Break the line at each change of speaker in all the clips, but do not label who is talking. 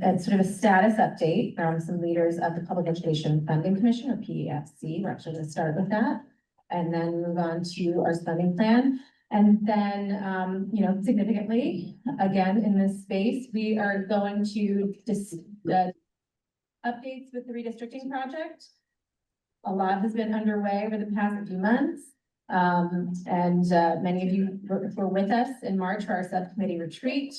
it's sort of a status update from some leaders of the Public Education Funding Commission, or PEFC. We're actually going to start with that and then move on to our spending plan. And then, significantly, again, in this space, we are going to updates with the redistricting project. A lot has been underway over the past few months. Many of you were with us in March for our subcommittee retreat,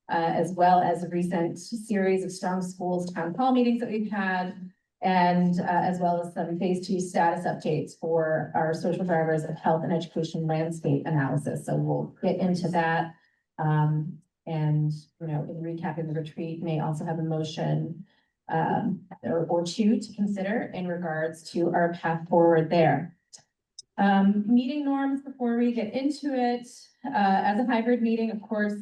as well as a recent series of Strong Schools town hall meetings that we've had, and as well as some phase 2 status updates for our social drivers of health and education landscape analysis. So we'll get into that. In recapping the retreat, may also have a motion or two to consider in regards to our path forward there. Meeting norms before we get into it. As a hybrid meeting, of course,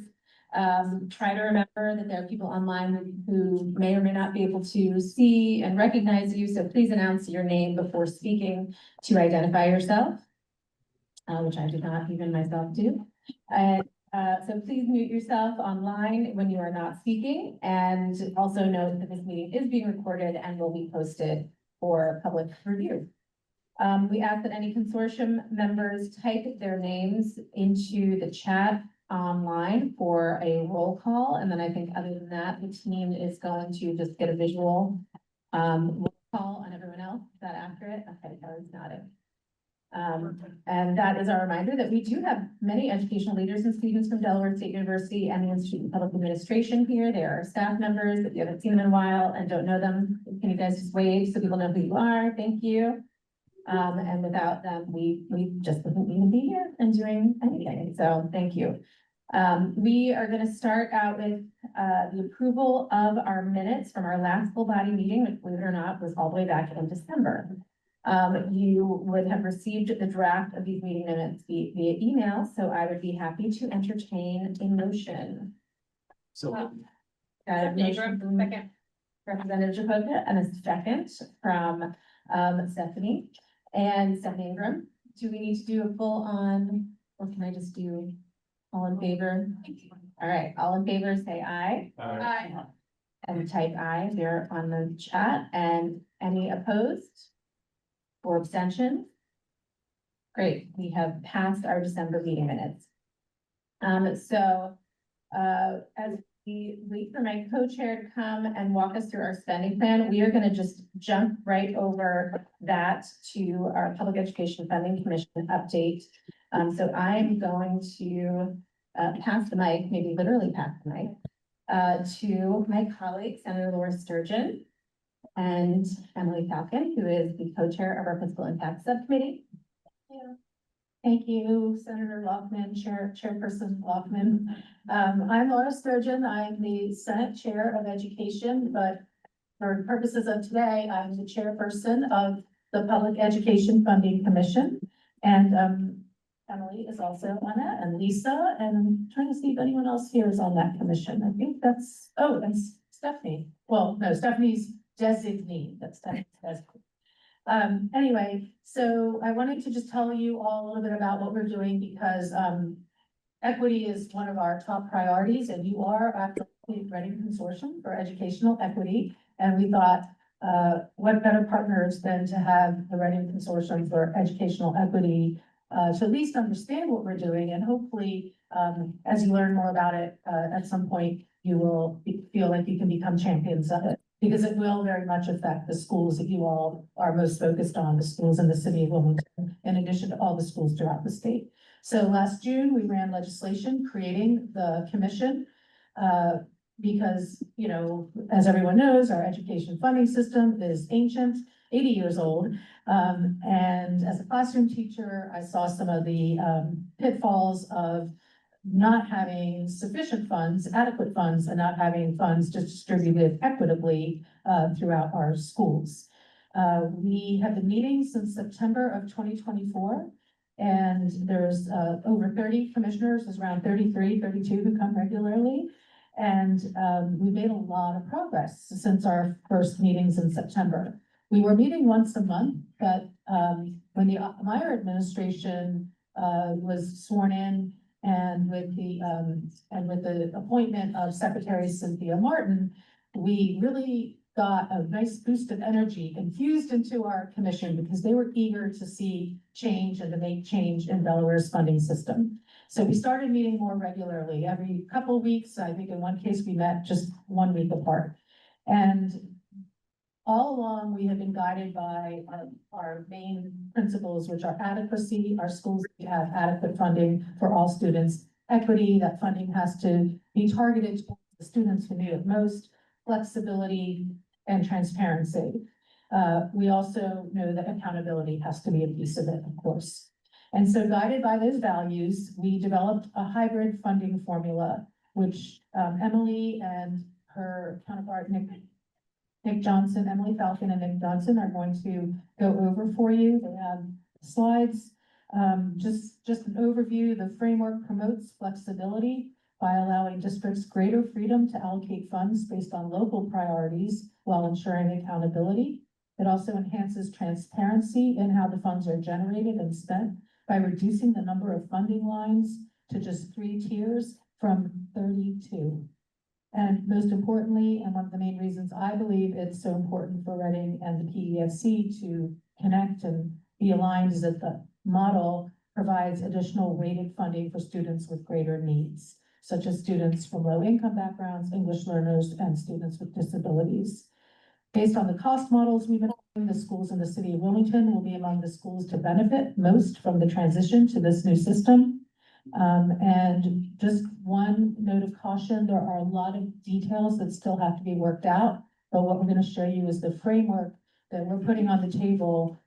try to remember that there are people online who may or may not be able to see and recognize you. So please announce your name before speaking to identify yourself, which I did not even myself do. So please mute yourself online when you are not speaking, and also note that this meeting is being recorded and will be posted for public review. We ask that any consortium members type their names into the chat online for a roll call. And then I think other than that, the team is going to just get a visual roll call on everyone else. Is that accurate? Okay, Kelly's nodding. And that is our reminder that we do have many educational leaders and students from Delaware State University and the Institute of Public Administration here. They are staff members. If you haven't seen them in a while and don't know them, can you guys just wave so people know who you are? Thank you. And without them, we just wouldn't even be here and doing anything. So thank you. We are going to start out with the approval of our minutes from our last full body meeting, which, believe it or not, was all the way back in December. You would have received the draft of these meeting minutes via email, so I would be happy to entertain a motion.
So,
Motion from
second.
Representative Japoka and a second from Stephanie Ingram. Do we need to do a full on, or can I just do all in favor? All right, all in favor, say aye.
Aye.
And type aye there on the chat. And any opposed or abstentions? Great, we have passed our December meeting minutes. As we wait for my co-chair to come and walk us through our spending plan, we are going to just jump right over that to our Public Education Funding Commission update. So I'm going to pass the mic, maybe literally pass the mic, to my colleague, Senator Laura Sturgeon and Emily Falcon, who is the co-chair of our Fiscal Impact Subcommittee. Thank you, Senator Lockman, Chairperson Lockman. I'm Laura Sturgeon. I'm the Senate Chair of Education, but for purposes of today, I'm the chairperson of the Public Education Funding Commission. And Emily is also on that, and Lisa, and I'm trying to see if anyone else here is on that commission. I think that's, oh, and Stephanie. Well, no, Stephanie's designee. That's Stephanie's designee. Anyway, so I wanted to just tell you all a little bit about what we're doing because equity is one of our top priorities, and you are at the Redding Consortium for Educational Equity. And we thought, what better partners than to have the Redding Consortium for Educational Equity to at least understand what we're doing, and hopefully, as you learn more about it, at some point, you will feel like you can become champions of it. Because it will very much affect the schools that you all are most focused on, the schools in the city of Wilmington, in addition to all the schools throughout the state. So last June, we ran legislation creating the commission because, you know, as everyone knows, our education funding system is ancient, 80 years old. And as a classroom teacher, I saw some of the pitfalls of not having sufficient funds, adequate funds, and not having funds distributed equitably throughout our schools. We have been meeting since September of 2024, and there's over 30 commissioners, there's around 33, 32 who come regularly. And we made a lot of progress since our first meetings in September. We were meeting once a month, but when the Meyer administration was sworn in, and with the appointment of Secretary Cynthia Martin,
we really got a nice boost of energy infused into our commission because they were eager to see change and to make change in Delaware's funding system. So we started meeting more regularly, every couple of weeks. I think in one case we met just 1 week apart. And all along, we have been guided by our main principles, which are adequacy. Our schools have adequate funding for all students. Equity, that funding has to be targeted towards the students who need it most. Flexibility and transparency. We also know that accountability has to be a piece of it, of course. And so guided by those values, we developed a hybrid funding formula, which Emily and her counterpart, Nick Johnson, Emily Falcon and Nick Johnson are going to go over for you. They have slides. Just an overview. The framework promotes flexibility by allowing districts greater freedom to allocate funds based on local priorities while ensuring accountability. It also enhances transparency in how the funds are generated and spent by reducing the number of funding lines to just 3 tiers from 32. And most importantly, and one of the main reasons I believe it's so important for Redding and the PESC to connect and be aligned is that the model provides additional weighted funding for students with greater needs, such as students from low-income backgrounds, English learners, and students with disabilities. Based on the cost models we've been having, the schools in the city of Wilmington will be among the schools to benefit most from the transition to this new system. And just one note of caution, there are a lot of details that still have to be worked out, but what we're going to show you is the framework that we're putting on the table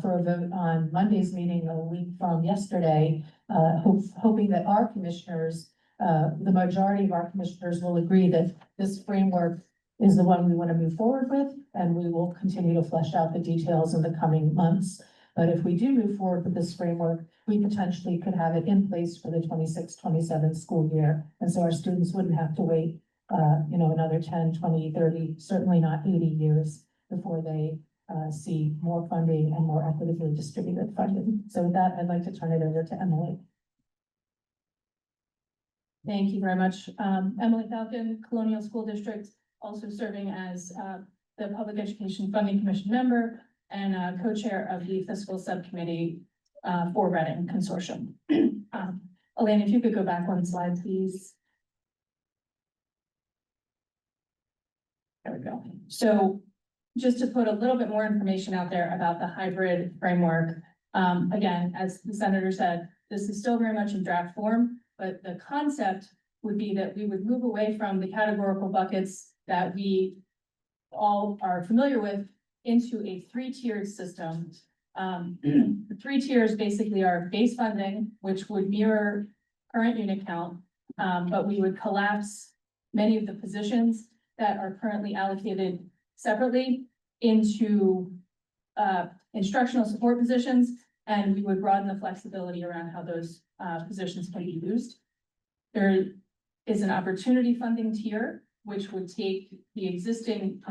for a vote on Monday's meeting a week from yesterday, hoping that our commissioners, the majority of our commissioners will agree that this framework is the one we want to move forward with, and we will continue to flesh out the details in the coming months. But if we do move forward with this framework, we potentially could have it in place for the 26-27 school year. And so our students wouldn't have to wait, another 10, 20, 30, certainly not 80 years before they see more funding and more equitably distributed funding. So with that, I'd like to turn it over to Emily.
Thank you very much. Emily Falcon, Colonial School District, also serving as the Public Education Funding Commission member and co-chair of the fiscal subcommittee for Redding Consortium. Elaine, if you could go back 1 slide, please. There we go. So just to put a little bit more information out there about the hybrid framework. Again, as the senator said, this is still very much in draft form, but the concept would be that we would move away from the categorical buckets that we all are familiar with into a 3-tiered system. The 3 tiers basically are base funding, which would mirror current unit count, but we would collapse many of the positions that are currently allocated separately into instructional support positions, and we would broaden the flexibility around how those positions can be used. There is an opportunity funding tier, which would take the existing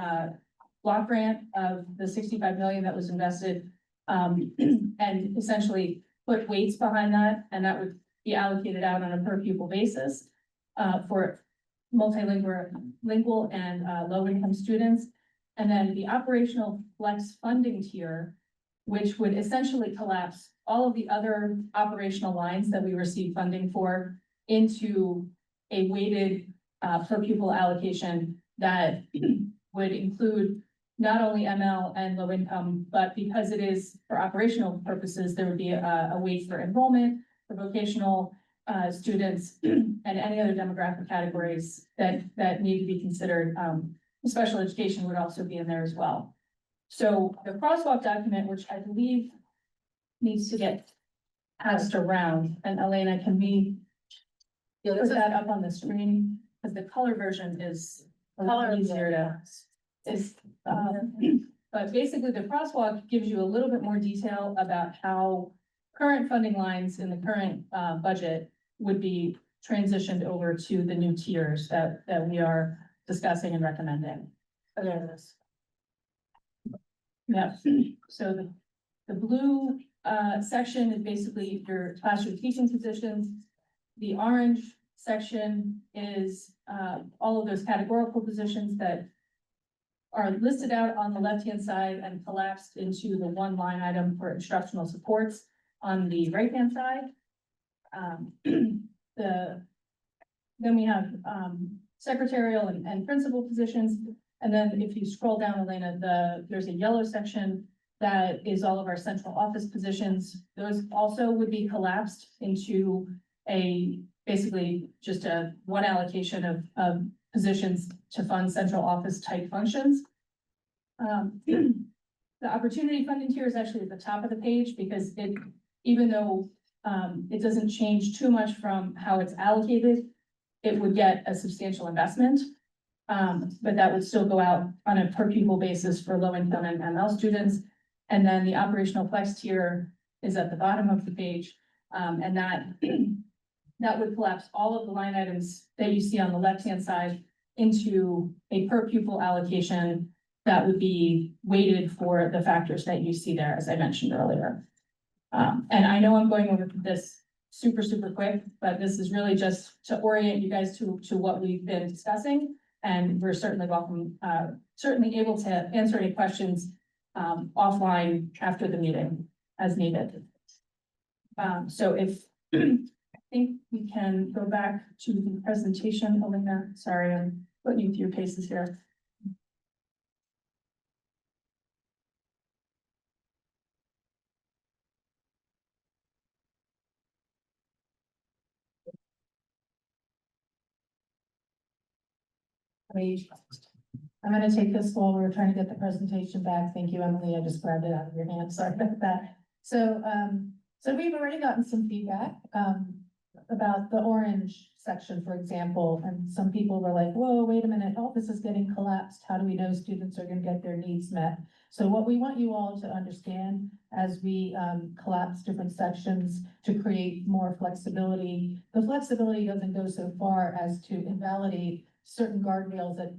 block grant of the 65 million that was invested and essentially put weights behind that, and that would be allocated out on a per pupil basis for multilingual and low-income students. And then the operational flex funding tier, which would essentially collapse all of the other operational lines that we receive funding for into a weighted per pupil allocation that would include not only ML and low income, but because it is for operational purposes, there would be a weight for enrollment, for vocational students, and any other demographic categories that need to be considered. Special education would also be in there as well. So the crosswalk document, which I believe needs to get passed around, and Elena, can we put that up on the screen? Because the color version is a little easier but basically the crosswalk gives you a little bit more detail about how current funding lines in the current budget would be transitioned over to the new tiers that we are discussing and recommending. Oh, there it is. Yeah, so the blue section is basically your classroom teaching positions. The orange section is all of those categorical positions that
are listed out on the left-hand side and collapsed into the one line item for instructional supports on the right-hand side. Then we have, secretarial and principal positions. And then if you scroll down, Elena, there's a yellow section that is all of our central office positions. Those also would be collapsed into basically just one allocation of positions to fund central office type functions. The opportunity funding tier is actually at the top of the page because even though it doesn't change too much from how it's allocated, it would get a substantial investment. But that would still go out on a per pupil basis for low income and ML students. And then the operational flex tier is at the bottom of the page. And that would collapse all of the line items that you see on the left-hand side into a per pupil allocation that would be weighted for the factors that you see there, as I mentioned earlier. And I know I'm going over this super quick, but this is really just to orient you guys to what we've been discussing. And we're certainly certainly able to answer any questions offline after the meeting as needed. So I think we can go back to the presentation. Elena, sorry, I'm putting you through paces here. I'm gonna take this while we're trying to get the presentation back. Thank you, Emily. I just grabbed it out of your hand. Sorry about that. So we've already gotten some feedback about the orange section, for example, and some people were like, whoa, wait a minute, all this is getting collapsed. How do we know students are gonna get their needs met? So what we want you all to understand as we collapse different sections to create more flexibility, the flexibility doesn't go so far as to invalidate certain guardrails that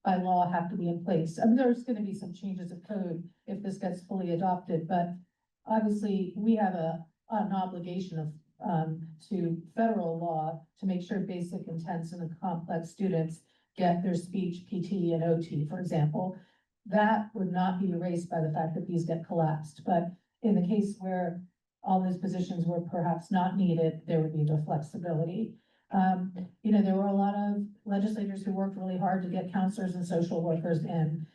by law have to be in place. I mean, there's going to be some changes of code if this gets fully adopted, but obviously we have an obligation to federal law to make sure basic intense and complex students get their speech, PT, and OT, for example. That would not be erased by the fact that these get collapsed, but in the case where all those positions were perhaps not needed, there would be the flexibility. There were a lot of legislators who worked really hard to get counselors and social workers in.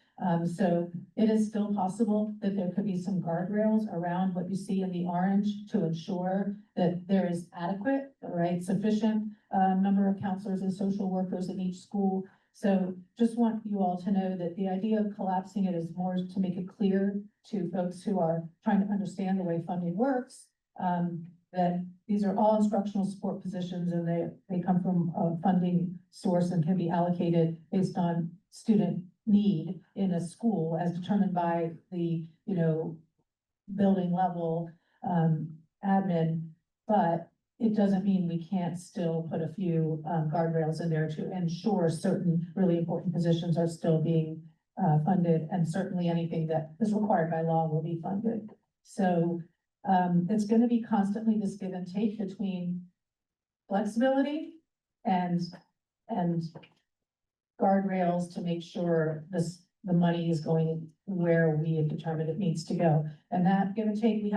So it is still possible that there could be some guardrails around what you see in the orange to ensure that there is adequate, right, sufficient number of counselors and social workers in each school. So just want you all to know that the idea of collapsing it is more to make it clear to folks who are trying to understand the way funding works, that these are all instructional support positions and they come from a funding source and can be allocated based on student need in a school as determined by the, building level admin. But it doesn't mean we can't still put a few guardrails in there to ensure certain really important positions are still being funded, and certainly anything that is required by law will be funded. So it's going to be constantly this give and take between flexibility and guardrails to make sure the money is going where we have determined it needs to go. And that give and take, we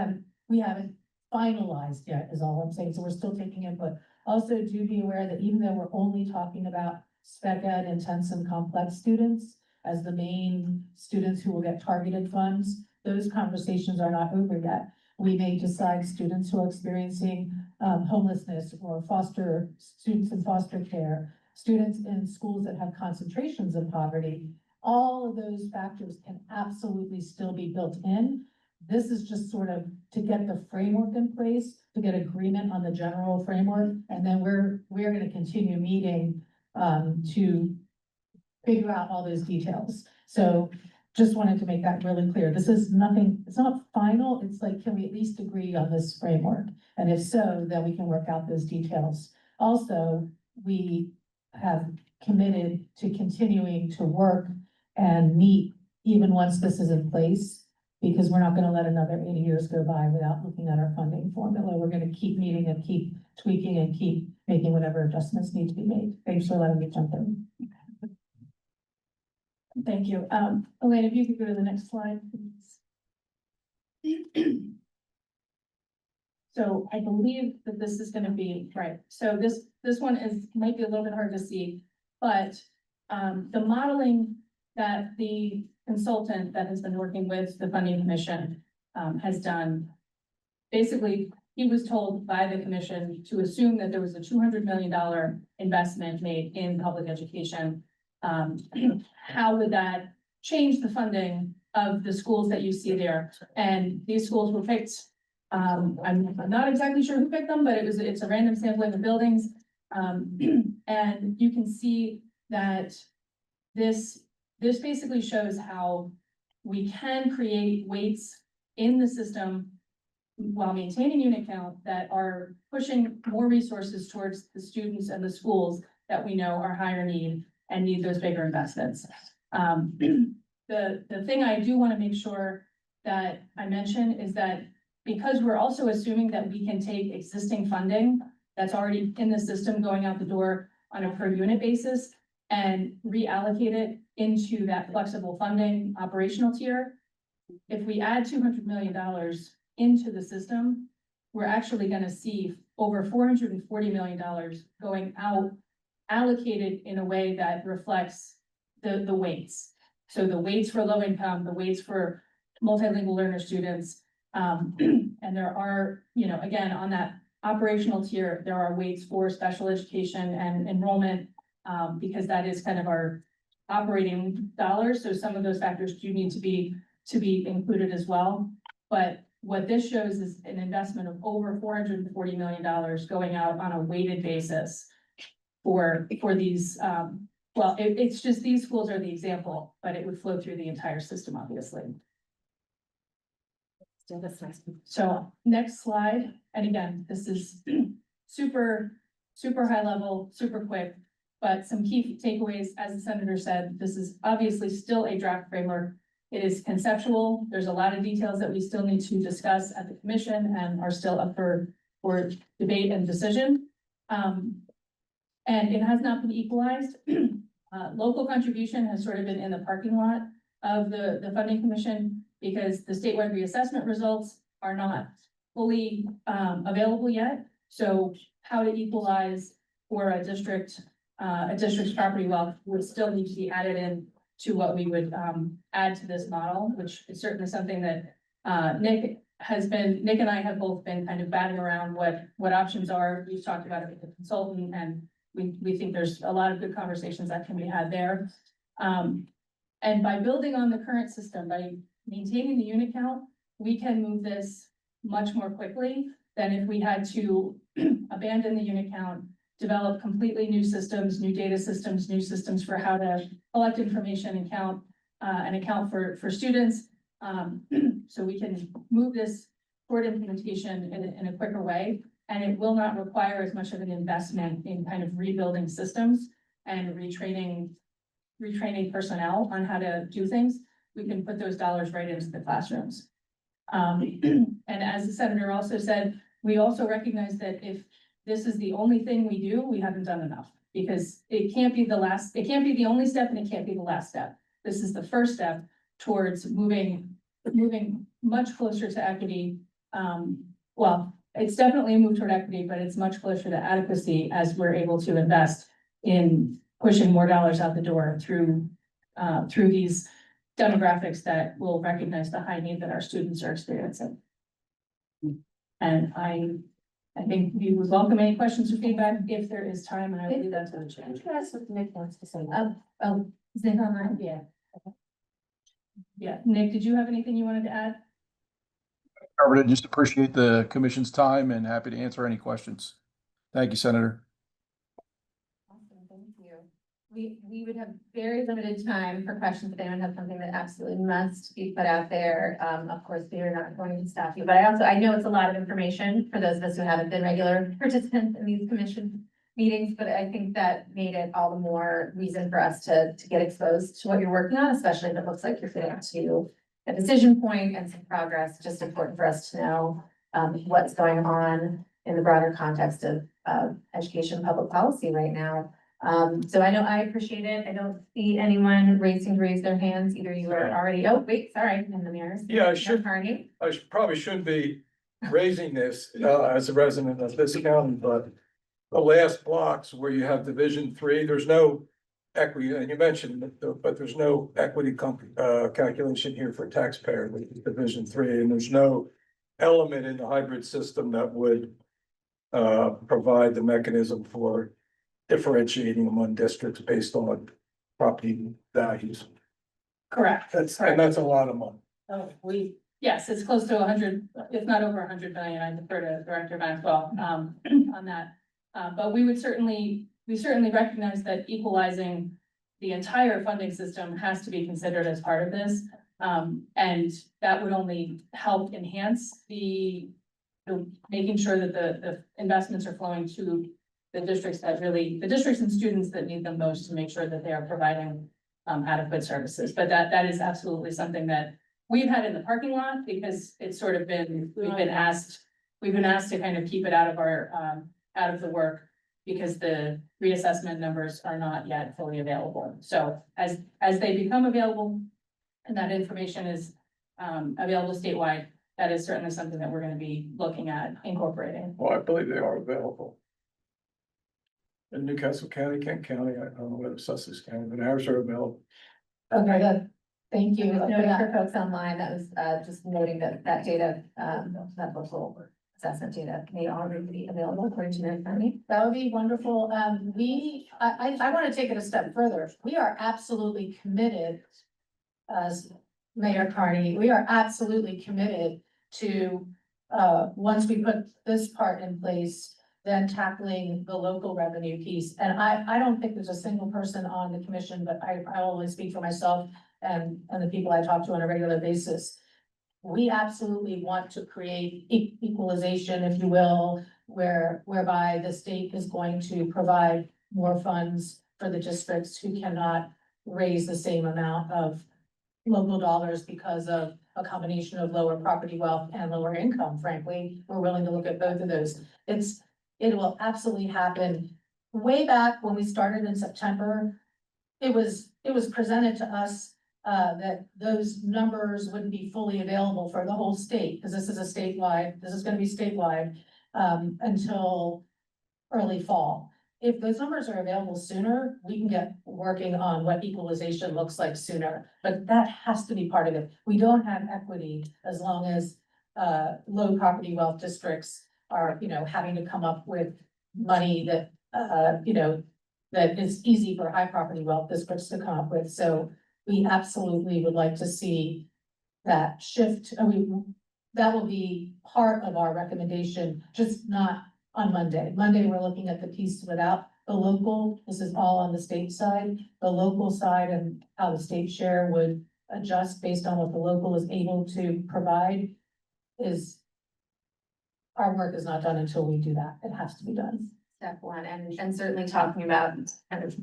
haven't finalized yet, is all I'm saying. So we're still taking input. Also, do be aware that even though we're only talking about spec ed, intense and complex students as the main students who will get targeted funds, those conversations are not over yet. We may decide students who are experiencing homelessness or students in foster care, students in schools that have concentrations of poverty. All of those factors can absolutely still be built in. This is just sort of to get the framework in place, to get agreement on the general framework, and then we're going to continue meeting to figure out all those details. So just wanted to make that really clear. This is nothing, it's not final. It's like, can we at least agree on this framework? And if so, then we can work out those details. Also, we have committed to continuing to work and meet even once this is in place, because we're not going to let another 80 years go by without looking at our funding formula. We're going to keep meeting and keep tweaking and keep making whatever adjustments need to be made. Thanks for letting me jump in. Thank you. Elaine, if you could go to the next slide, please. So I believe that this is gonna be, right, so this one might be a little bit hard to see, but the modeling that the consultant that has been working with the funding commission has done. Basically, he was told by the commission to assume that there was a $200 million investment made in public education. How would that change the funding of the schools that you see there? And these schools were picked. I'm not exactly sure who picked them, but it's a random sampling of buildings. And you can see that this basically shows how we can create weights in the system while maintaining unit count that are pushing more resources towards the students and the schools that we know are higher need and need those bigger investments. The thing I do want to make sure that I mention is that because we're also assuming that we can take existing funding that's already in the system going out the door on a per unit basis and reallocate it into that flexible funding operational tier. If we add $200 million into the system, we're actually going to see over $440 million going out allocated in a way that reflects the weights. So the weights for low income, the weights for multilingual learner students. And there are, again, on that operational tier, there are weights for special education and enrollment, because that is kind of our operating dollars. So some of those factors do need to be included as well. But what this shows is an investment of over $440 million going out on a weighted basis for these, it's just these schools are the example, but it would flow through the entire system, obviously. So next slide, and again, this is super high level, super quick, but some key takeaways, as the senator said, this is obviously still a draft framework. It is conceptual. There's a lot of details that we still need to discuss at the commission and are still up for debate and decision. And it has not been equalized. Local contribution has sort of been in the parking lot of the funding commission because the statewide reassessment results are not fully available yet. So how to equalize for a district's property wealth would still need to be added in to what we would add to this model, which is certainly something that Nick and I have both been kind of batting around what options are. We've talked about it with the consultant, and we think there's a lot of good conversations that can be had there. And by building on the current system, by maintaining the unit count, we can move this much more quickly than if we had to abandon the unit count, develop completely new systems, new data systems, new systems for how to collect information and account for students. So we can move this toward implementation in a quicker way, and it will not require as much of an investment in kind of rebuilding systems and retraining personnel on how to do things. We can put those dollars right into the classrooms. And as the senator also said, we also recognize that if this is the only thing we do, we haven't done enough, because it can't be the only step, and it can't be the last step. This is the first step towards moving much closer to equity. Well, it's definitely a move toward equity, but it's much closer to adequacy as we're able to invest in pushing more dollars out the door through these demographics that will recognize the high need that our students are experiencing. And I think we would welcome any questions or feedback if there is time, and I will leave that to the chair.
That's what Nick wants to say. Is Nick online? Yeah.
Yeah, Nick, did you have anything you wanted to add?
Covered it. Just appreciate the commission's time and happy to answer any questions. Thank you, Senator.
Awesome, thank you. We would have very limited time for questions if anyone has something that absolutely must be put out there. Of course, we are not going to stop you, but I know it's a lot of information for those of us who haven't been regular participants in these commission meetings, but I think that made it all the more reason for us to get exposed to what you're working on, especially if it looks like you're getting to a decision point and some progress. Just important for us to know what's going on in the broader context of education and public policy right now. So I know I appreciate it. I don't see anyone raising to raise their hands. Either you are already, oh, wait, sorry, in the mirrors.
Yeah, I should-
Carney.
Probably shouldn't be raising this, as a resident of this county, but the last blocks where you have Division 3, there's no equity, and you mentioned that, but there's no equity calculation here for taxpayer with Division 3, and there's no element in the hybrid system that would provide the mechanism for differentiating among districts based on property values.
Correct.
That's a lot of money.
Oh, yes, it's close to 100, if not over 100 million. I defer to Director Maxwell, on that. But we certainly recognize that equalizing the entire funding system has to be considered as part of this. And that would only help enhance the making sure that the investments are flowing to the districts and students that need them most, to make sure that they are providing adequate services. But that is absolutely something that we've had in the parking lot, because it's sort of been, we've been asked to kind of keep it out of our, out of the work, because the reassessment numbers are not yet fully available. So as they become available and that information is available statewide, that is certainly something that we're gonna be looking at incorporating.
Well, I believe they are available. In Newcastle County, Kent County, I don't know whether Sussex County, but ours are available.
Okay, good. Thank you. for
Noting
that.
for folks online, that was just noting that data, that local assessment data may already be available according to Marion County.
That would be wonderful. I want to take it a step further. We are absolutely committed, as Mayor Carney, we are absolutely committed to, once we put this part in place, then tackling the local revenue piece. And I don't think there's a single person on the commission, but I only speak for myself and the people I talk to on a regular basis. We absolutely want to create equalization, if you will, whereby the state is going to provide more funds for the districts who cannot raise the same amount of local dollars because of a combination of lower property wealth and lower income, frankly. We're willing to look at both of those. It will absolutely happen. Way back when we started in September, it was presented to us that those numbers wouldn't be fully available for the whole state, because this is gonna be statewide, until early fall. If those numbers are available sooner, we can get working on what equalization looks like sooner, but that has to be part of it. We don't have equity as long as low property wealth districts are, having to come up with money that, that is easy for high property wealth districts to come up with. So we absolutely would like to see that shift. That will be part of our recommendation, just not on Monday. Monday, we're looking at the piece without the local. This is all on the state side. The local side and how the state share would adjust based on what the local is able to provide is, our work is not done until we do that. It has to be done.
Step one, and certainly talking about kind of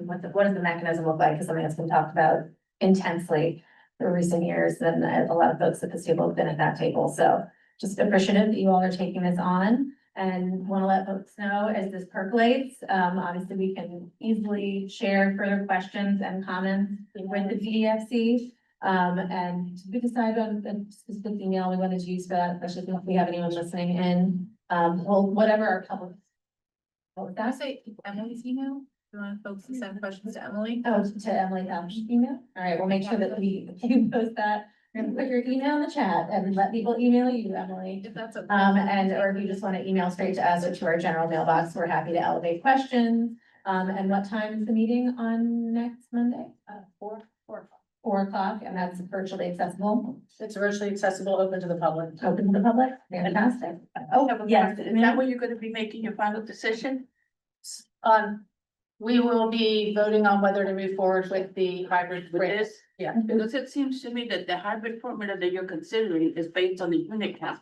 what does the mechanism look like, is something that's been talked about intensely for recent years, and a lot of folks at this table have been at that table. So just appreciative that you all are taking this on, and want to let folks know as this percolates. Obviously, we can easily share further questions and comments with the DEFC. And we decide on the specific email we wanted to use for that, especially if we have anyone listening in. Well, whatever our public. What was
Can I
that?
say Emily's email? You want folks to send questions to Emily?
Oh, to Emily Allen's email? All right, we'll make sure that you post that. We're gonna put your email in the chat and let people email you, Emily.
If that's okay.
Or if you just want to email straight to us or to our general mailbox, we're happy to elevate questions. And what time is the meeting on next Monday? 4 o'clock, and that's virtually accessible,
It's virtually accessible, open to the public.
open to the public, fantastic. Oh, yes,
Is that when you're gonna be making your final decision?
We will be voting on whether to move forward with the hybrid
With
rate.
this?
Yeah.
Because it seems to me that the hybrid formula that you're considering is based on the unit count.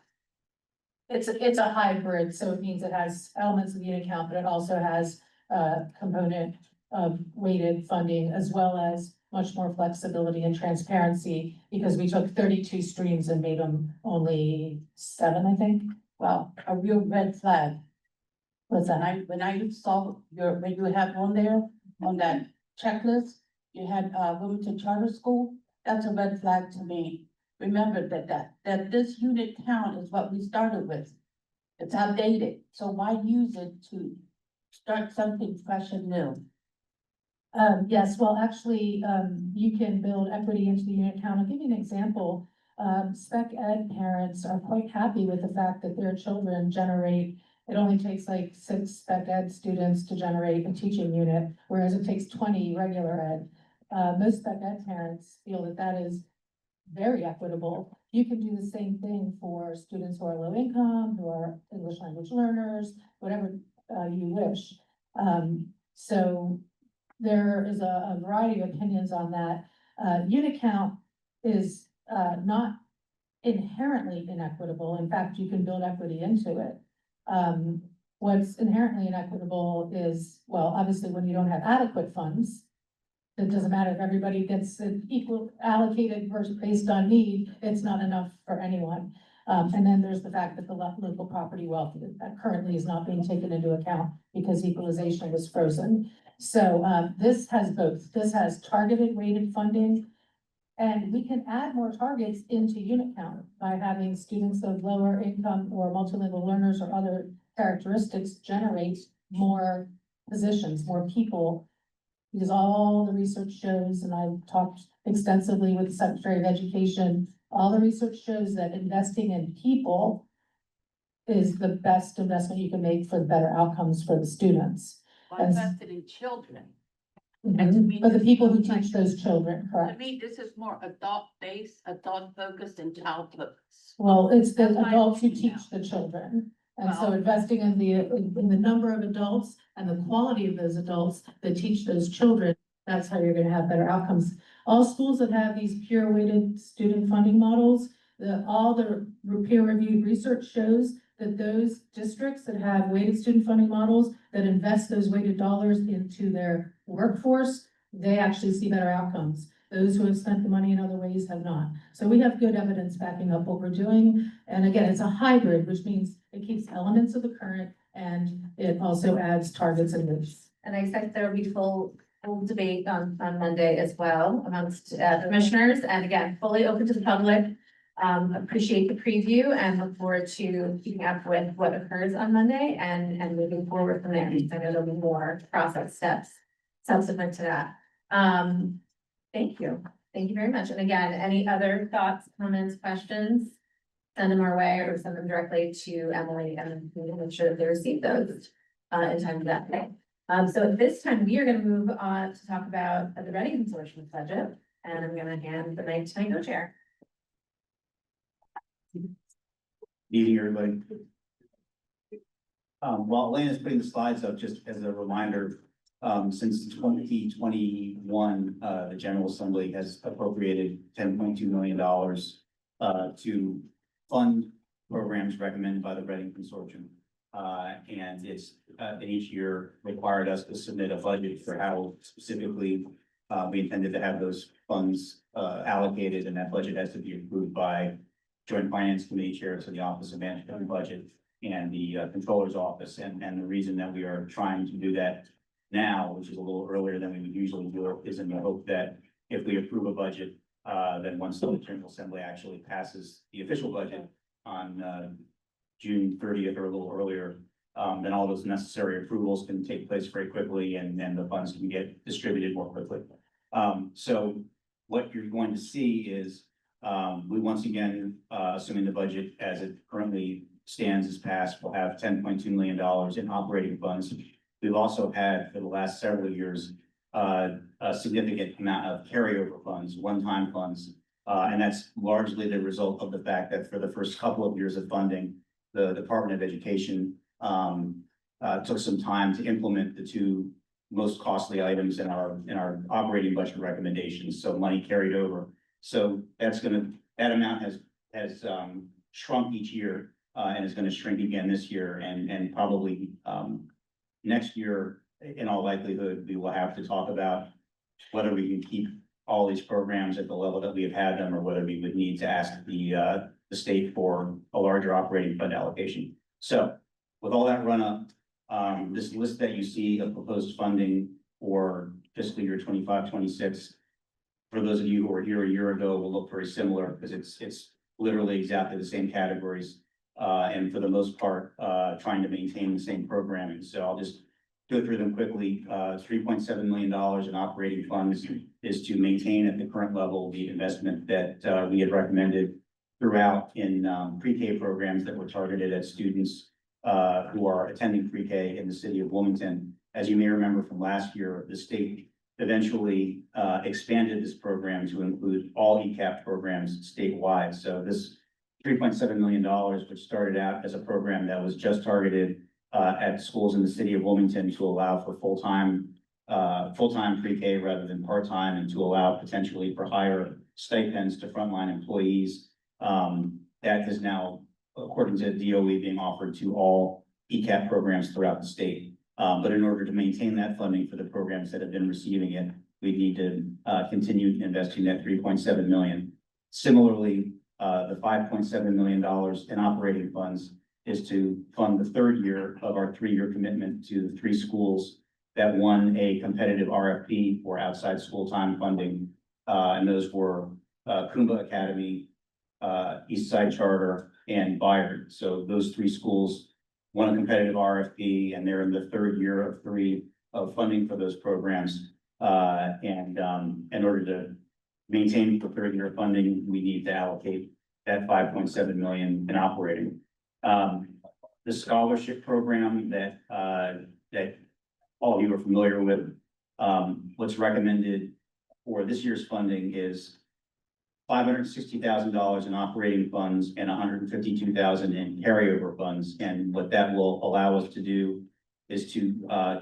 It's a hybrid, so it means it has elements of unit count, but it also has a component of weighted funding, as well as much more flexibility and transparency, because we took 32 streams and made them only 7, I think. Wow, a real red flag. What's that?
When I saw when you have on there, on that checklist, you had, Wilmington Charter School, that's a red flag to me. Remember that this unit count is what we started with. It's outdated, so why use it to start something fresh and new?
Yes, well, actually, you can build equity into the unit count. I'll give you an example. Spec ed parents are quite happy with the fact that their children generate, it only takes like 6 spec ed students to generate a teaching unit, whereas it takes 20 regular ed. Most spec ed parents feel that that is very equitable. You can do the same thing for students who are low income, who are English language learners, whatever, you wish. So there is a variety of opinions on that. Unit count is, not inherently inequitable. In fact, you can build equity into it. What's inherently inequitable is, well, obviously, when you don't have adequate funds, it doesn't matter if everybody gets an equal allocated versus based on need, it's not enough for anyone. And then there's the fact that the local property wealth that currently is not being taken into account because equalization was frozen. So, this has both. This has targeted weighted funding. And we can add more targets into unit count by having students of lower income or multilingual learners or other characteristics generate more positions, more people. Because all the research shows, and I've talked extensively with the Secretary of Education, all the research shows that investing in people is the best investment you can make for better outcomes for the students.
Or invested in children. And to me,
But the
this
people who
sounds like-
teach those children,
To
correct?
me, this is more adult-based, adult-focused and child-focused.
Well, it's the
That's my
adults who
opinion
teach the children. And so
Well-
investing in the number of adults and the quality of those adults that teach those children, that's how you're gonna have better outcomes. All schools that have these peer weighted student funding models, all the peer reviewed research shows that those districts that have weighted student funding models that invest those weighted dollars into their workforce, they actually see better outcomes. Those who have spent the money in other ways have not. So we have good evidence backing up what we're doing. And again, it's a hybrid, which means it keeps elements of the current and it also adds targets and moves.
And I expect there will be full debate on Monday as well amongst commissioners, and again, fully open to the public. Appreciate the preview and look forward to keeping up with what occurs on Monday and moving forward from there. I know there'll be more process steps subsequent to that. Thank you. Thank you very much. And again, any other thoughts, comments, questions? Send them our way or send them directly to Emily and we'll make sure that they receive those in time for that day. So at this time, we are gonna move on to talk about the Redding Consortium budget, and I'm gonna hand the mic to my co-chair.
Evening, everybody. While Elena is putting the slides up, just as a reminder, since 2021, the General Assembly has appropriated $10.2 million to fund programs recommended by the Redding Consortium. And it's in each year required us to submit a budget for how specifically we intended to have those funds allocated, and that budget has to be approved by Joint Finance Committee chairs of the Office of Management and Budget and the Controller's Office. And the reason that we are trying to do that now, which is a little earlier than we would usually do it, is in the hope that if we approve a budget, then once the General Assembly actually passes the official budget on June 30th or a little earlier, then all those necessary approvals can take place very quickly and the funds can get distributed more quickly. So what you're going to see is we once again, assuming the budget as it currently stands is passed, will have $10.2 million in operating funds. We've also had for the last several years a significant amount of carryover funds, one-time funds. And that's largely the result of the fact that for the first couple of years of funding, the Department of Education took some time to implement the two most costly items in our operating budget recommendations. So money carried over. So that amount has shrunk each year and is going to shrink again this year and probably next year, in all likelihood, we will have to talk about whether we can keep all these programs at the level that we have had them or whether we would need to ask the state for a larger operating fund allocation. So with all that run up, This list that you see of proposed funding for fiscal year 25-26. For those of you who were here a year ago, will look very similar because it's literally exactly the same categories. And for the most part, trying to maintain the same programming. So I'll just go through them quickly. $3.7 million in operating funds is to maintain at the current level the investment that we had recommended throughout in pre-K programs that were targeted at students who are attending pre-K in the city of Wilmington. As you may remember from last year, the state eventually expanded this program to include all ECAP programs statewide. So this $3.7 million, which started out as a program that was just targeted at schools in the city of Wilmington to allow for full-time pre-K rather than part-time, and to allow potentially for higher stipends to frontline employees. That is now, according to DOE, being offered to all ECAP programs throughout the state. But in order to maintain that funding for the programs that have been receiving it, we need to continue investing that $3.7 million. Similarly, the $5.7 million in operating funds is to fund the third year of our 3-year commitment to the 3 schools that won a competitive RFP for outside school time funding. And those were Coomba Academy, Eastside Charter, and Bayard. So those 3 schools won a competitive RFP, and they're in the third year of 3 of funding for those programs. And in order to maintain the third year funding, we need to allocate that $5.7 million in operating. The scholarship program that all of you are familiar with, what's recommended for this year's funding is $560,000 in operating funds and $152,000 in carryover funds. And what that will allow us to do is to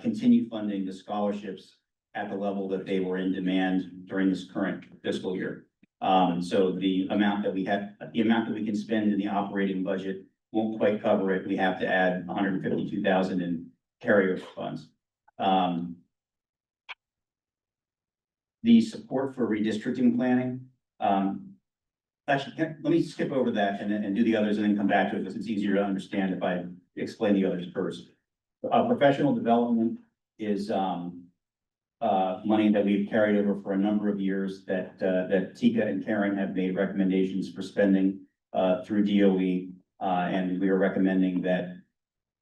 continue funding the scholarships at the level that they were in demand during this current fiscal year. So the amount that we can spend in the operating budget won't quite cover it. We have to add $152,000 in carryover funds. The support for redistricting planning. Actually, let me skip over that and do the others and then come back to it, because it's easier to understand if I explain the others first. Professional development is money that we've carried over for a number of years that Tika and Karen have made recommendations for spending through DOE. And we are recommending that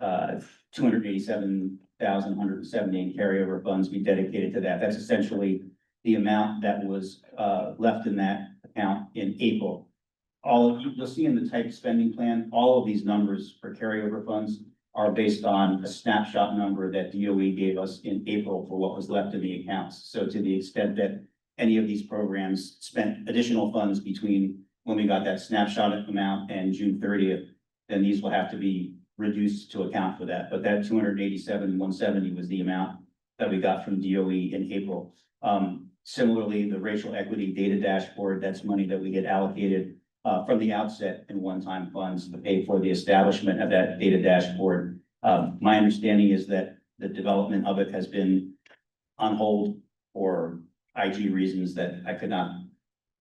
$287,170 in carryover funds be dedicated to that. That's essentially the amount that was left in that account in April. You'll see in the type spending plan, all of these numbers for carryover funds are based on a snapshot number that DOE gave us in April for what was left in the accounts. So to the extent that any of these programs spent additional funds between when we got that snapshot amount and June 30th, then these will have to be reduced to account for that. But that $287,170 was the amount that we got from DOE in April. Similarly, the racial equity data dashboard, that's money that we get allocated from the outset in one-time funds to pay for the establishment of that data dashboard. My understanding is that the development of it has been on hold for IG reasons that I could not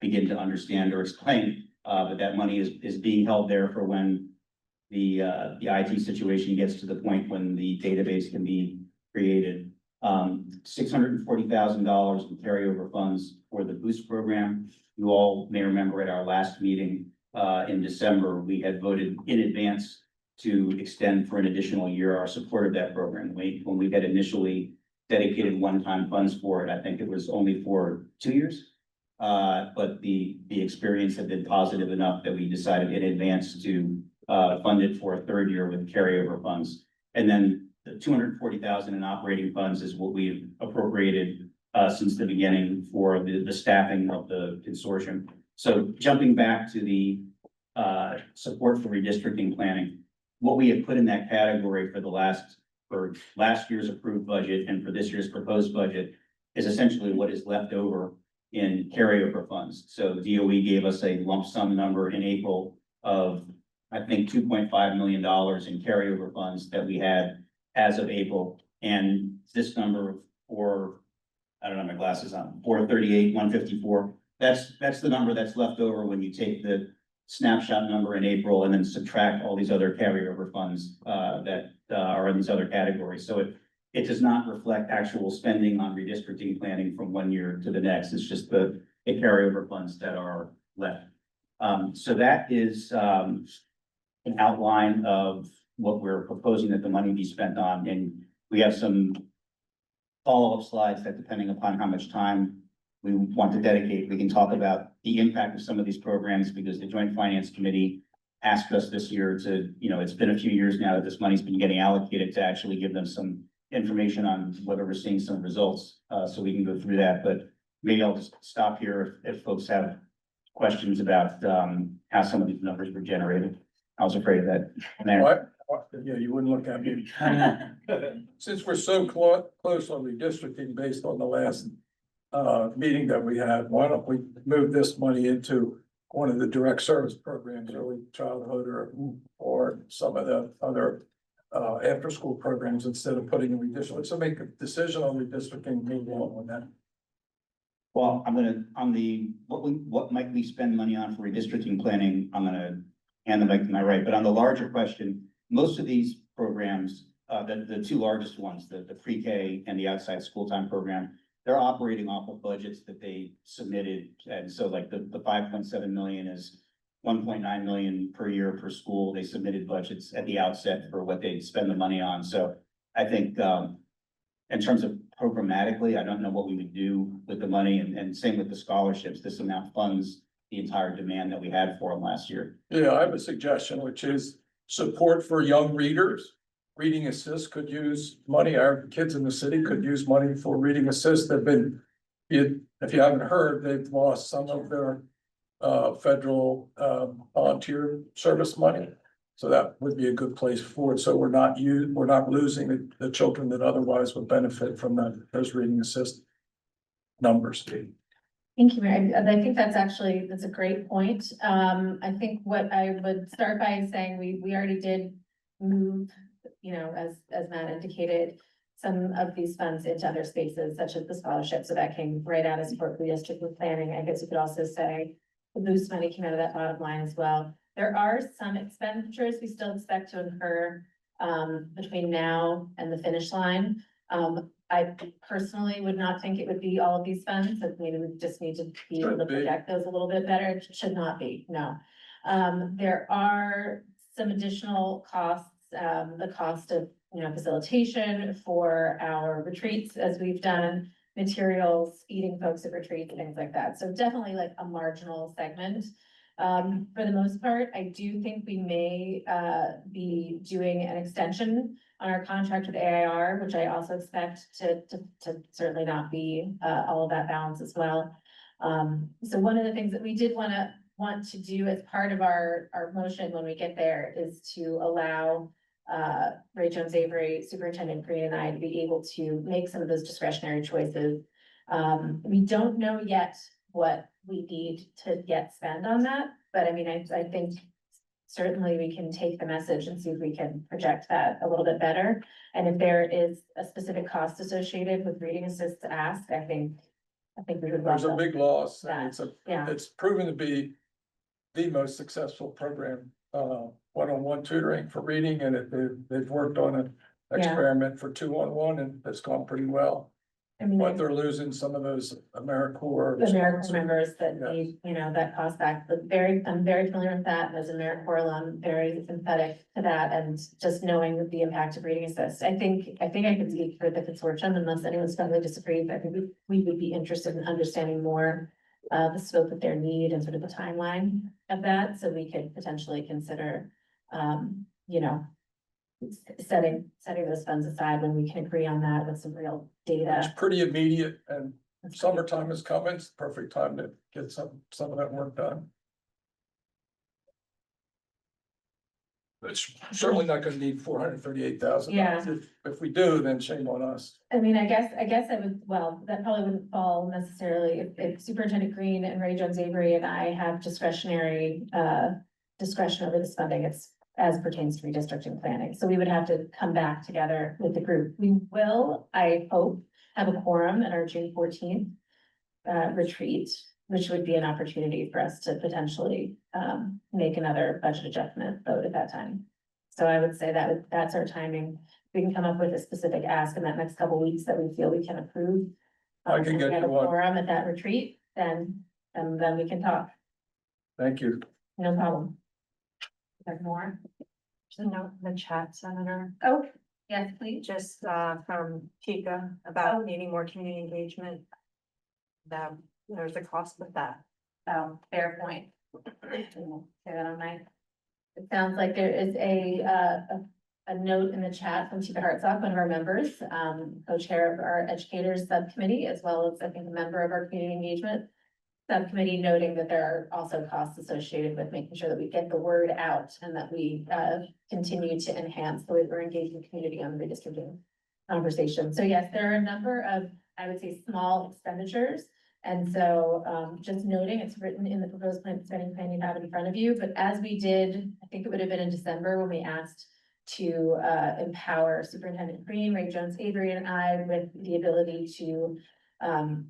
begin to understand or explain. But that money is being held there for when the IT situation gets to the point when the database can be created. $640,000 in carryover funds for the Boost program. You all may remember at our last meeting in December, we had voted in advance to extend for an additional year our support of that program. When we had initially dedicated one-time funds for it, I think it was only for 2 years. But the experience had been positive enough that we decided in advance to fund it for a third year with carryover funds. And then the $240,000 in operating funds is what we've appropriated since the beginning for the staffing of the consortium. So jumping back to the support for redistricting planning, what we have put in that category for last year's approved budget and for this year's proposed budget is essentially what is left over in carryover funds. So DOE gave us a lump sum number in April of, I think, $2.5 million in carryover funds that we had as of April. And this number for, I don't have my glasses on, 438, 154. That's the number that's left over when you take the snapshot number in April and then subtract all these other carryover funds that are in these other categories. So it does not reflect actual spending on redistricting planning from one year to the next. It's just the carryover funds that are left. So that is, an outline of what we're proposing that the money be spent on, and we have some follow-up slides that, depending upon how much time we want to dedicate, we can talk about the impact of some of these programs, because the Joint Finance Committee asked us this year to, it's been a few years now that this money's been getting allocated, to actually give them some information on whether we're seeing some results, so we can go through that. But maybe I'll just stop here if folks have questions about, how some of these numbers were generated. I was afraid of that.
Yeah, you wouldn't look at me. Since we're so close on redistricting based on the last meeting that we had, why don't we move this money into one of the direct service programs, early childhood or some of the other after-school programs, instead of putting in redistricting. So make a decision on redistricting, move on that.
Well, I'm gonna, what might we spend money on for redistricting planning, I'm gonna hand the mic to my right, but on the larger question, most of these programs, the two largest ones, the pre-K and the outside school time program, they're operating off of budgets that they submitted. And so like the 5.7 million is 1.9 million per year per school. They submitted budgets at the outset for what they spend the money on. So I think, in terms of programmatically, I don't know what we would do with the money, and same with the scholarships. This amount funds the entire demand that we had for them last year.
Yeah, I have a suggestion, which is support for young readers. Reading Assist could use money. Our kids in the city could use money for Reading Assist. They've been, if you haven't heard, they've lost some of their federal volunteer service money. So that would be a good place for it. So we're not losing the children that otherwise would benefit from those Reading Assist numbers.
Thank you, Mary. I think that's a great point. I think what I would start by saying, we already did move, as Matt indicated, some of these funds into other spaces, such as the scholarship. So that came right out of support for redistricting planning. I guess you could also say the boost money came out of that bottom line as well. There are some expenditures we still expect to incur between now and the finish line. I personally would not think it would be all of these funds, but maybe we just need to be able to project those a little bit better. It should not be, no. There are some additional costs, the cost of, facilitation for our retreats, as we've done, materials, feeding folks at retreats, things like that. So definitely like a marginal segment. For the most part, I do think we may be doing an extension on our contract with AIR, which I also expect to certainly not be all of that balance as well. So one of the things that we did want to do as part of our motion when we get there is to allow Ray Jones Avery, Superintendent Green, and I to be able to make some of those discretionary choices. We don't know yet what we need to get spent on that, but I mean, I think certainly we can take the message and see if we can project that a little bit better. And if there is a specific cost associated with Reading Assist to ask, I think we would.
There's a big loss, and
Yeah.
it's proven to be the most successful program, one-on-one tutoring for reading, and they've worked on an experiment for 2-on-1, and it's gone pretty well.
I mean,
But they're losing some of those AmeriCorps.
the AmeriCorps members that
Yes.
need, that cost back, but I'm very familiar with that, and as an AmeriCorps alum, very sympathetic to that, and just knowing the impact of Reading Assist. I think I could speak for the consortium, unless anyone strongly disagrees. I think we would be interested in understanding more the scope of their need and sort of the timeline of that, so we could potentially consider, setting those funds aside when we can agree on that with some real data.
It's pretty immediate, and summertime is coming. It's the perfect time to get some of that work done. It's certainly not gonna need $438,000.
Yeah.
If we do, then shame on us.
I mean, I guess I would, well, that probably wouldn't fall necessarily if Superintendent Green and Ray Jones Avery and I have discretionary discretion over this funding. It's as pertains to redistricting planning. So we would have to come back together with the group. We will, I hope, have a quorum at our June 14th retreat, which would be an opportunity for us to potentially make another budget adjustment vote at that time. So I would say that's our timing. We can come up with a specific ask in that next couple weeks that we feel we can approve.
I can
if
get
we have a
you one.
forum at that retreat, then we can talk,
Thank you.
no problem. Is there more?
Just a note in the chat, Senator,
Oh, yes, please.
just from Tika about needing more community engagement. That there's a cost with that.
Fair point. Say that on my. It sounds like there is a note in the chat from Tika Hartsock, one of our members, co-chair of our educators subcommittee, as well as I think a member of our community engagement subcommittee, noting that there are also costs associated with making sure that we get the word out and that we continue to enhance the way we're engaging the community on redistricting conversation. So yes, there are a number of, I would say, small expenditures. And so just noting, it's written in the proposed spending plan you have in front of you, but as we did, I think it would have been in December when we asked to empower Superintendent Green, Ray Jones, Avery, and I with the ability to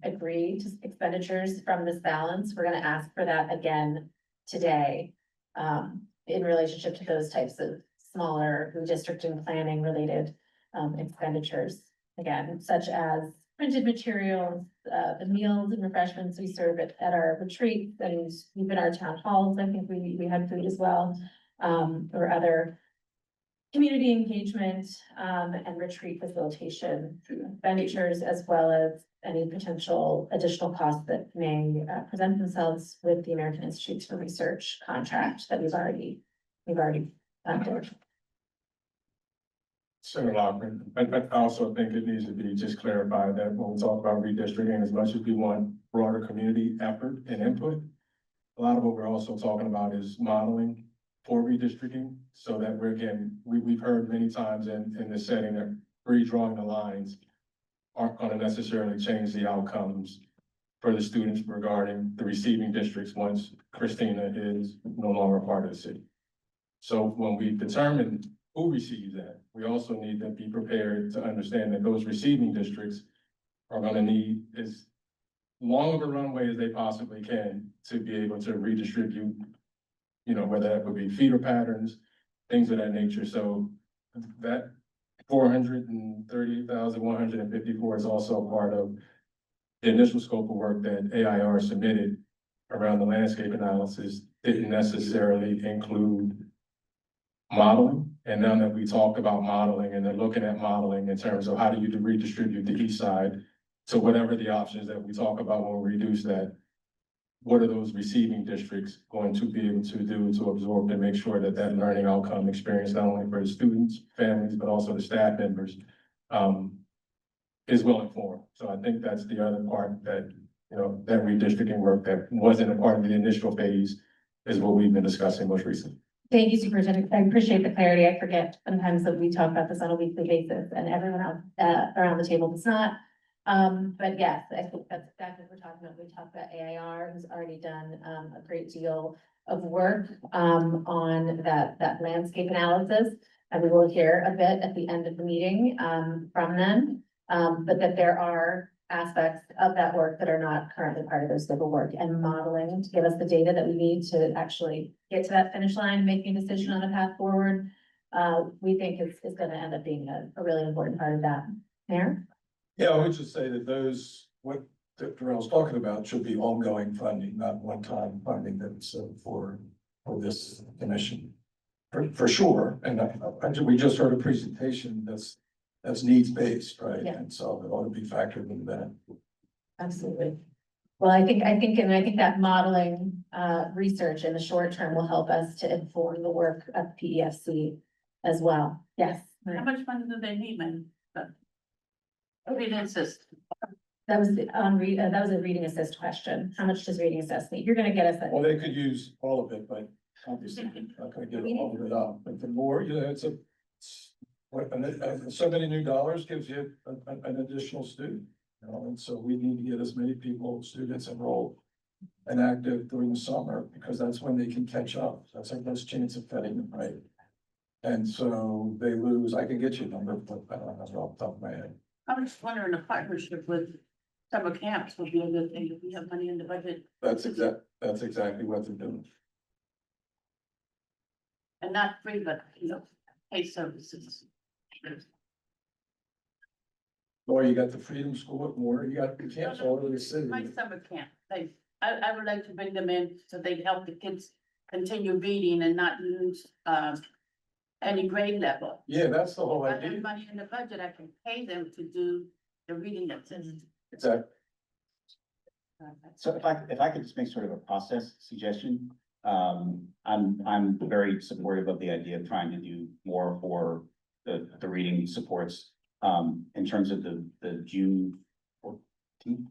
agree to expenditures from this balance. We're gonna ask for that again today in relationship to those types of smaller redistricting planning related expenditures. Again, such as printed materials, the meals and refreshments we serve at our retreats, and even our town halls. I think we had food as well, or other community engagement and retreat facilitation expenditures, as well as any potential additional costs that may present themselves with the American Institutes for Research contract that we've already funded.
Senator Lockman, I also think it needs to be just clarified that when we talk about redistricting, as much as we want broader community effort and input, a lot of what we're also talking about is modeling for redistricting, so that we've heard many times in this setting that redrawing the lines aren't gonna necessarily change the outcomes for the students regarding the receiving districts once Christina is no longer part of the city. So when we determine who receives that, we also need to be prepared to understand that those receiving districts are gonna need as long of a runway as they possibly can to be able to redistribute, you know, whether that would be feeder patterns, things of that nature. So that 430,154 is also part of the initial scope of work that AIR submitted around the landscape analysis. Didn't necessarily include modeling. And now that we talked about modeling and then looking at modeling in terms of how do you redistribute the east side to whatever the options that we talk about when we reduce that, what are those receiving districts going to be able to do to absorb to make sure that that learning outcome experience, not only for the students, families, but also the staff members, is well informed. So I think that's the other part that, you know, that redistricting work that wasn't a part of the initial phase is what we've been discussing most recently.
Thank you, Superintendent. I appreciate the clarity. I forget sometimes that we talk about this on a weekly basis and everyone else around the table does not. But yes, I think that's exactly what we're talking about. We talked about AIR, who's already done a great deal of work on that landscape analysis. And we will hear a bit at the end of the meeting from them. But that there are aspects of that work that are not currently part of their scope of work, and modeling to give us the data that we need to actually get to that finish line, making a decision on a path forward. We think is gonna end up being a really important part of that. Mayor?
Yeah, I would just say that what Darrell's talking about should be ongoing funding, not one-time funding that's for this commission. For sure, and we just heard a presentation that's needs-based, right?
Yeah.
And so it ought to be factored into that.
Absolutely. Well, I think that modeling, research in the short term will help us to inform the work of PEFC as well. Yes.
How much money do they need, man? Reading assist.
That was that was a reading assist question. How much does reading assist need? You're gonna get us that.
Well, they could use all of it, but obviously not gonna get all of it up, but the more, you know, so many new dollars gives you an additional student. You know, and so we need to get as many students enrolled and active during the summer, because that's when they can catch up. That's our best chance of getting them right. And so they lose, I can get you a number, but I don't have it off the top of my head.
I'm just wondering, a partnership with summer camps would be a good thing if we have money in the budget,
That's exactly what they're doing.
and not free, but, you know, pay services.
Or you got the Freedom School at Moore, you got the camps all over the city.
My summer camp, I would like to bring them in so they help the kids continue reading and not lose, any grade level.
Yeah, that's the whole
If I have
idea.
money in the budget, I can pay them to do the reading that's in.
Exactly.
So if I could just make sort of a process suggestion, I'm very supportive of the idea of trying to do more for the reading supports. In terms of the June 14th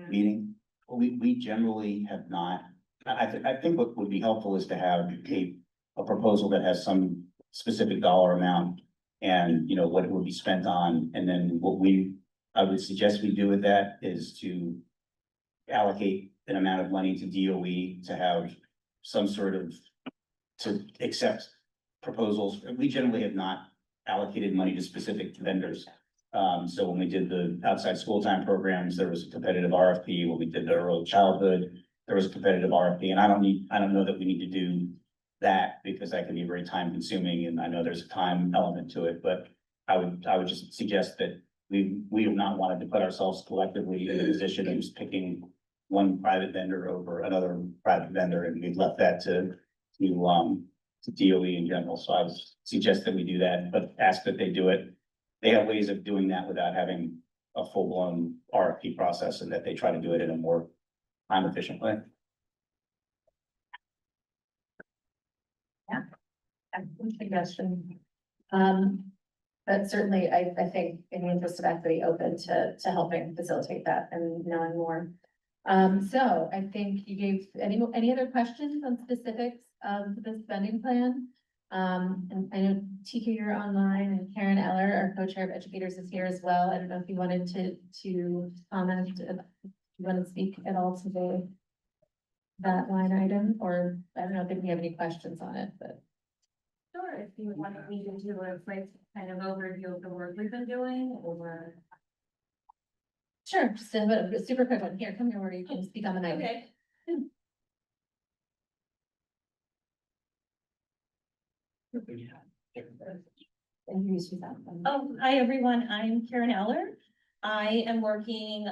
meeting, we generally have not. I think what would be helpful is to have a proposal that has some specific dollar amount and, you know, what it would be spent on, and then I would suggest we do with that is to allocate an amount of money to DOE to have some sort of, to accept proposals. We generally have not allocated money to specific vendors. So when we did the outside school time programs, there was a competitive RFP. When we did the early childhood, there was a competitive RFP, and I don't know that we need to do that because that can be very time consuming, and I know there's a time element to it, but I would just suggest that we have not wanted to put ourselves collectively in a position of just picking one private vendor over another private vendor, and we've left that to DOE in general. So I would suggest that we do that, but ask that they do it. They have ways of doing that without having a full-blown RFP process, and that they try to do it in a more time efficient way.
Excellent suggestion. But certainly, I think in the interest of equity, open to helping facilitate that and knowing more. So I think you gave, any other questions on specifics of the spending plan? And I know Tika, you're online, and Karen Eller, our co-chair of educators, is here as well. I don't know if you wanted to comment, if you want to speak at all to that line item, or I don't know if we have any questions on it, but.
Sure, if you wanted me to do a quick kind of overview of the work we've been doing, or.
Sure, just a super quick one. Here, come here where you can speak on the mic.
Okay.
Introduce yourself.
Oh, hi, everyone. I'm Karen Eller. I am working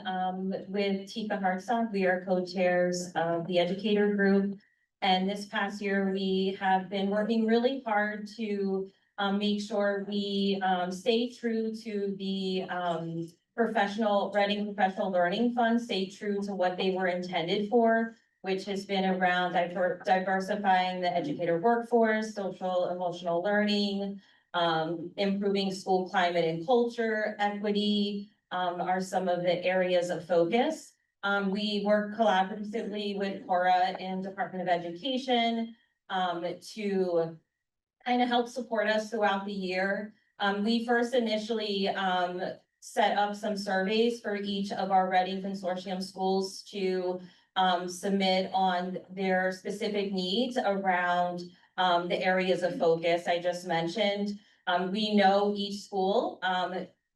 with Tika Hartsock. We are co-chairs of the educator group. And this past year, we have been working really hard to make sure we stay true to the Reading Professional Learning Fund, stay true to what they were intended for, which has been around diversifying the educator workforce, social emotional learning, improving school climate and culture, equity, are some of the areas of focus. We work collaboratively with Cora and Department of Education to kind of help support us throughout the year. We first initially set up some surveys for each of our Redding Consortium schools to submit on their specific needs around the areas of focus I just mentioned. We know each school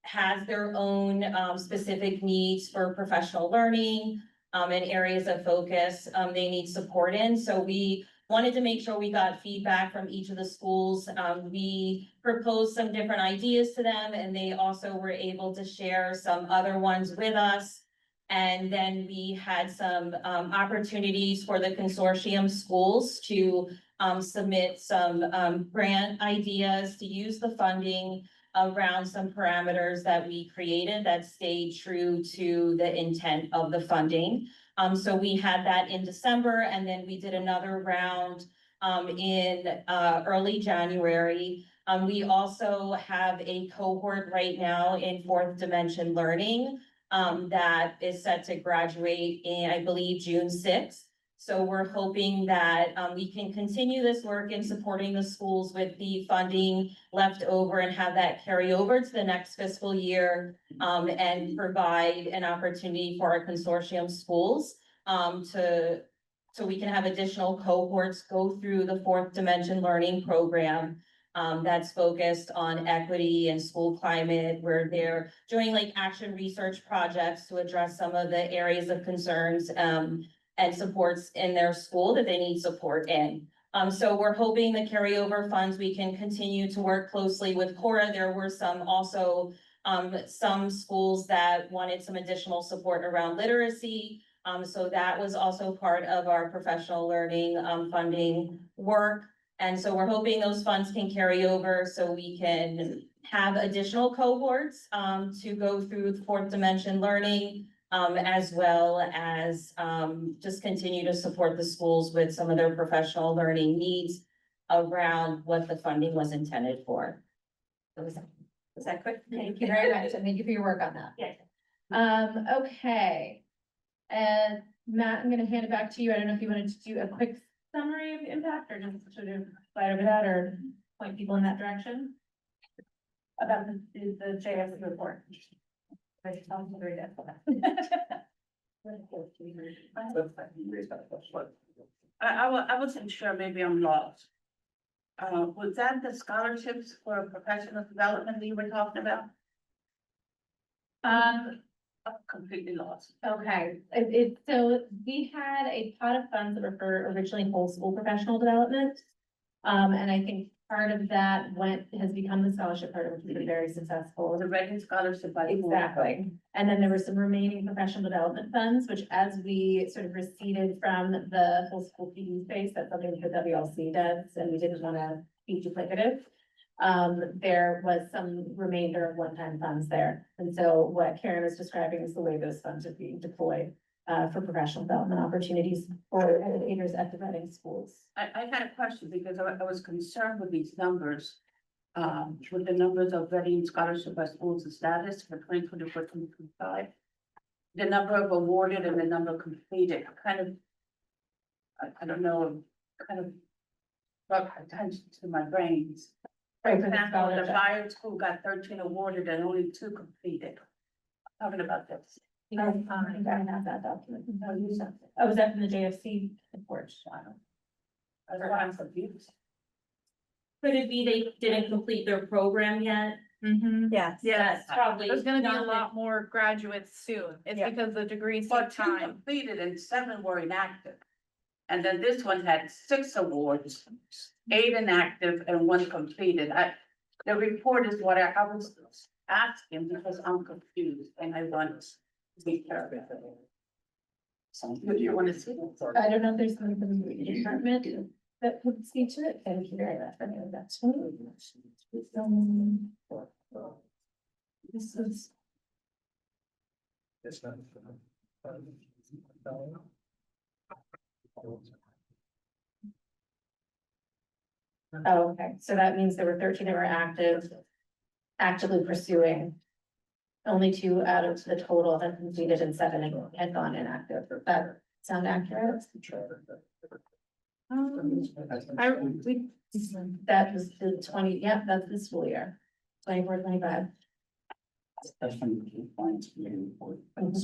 has their own specific needs for professional learning and areas of focus they need support in. So we wanted to make sure we got feedback from each of the schools. We proposed some different ideas to them, and they also were able to share some other ones with us. And then we had some opportunities for the consortium schools to submit some grant ideas to use the funding around some parameters that we created that stayed true to the intent of the funding. So we had that in December, and then we did another round in early January. We also have a cohort right now in fourth dimension learning that is set to graduate in, I believe, June 6th. So we're hoping that we can continue this work in supporting the schools with the funding left over and have that carry over to the next fiscal year and provide an opportunity for our consortium schools so we can have additional cohorts go through the fourth dimension learning program that's focused on equity and school climate, where they're doing like action research projects to address some of the areas of concerns and supports in their school that they need support in. So we're hoping the carryover funds, we can continue to work closely with Cora. There were some schools that wanted some additional support around literacy. So that was also part of our professional learning, funding work. And so we're hoping those funds can carry over so we can have additional cohorts, to go through the fourth dimension learning, as well as, just continue to support the schools with some of their professional learning needs around what the funding was intended for. Was that quick?
Thank you very much, and thank you for your work on that.
Yes.
Okay. And Matt, I'm gonna hand it back to you. I don't know if you wanted to do a quick summary of the impact or just sort of fight over that or point people in that direction. About the JS report.
I wasn't sure, maybe I'm lost. Was that the scholarships for professional development that you were talking about? I'm completely lost.
Okay, so we had a pot of funds that were for originally whole school professional development. And I think part of that has become the scholarship program, which has been very successful.
The Redding Scholarship by the board.
Exactly. And then there were some remaining professional development funds, which as we sort of receded from the whole school PD space, that's something that the WLC does, and we didn't want to be duplicative. There was some remainder of one-time funds there. And so what Karen was describing is the way those funds are being deployed for professional development opportunities for educators at the Redding schools.
I had a question because I was concerned with these numbers. With the numbers of Redding Scholarship by Schools and Status for 2024-2025. The number of awarded and the number completed, I don't know, kind of brought attention to my brains. For
Right, for the
example, the
scholarship.
fire school got 13 awarded and only 2 completed. Talking about this.
I have that document. Oh, was that from the JFC report?
That's why I'm confused.
Could it be they didn't complete their program yet?
Yes.
That's probably.
There's gonna be a
not
lot more graduates soon. It's
Yeah.
because the degrees
But
take
2
time.
completed and 7 were inactive. And then this one had 6 awards, 8 inactive and 1 completed. The report is what I was asking because I'm confused and I want to be careful. So, do you want to see it?
I don't know if there's something from the department that could speak to it. Thank you very much. I know that's. This is,
It's not.
oh, okay. So that means there were 13 that were actively pursuing. Only 2 out of the total had completed and 7 had gone inactive. Does that sound accurate? That was the 20, yeah, that's the school year. 24-25.
That's from the compliance committee report.
Then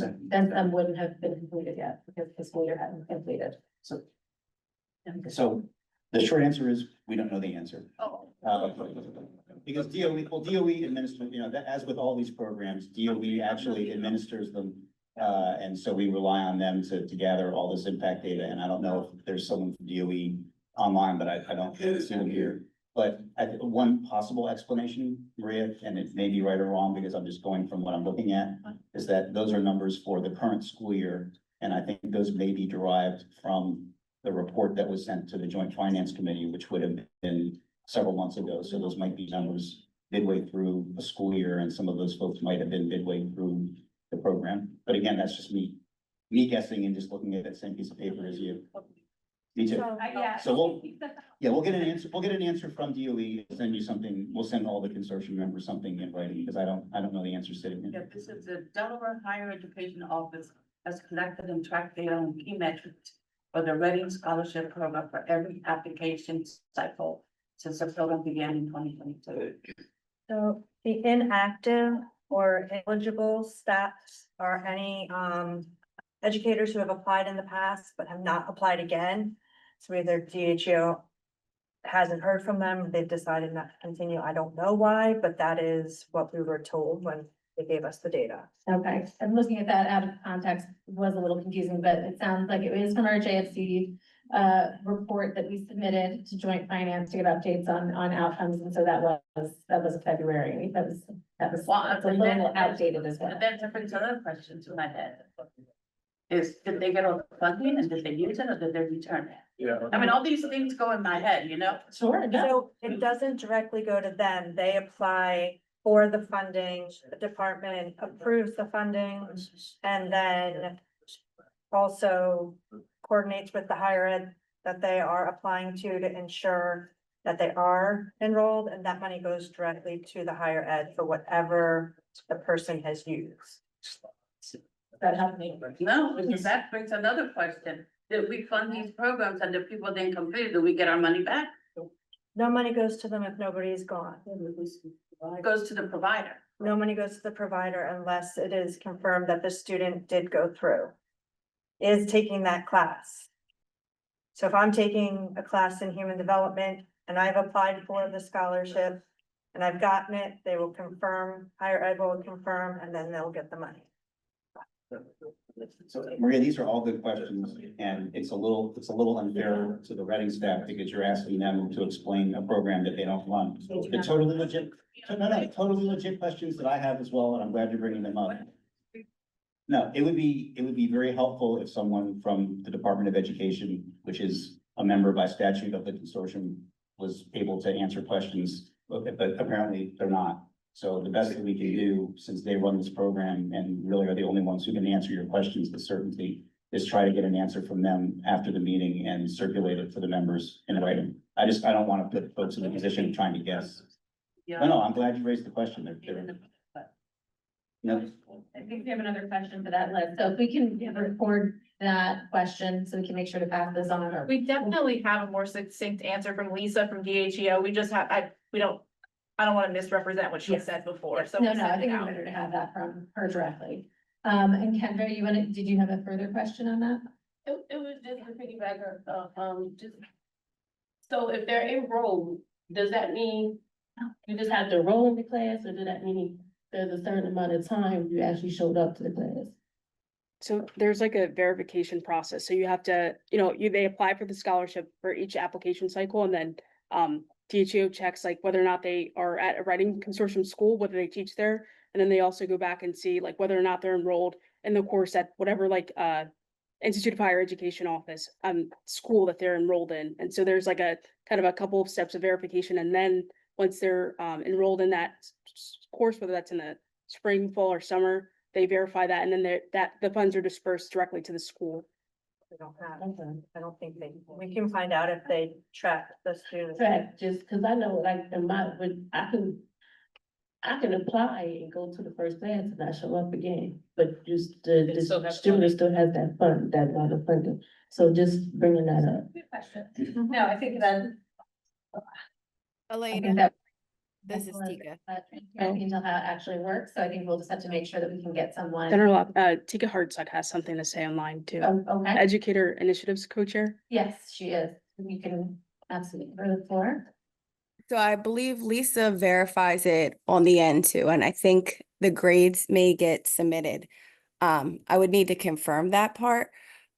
some wouldn't have been completed yet because the school year hadn't completed.
So the short answer is, we don't know the answer.
Oh.
Because DOE administers, that as with all these programs, DOE actually administers them. And so we rely on them to gather all this impact data. And I don't know if there's someone from DOE online, but I don't see them here. But one possible explanation, Maria, and it may be right or wrong because I'm just going from what I'm looking at, is that those are numbers for the current school year. And I think those may be derived from the report that was sent to the Joint Finance Committee, which would have been several months ago. So those might be numbers midway through a school year, and some of those folks might have been midway through the program. But again, that's just me guessing and just looking at that same piece of paper as you. Me too. So we'll get an answer. We'll get an answer from DOE, send you something. We'll send all the consortium members something in writing because I don't know the answer sitting
Yeah,
here.
this is the Delaware Higher Education Office has collected and tracked data on key metrics for the Redding Scholarship Program for every application cycle since the program began in 2022.
So the inactive or eligible stats are any educators who have applied in the past but have not applied again. So either DHO hasn't heard from them, they've decided not to continue. I don't know why, but that is what we were told when they gave us the data.
Okay, and looking at that out of context was a little confusing, but it sounds like it is from our JFC report that we submitted to joint finance to get updates on outcomes, and so that was February, that was, that's a little outdated as well.
And that brings another question to my head. Is, did they get all the funding and did they use it or did they return it?
Yeah.
I mean, all these things go in my head, you know?
Sure, no,
So it doesn't directly go to them. They apply for the funding, the department approves the funding, and then also coordinates with the higher ed that they are applying to ensure that they are enrolled, and that money goes directly to the higher ed for whatever the person has used.
that helped me.
No, because that brings another question. Did we fund these programs and the people didn't complete it, do we get our money back?
No money goes to them if nobody's gone.
It goes to the provider.
No money goes to the provider unless it is confirmed that the student did go through, is taking that class. So if I'm taking a class in human development and I've applied for the scholarship and I've gotten it, they will confirm, higher ed will confirm, and then they'll get the money.
So Maria, these are all good questions, and it's a little unfair to the Redding staff because you're asking them to explain a program that they don't run. They're totally legit, totally legit questions that I have as well, and I'm glad you're bringing them up. No, it would be very helpful if someone from the Department of Education, which is a member by statute of the consortium, was able to answer questions, but apparently they're not. So the best that we can do, since they run this program and really are the only ones who can answer your questions with certainty, is try to get an answer from them after the meeting and circulate it for the members in writing. I don't want to put folks in the position of trying to guess. No, I'm glad you raised the question. No,
I think we have another question for that list, so if we can record that question, so we can make sure to pass this on. Or
We definitely have a more succinct answer from Lisa from DHEO. We just have, I don't want to misrepresent what she
Yes.
said before, so.
No,
we'll
no, I
send it
think it's
out.
better to have that from her directly. And Kendra, did you have a further question on that?
It was just a piggyback just. So if they're enrolled, does that mean you just have to enroll in the class, or does that mean there's a certain amount of time you actually showed up to the class?
So there's like a verification process. So you have to, they apply for the scholarship for each application cycle, and then DHEO checks like whether or not they are at a Redding Consortium school, whether they teach there. And then they also go back and see like whether or not they're enrolled in the course at whatever Institute of Higher Education office, school that they're enrolled in. And so there's like a kind of a couple of steps of verification. And then once they're enrolled in that course, whether that's in the spring, fall, or summer, they verify that, and then the funds are dispersed directly to the school.
We don't have, I don't think we can find out if they track the students.
Track, just because I know like I can apply and go to the first class and I show up again, but just the student still has that fund, that lot of funding. So just bringing that up.
Good question. No, I think that. I think
Elena,
that.
this is Tika.
Transparency until how it actually works, so I think we'll just have to make sure that we can get someone.
General, Tika Hartsock has something to say online too.
Oh, okay,
Educator Initiatives Co-Chair.
yes, she is, you can absolutely go to the floor.
So I believe Lisa verifies it on the end too, and I think the grades may get submitted. I would need to confirm that part,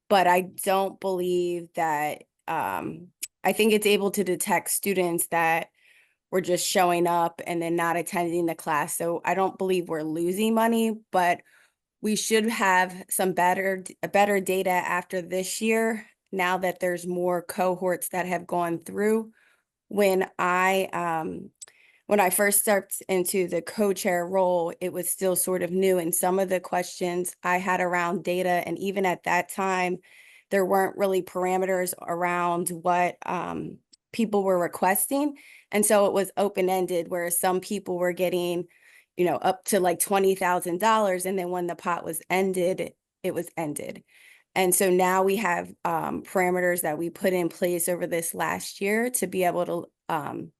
but I don't believe that, I think it's able to detect students that were just showing up and then not attending the class. So I don't believe we're losing money, but we should have better data after this year, now that there's more cohorts that have gone through. When I first stepped into the co-chair role, it was still sort of new, and some of the questions I had around data, and even at that time, there weren't really parameters around what people were requesting. And so it was open-ended, whereas some people were getting, up to like $20,000. And then when the pot was ended, it was ended. And so now we have parameters that we put in place over this last year to be able to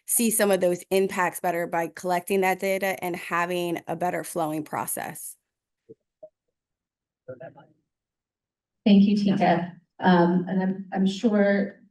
see some of those impacts better by collecting that data and having a better flowing process.
Thank you, Tika. And I'm sure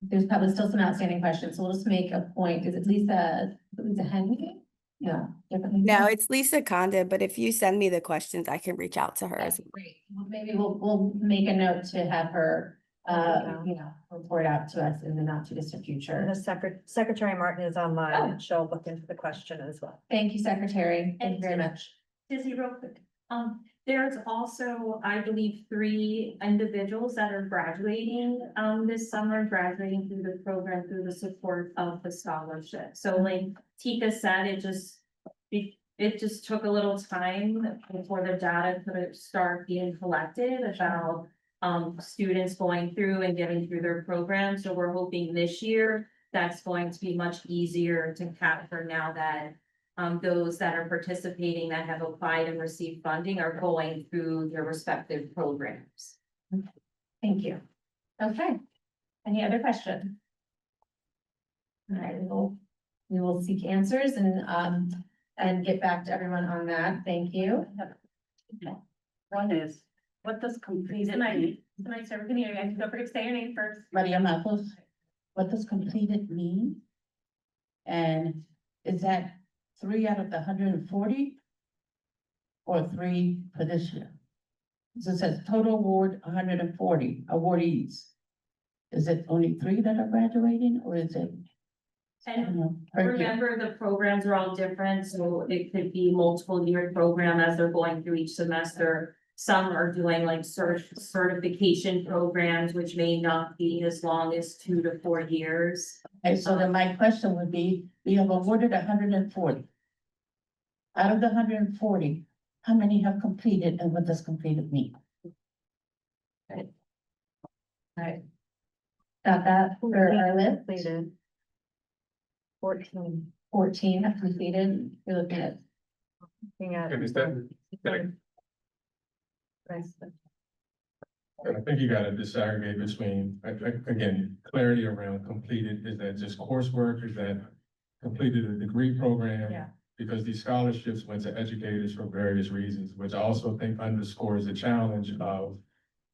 there's probably still some outstanding questions, so we'll just make a point. Is it Lisa Henry? No.
No, it's Lisa Condit, but if you send me the questions, I can reach out to her as well.
Great. Well, maybe we'll make a note to have her report out to us in the not too distant
And
future.
the Secretary Martin is online,
Oh.
and she'll look into the question as well.
Thank you, Secretary. Thank you very much.
Dizzy, real quick, there's also, I believe, 3 individuals that are graduating, this summer, graduating through the program, through the support of the scholarship. So like Tika said, it just took a little time before the data could start being collected about students going through and getting through their program. So we're hoping this year that's going to be much easier to capture now that those that are participating that have applied and received funding are going through their respective programs.
Thank you. Okay. Any other questions? All right, we will seek answers and get back to everyone on that. Thank you.
One is, what does completed mean?
Tonight, sir, we can hear you. Don't forget to say your name first.
Maria Matos, what does completed mean? And is that 3 out of the 140? Or 3 for this year? So it says total award 140 awardees. Is it only 3 that are graduating, or is it? I don't
And
know, per year?
remember, the programs are all different, so it could be multiple year program as they're going through each semester. Some are doing like certification programs, which may not be as long as 2 to 4 years.
Okay, so then my question would be, we have awarded 140. Out of the 140, how many have completed, and what does completed mean?
Right. Got that for our list?
Completed. 14.
14 have completed. You're looking at.
Looking at-
And is that, I think you gotta disaggregate between, again, clarity around completed, is that just coursework, is that completed a degree program?
Yeah.
Because these scholarships went to educators for various reasons, which I also think underscores the challenge of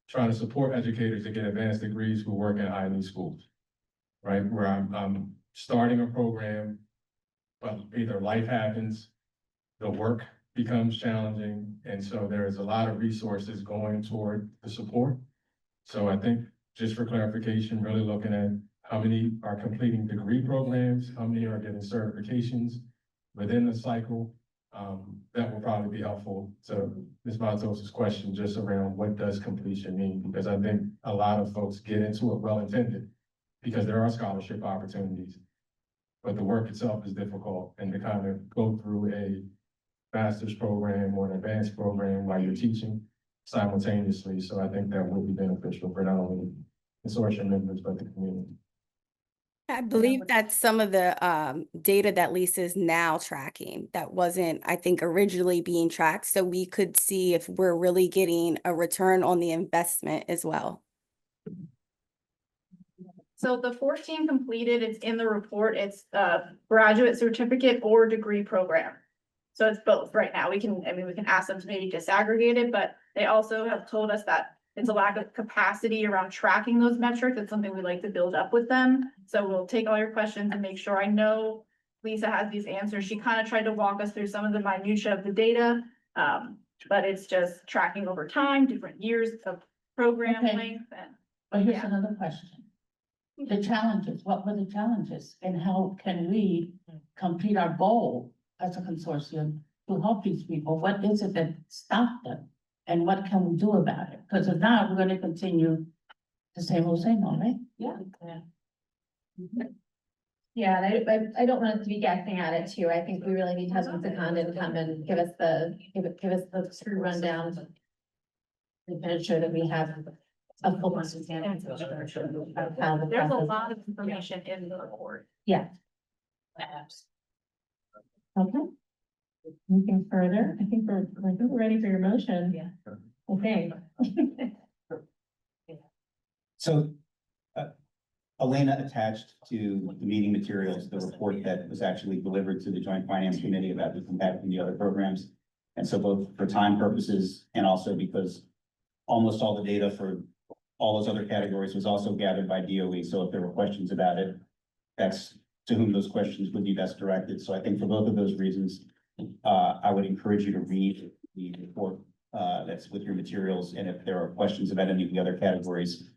trying to support educators to get advanced degrees who work in high-need schools. Right, where I'm starting a program, but either life happens, the work becomes challenging, and so there is a lot of resources going toward the support. So I think, just for clarification, really looking at how many are completing degree programs, how many are getting certifications within the cycle. That will probably be helpful to Ms. Matos's question, just around what does completion mean? Because I think a lot of folks get into it well-intended, because there are scholarship opportunities, but the work itself is difficult, and to kind of go through a master's program or an advanced program while you're teaching simultaneously. So I think that will be beneficial for not only consortium members, but the community.
I believe that's some of the data that Lisa's now tracking that wasn't, I think, originally being tracked. So we could see if we're really getting a return on the investment as well.
So the 14 completed, it's in the report, it's a graduate certificate or degree program. So it's both right now. We can ask them to maybe disaggregate it, but they also have told us that it's a lack of capacity around tracking those metrics. It's something we like to build up with them. So we'll take all your questions and make sure. I know Lisa has these answers. She kind of tried to walk us through some of the minutia of the data. But it's just tracking over time, different years of program
Okay.
length and.
But here's
Yeah.
another question. The challenges, what were the challenges, and how can we complete our goal as a consortium to help these people? What is it that stopped them? And what can we do about it? Because if not, we're gonna continue the same old, right?
Yeah. Yeah, and I don't want us to be guessing at it too. I think we really need husband to come and give us the true rundown. And ensure that we have a full understanding of how the
There's a
process-
lot of information in the report.
Yeah. Okay. Anything further? I think we're ready for your motion.
Yeah.
Okay.
So, Elena attached to the meeting materials, the report that was actually delivered to the Joint Finance Committee about the impact in the other programs. And so both for time purposes and also because almost all the data for all those other categories was also gathered by DOE. So if there were questions about it, that's to whom those questions would be best directed. So I think for both of those reasons, I would encourage you to read the report that's with your materials. And if there are questions about any of the other categories,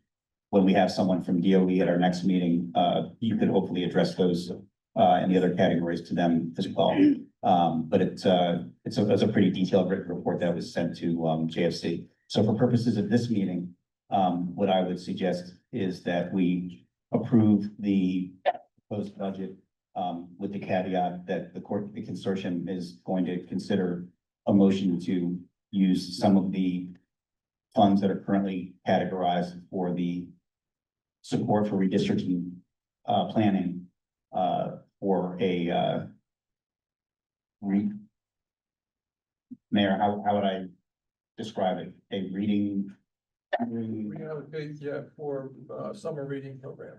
when we have someone from DOE at our next meeting, you could hopefully address those and the other categories to them as well. But it's a pretty detailed written report that was sent to JFC. So for purposes of this meeting, what I would suggest is that we approve the proposed budget with the caveat that the consortium is going to consider a motion to use some of the funds that are currently categorized for the support for redistricting planning for a Mayor, how would I describe it? A reading.
Reallocate, yeah, for summer reading program.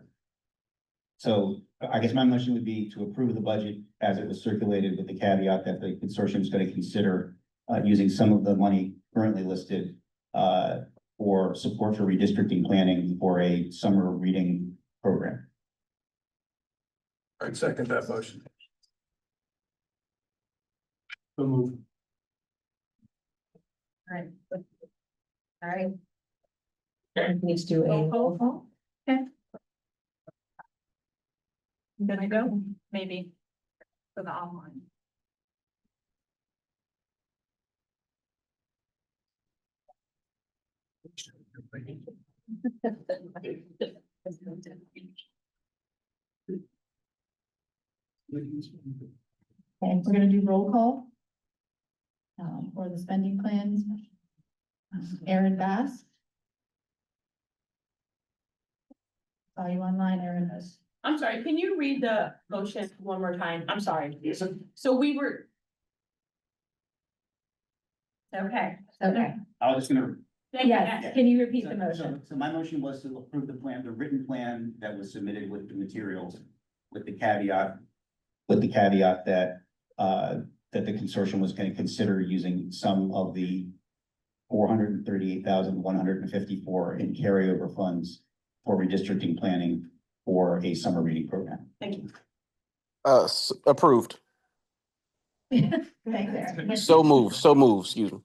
So I guess my motion would be to approve the budget as it was circulated with the caveat that the consortium is going to consider using some of the money currently listed for support for redistricting planning for a summer reading program.
I'd second that motion.
So move.
All right. All right. Need to do a roll call.
Good to go, maybe for the online.
Okay, we're gonna do roll call. For the spending plans. Aaron Bass. Saw you online, Aaron.
I'm sorry, can you read the motion one more time? I'm sorry. So we were,
Okay.
I was just gonna.
Yes, can you repeat the motion?
So my motion was to approve the plan, the written plan that was submitted with the materials, with the caveat that, that the consortium was going to consider using some of the 438,154 in carryover funds for redistricting planning for a summer reading program.
thank you.
Approved.
Thanks, Aaron.
So move, excuse me.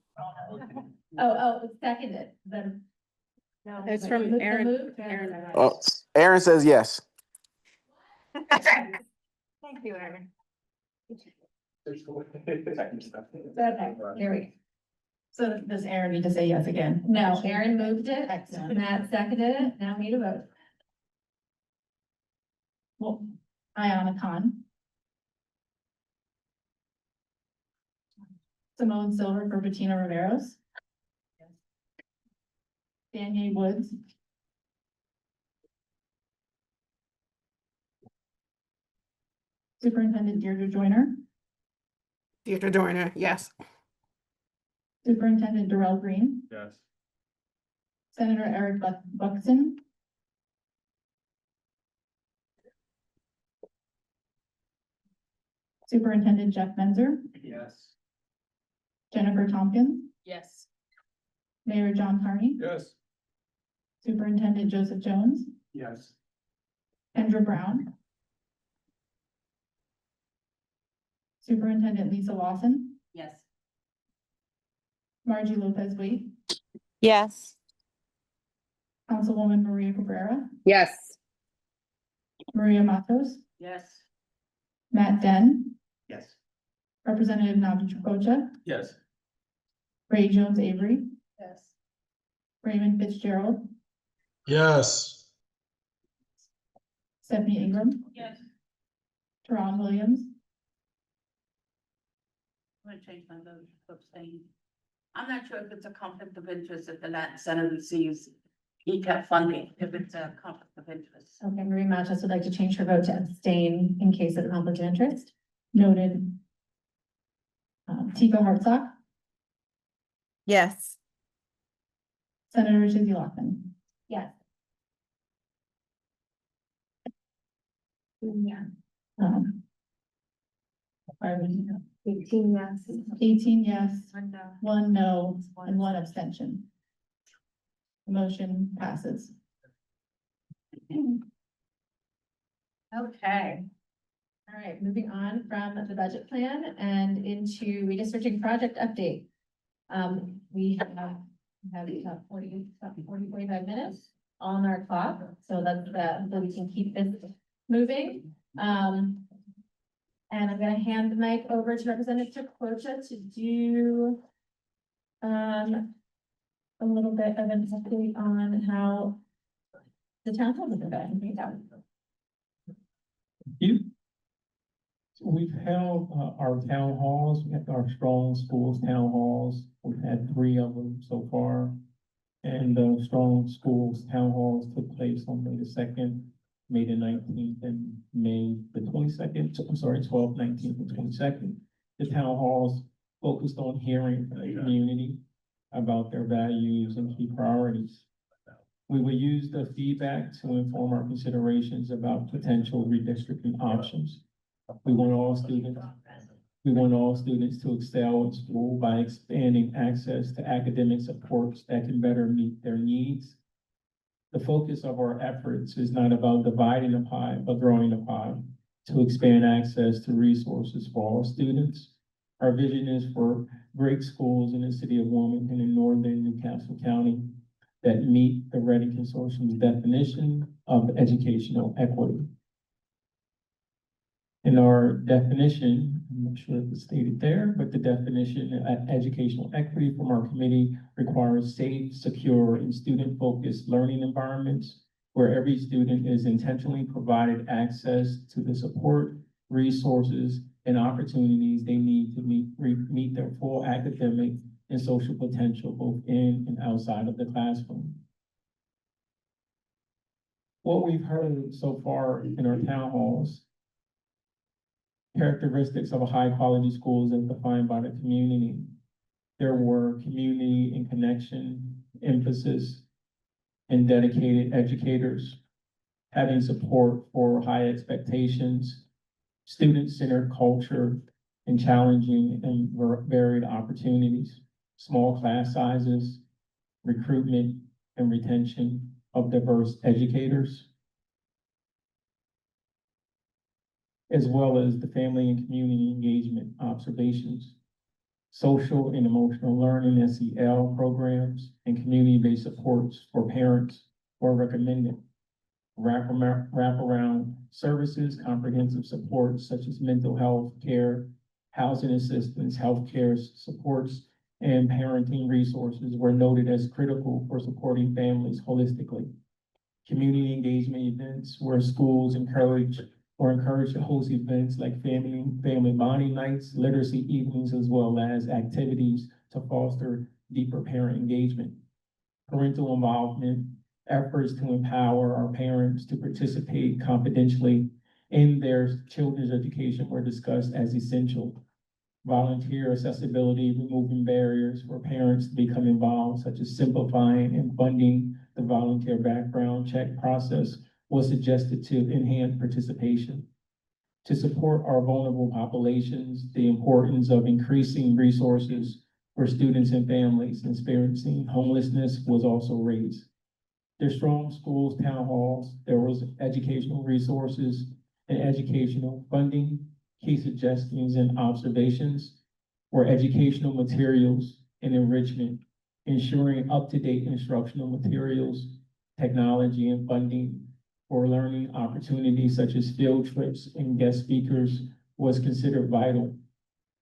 It's seconded, then.
No, it's from Aaron.
Aaron says yes.
Thank you, Aaron.
Okay, here we go.
So does Aaron need to say yes again?
No, Aaron moved it,
Excellent.
Matt seconded it, now we need a vote.
Well, Ayana Khan. Simone Silver for Bettina Riveros. Danielle Woods. Superintendent Deirdre Joyner.
Deirdre Joyner, yes.
Superintendent Darrell Green.
Yes.
Senator Eric Buxton. Superintendent Jeff Menzer.
Yes.
Jennifer Tompkins.
Yes.
Mayor John Carney.
Yes.
Superintendent Joseph Jones.
Yes.
Kendra Brown. Superintendent Lisa Lawson.
Yes.
Margie Lopez Wade.
Yes.
Councilwoman Maria Cabrera.
Yes.
Maria Matos.
Yes.
Matt Den.
Yes.
Representative Navi Trikocha.
Yes.
Ray Jones Avery.
Yes.
Raymond Fitzgerald.
Yes.
Stephanie Ingram.
Yes.
Teron Williams.
I'm gonna change my vote to abstain. I'm not sure if it's a conflict of interest if the Senate receives ECAP funding, if it's a conflict of interest.
Okay, Marie Matos would like to change her vote to abstain in case of conflict of interest.
Noted. Tika Hartsock.
Yes.
Senator Jizzy Lockman.
Yes.
Yeah.
18 yes.
18 yes,
One no.
1 no, and 1 abstention. The motion passes.
Okay. All right, moving on from the budget plan and into redistricting project update. We have about 45 minutes. on our clock, so that we can keep this moving. And I'm gonna hand the mic over to Representative Quocha to do a little bit of an update on how the town hall is going.
We've held our town halls, we have our strong schools town halls, we've had 3 of them so far. And the strong schools town halls took place on May the 2nd, May the 19th, and May the 22nd, I'm sorry, 12th, 19th, and 22nd. The town halls focused on hearing from the community about their values and key priorities. We will use the feedback to inform our considerations about potential redistricting options. We want all students to excel in school by expanding access to academic supports that can better meet their needs. The focus of our efforts is not about dividing the pie, but growing the pie to expand access to resources for all students. Our vision is for great schools in the city of Wilmington and northern Newcastle County that meet the Redding Consortium's definition of educational equity. In our definition, I'm not sure if it's stated there, but the definition of educational equity from our committee requires safe, secure, and student-focused learning environments where every student is intentionally provided access to the support, resources, and opportunities they need to meet their full academic and social potential, both in and outside of the classroom. What we've heard so far in our town halls, characteristics of a high-quality school as defined by the community. There were community and connection, emphasis, and dedicated educators, having support for high expectations, student-centered culture, and challenging and varied opportunities, small class sizes, recruitment and retention of diverse educators, as well as the family and community engagement observations, social and emotional learning, SEL programs, and community-based supports for parents were recommended. Wraparound services, comprehensive supports such as mental health care, housing assistance, healthcare supports, and parenting resources were noted as critical for supporting families holistically. Community engagement events where schools were encouraged to host events like family bonding nights, literacy evenings, as well as activities to foster deeper parent engagement. Parental involvement, efforts to empower our parents to participate confidentially in their children's education were discussed as essential. Volunteer accessibility, removing barriers for parents to become involved, such as simplifying and funding the volunteer background check process, was suggested to enhance participation. To support our vulnerable populations, the importance of increasing resources for students and families experiencing homelessness was also raised. There's strong schools, town halls, there was educational resources and educational funding. Key suggestions and observations were educational materials and enrichment, ensuring up-to-date instructional materials, technology and funding for learning opportunities such as field trips and guest speakers was considered vital.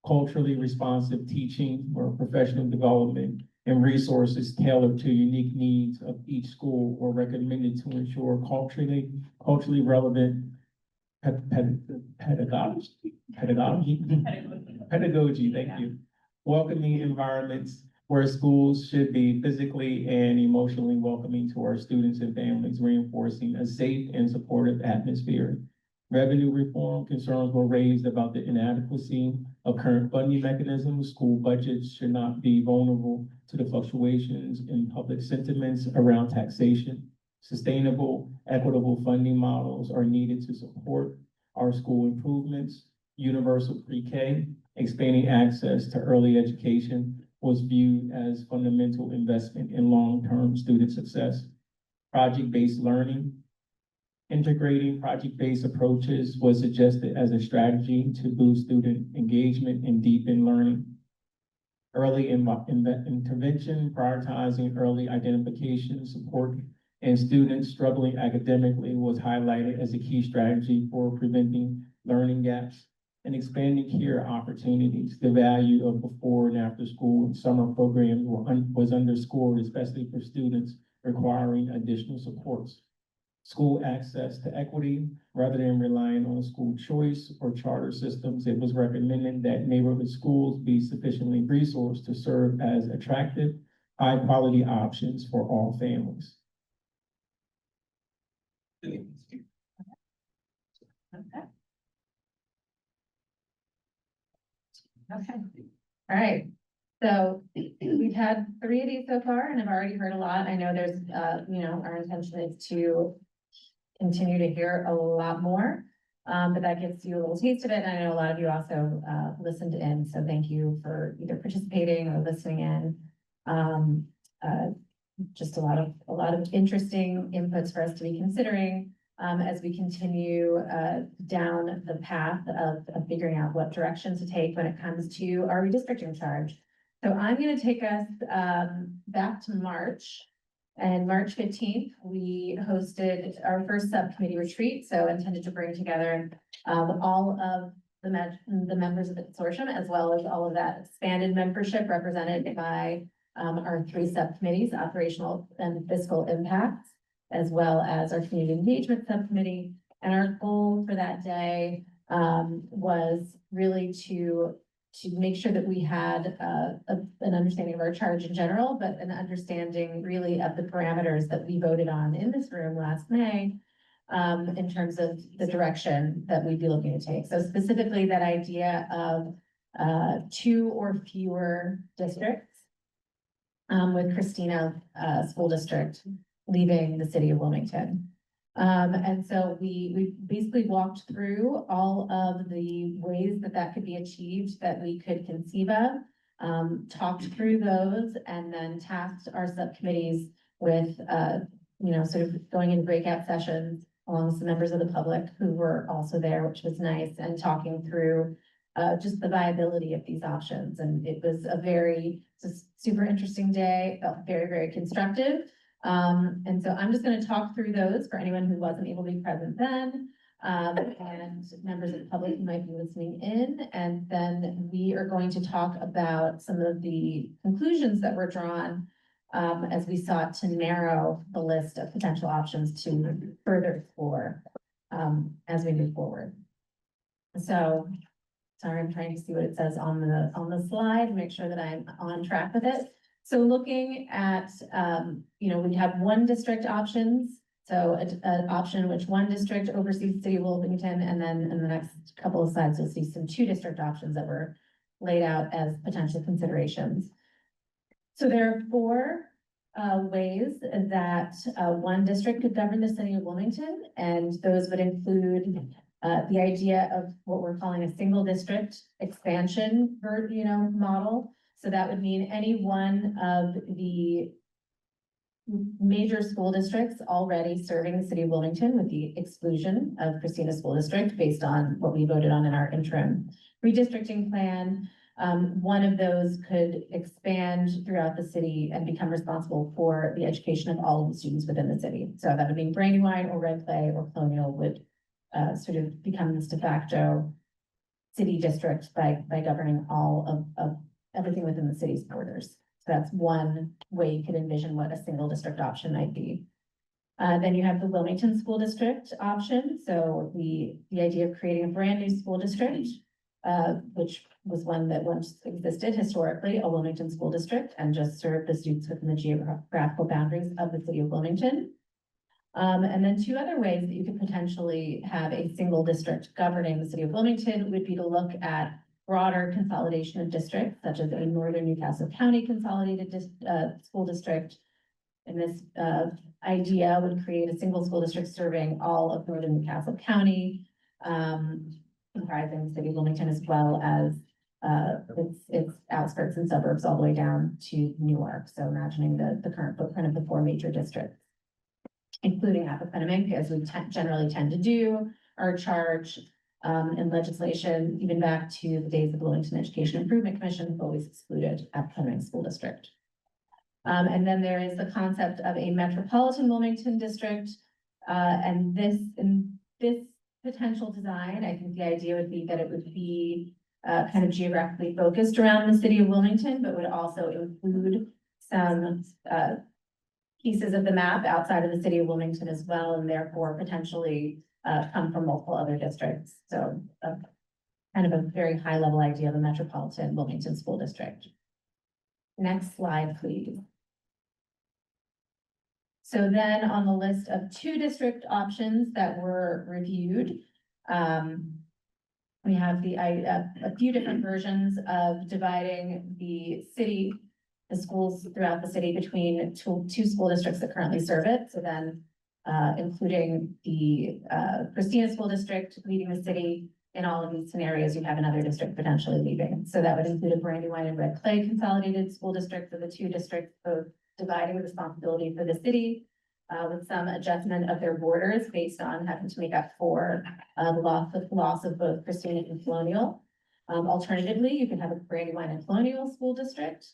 Culturally responsive teaching or professional development and resources tailored to unique needs of each school were recommended to ensure culturally relevant pedagogy, thank you. Welcoming environments where schools should be physically and emotionally welcoming to our students and families, reinforcing a safe and supportive atmosphere. Revenue reform concerns were raised about the inadequacy of current funding mechanisms. School budgets should not be vulnerable to the fluctuations in public sentiments around taxation. Sustainable, equitable funding models are needed to support our school improvements. Universal pre-K, expanding access to early education was viewed as fundamental investment in long-term student success. Project-based learning, integrating project-based approaches was suggested as a strategy to boost student engagement and deepen learning. Early intervention, prioritizing early identification, support and students struggling academically was highlighted as a key strategy for preventing learning gaps and expanding care opportunities. The value of before and after school and summer programs was underscored, especially for students requiring additional supports. School access to equity, rather than relying on school choice or charter systems, it was recommended that neighborhood schools be sufficiently resourced to serve as attractive, high-quality options for all families.
Okay. Okay, all right. So we've had 3 of these so far and I've already heard a lot. I know there's, our intention is to continue to hear a lot more. But that gives you a little taste of it. And I know a lot of you also, listened in. So thank you for either participating or listening in. Just a lot of interesting inputs for us to be considering. As we continue down the path of figuring out what direction to take when it comes to our redistricting charge. So I'm going to take us back to March. And March 15th, we hosted our first subcommittee retreat, so intended to bring together all of the members of the consortium, as well as all of that expanded membership represented by our 3 subcommittees, operational and fiscal impacts, as well as our community engagement subcommittee. And our goal for that day was really to make sure that we had an understanding of our charge in general, but an understanding really of the parameters that we voted on in this room last May in terms of the direction that we'd be looking to take. So specifically that idea of 2 or fewer districts with Christina School District leaving the city of Wilmington. And so we basically walked through all of the ways that could be achieved that we could conceive of, talked through those, and then tasked our subcommittees with, sort of going in breakout sessions along with some members of the public who were also there, which was nice, and talking through just the viability of these options. And it was just super interesting day, felt very, very constructive. And so I'm just going to talk through those for anyone who wasn't able to be present then, and members of the public who might be listening in. And then we are going to talk about some of the conclusions that were drawn as we sought to narrow the list of potential options to further explore as we move forward. So, sorry, I'm trying to see what it says on the slide, make sure that I'm on track with it. So looking at, we have 1 district options. So an option in which 1 district oversees the city of Wilmington, and then in the next couple of slides, you'll see some 2 district options that were laid out as potential considerations. So there are 4 ways that 1 district could govern the city of Wilmington, and those would include the idea of what we're calling a single district expansion, model. So that would mean any one of the major school districts already serving the city of Wilmington, with the exclusion of Christina School District based on what we voted on in our interim redistricting plan. One of those could expand throughout the city and become responsible for the education of all of the students within the city. So that would mean Brandywine or Red Clay or Colonial would sort of become this de facto city district by governing all of everything within the city's borders. So that's one way you could envision what a single district option might be. Then you have the Wilmington School District option. So the idea of creating a brand new school district, which was one that once existed historically, a Wilmington School District, and just served the students within the geographical boundaries of the city of Wilmington. And then 2 other ways that you could potentially have a single district governing the city of Wilmington would be to look at broader consolidation of districts, such as a Northern Newcastle County consolidated school district. And this idea would create a single school district serving all of Northern Newcastle County, comprising the city of Wilmington, as well as its outskirts and suburbs all the way down to Newark. So imagining the current footprint of the 4 major districts, including Appoquinimink, as we generally tend to do, our charge in legislation, even back to the days of the Wilmington Education Improvement Commission, always excluded Appoquinimink School District. And then there is the concept of a metropolitan Wilmington district. And in this potential design, I think the idea would be that it would be kind of geographically focused around the city of Wilmington, but would also include some pieces of the map outside of the city of Wilmington as well, and therefore potentially come from multiple other districts. So kind of a very high level idea of a metropolitan Wilmington school district. Next slide, please. So then on the list of 2 district options that were reviewed, we have a few different versions of dividing the schools throughout the city between two school districts that currently serve it. So then including the Christina School District leaving the city. In all of these scenarios, you have another district potentially leaving. So that would include a Brandywine and Red Clay consolidated school district for the 2 districts, both dividing the responsibility for the city with some adjustment of their borders based on having to make up for the loss of both Christina and Colonial. Alternatively, you can have a Brandywine and Colonial school district.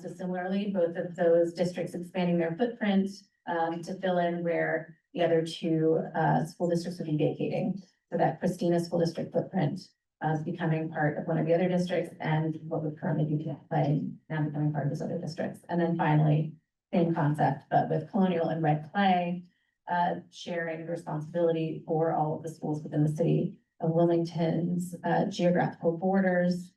So similarly, both of those districts expanding their footprint to fill in where the other 2 school districts would be vacating. So that Christina School District footprint is becoming part of one of the other districts, and what would currently be playing now becoming part of those other districts. And then finally, same concept, but with Colonial and Red Clay sharing the responsibility for all of the schools within the city of Wilmington's geographical borders,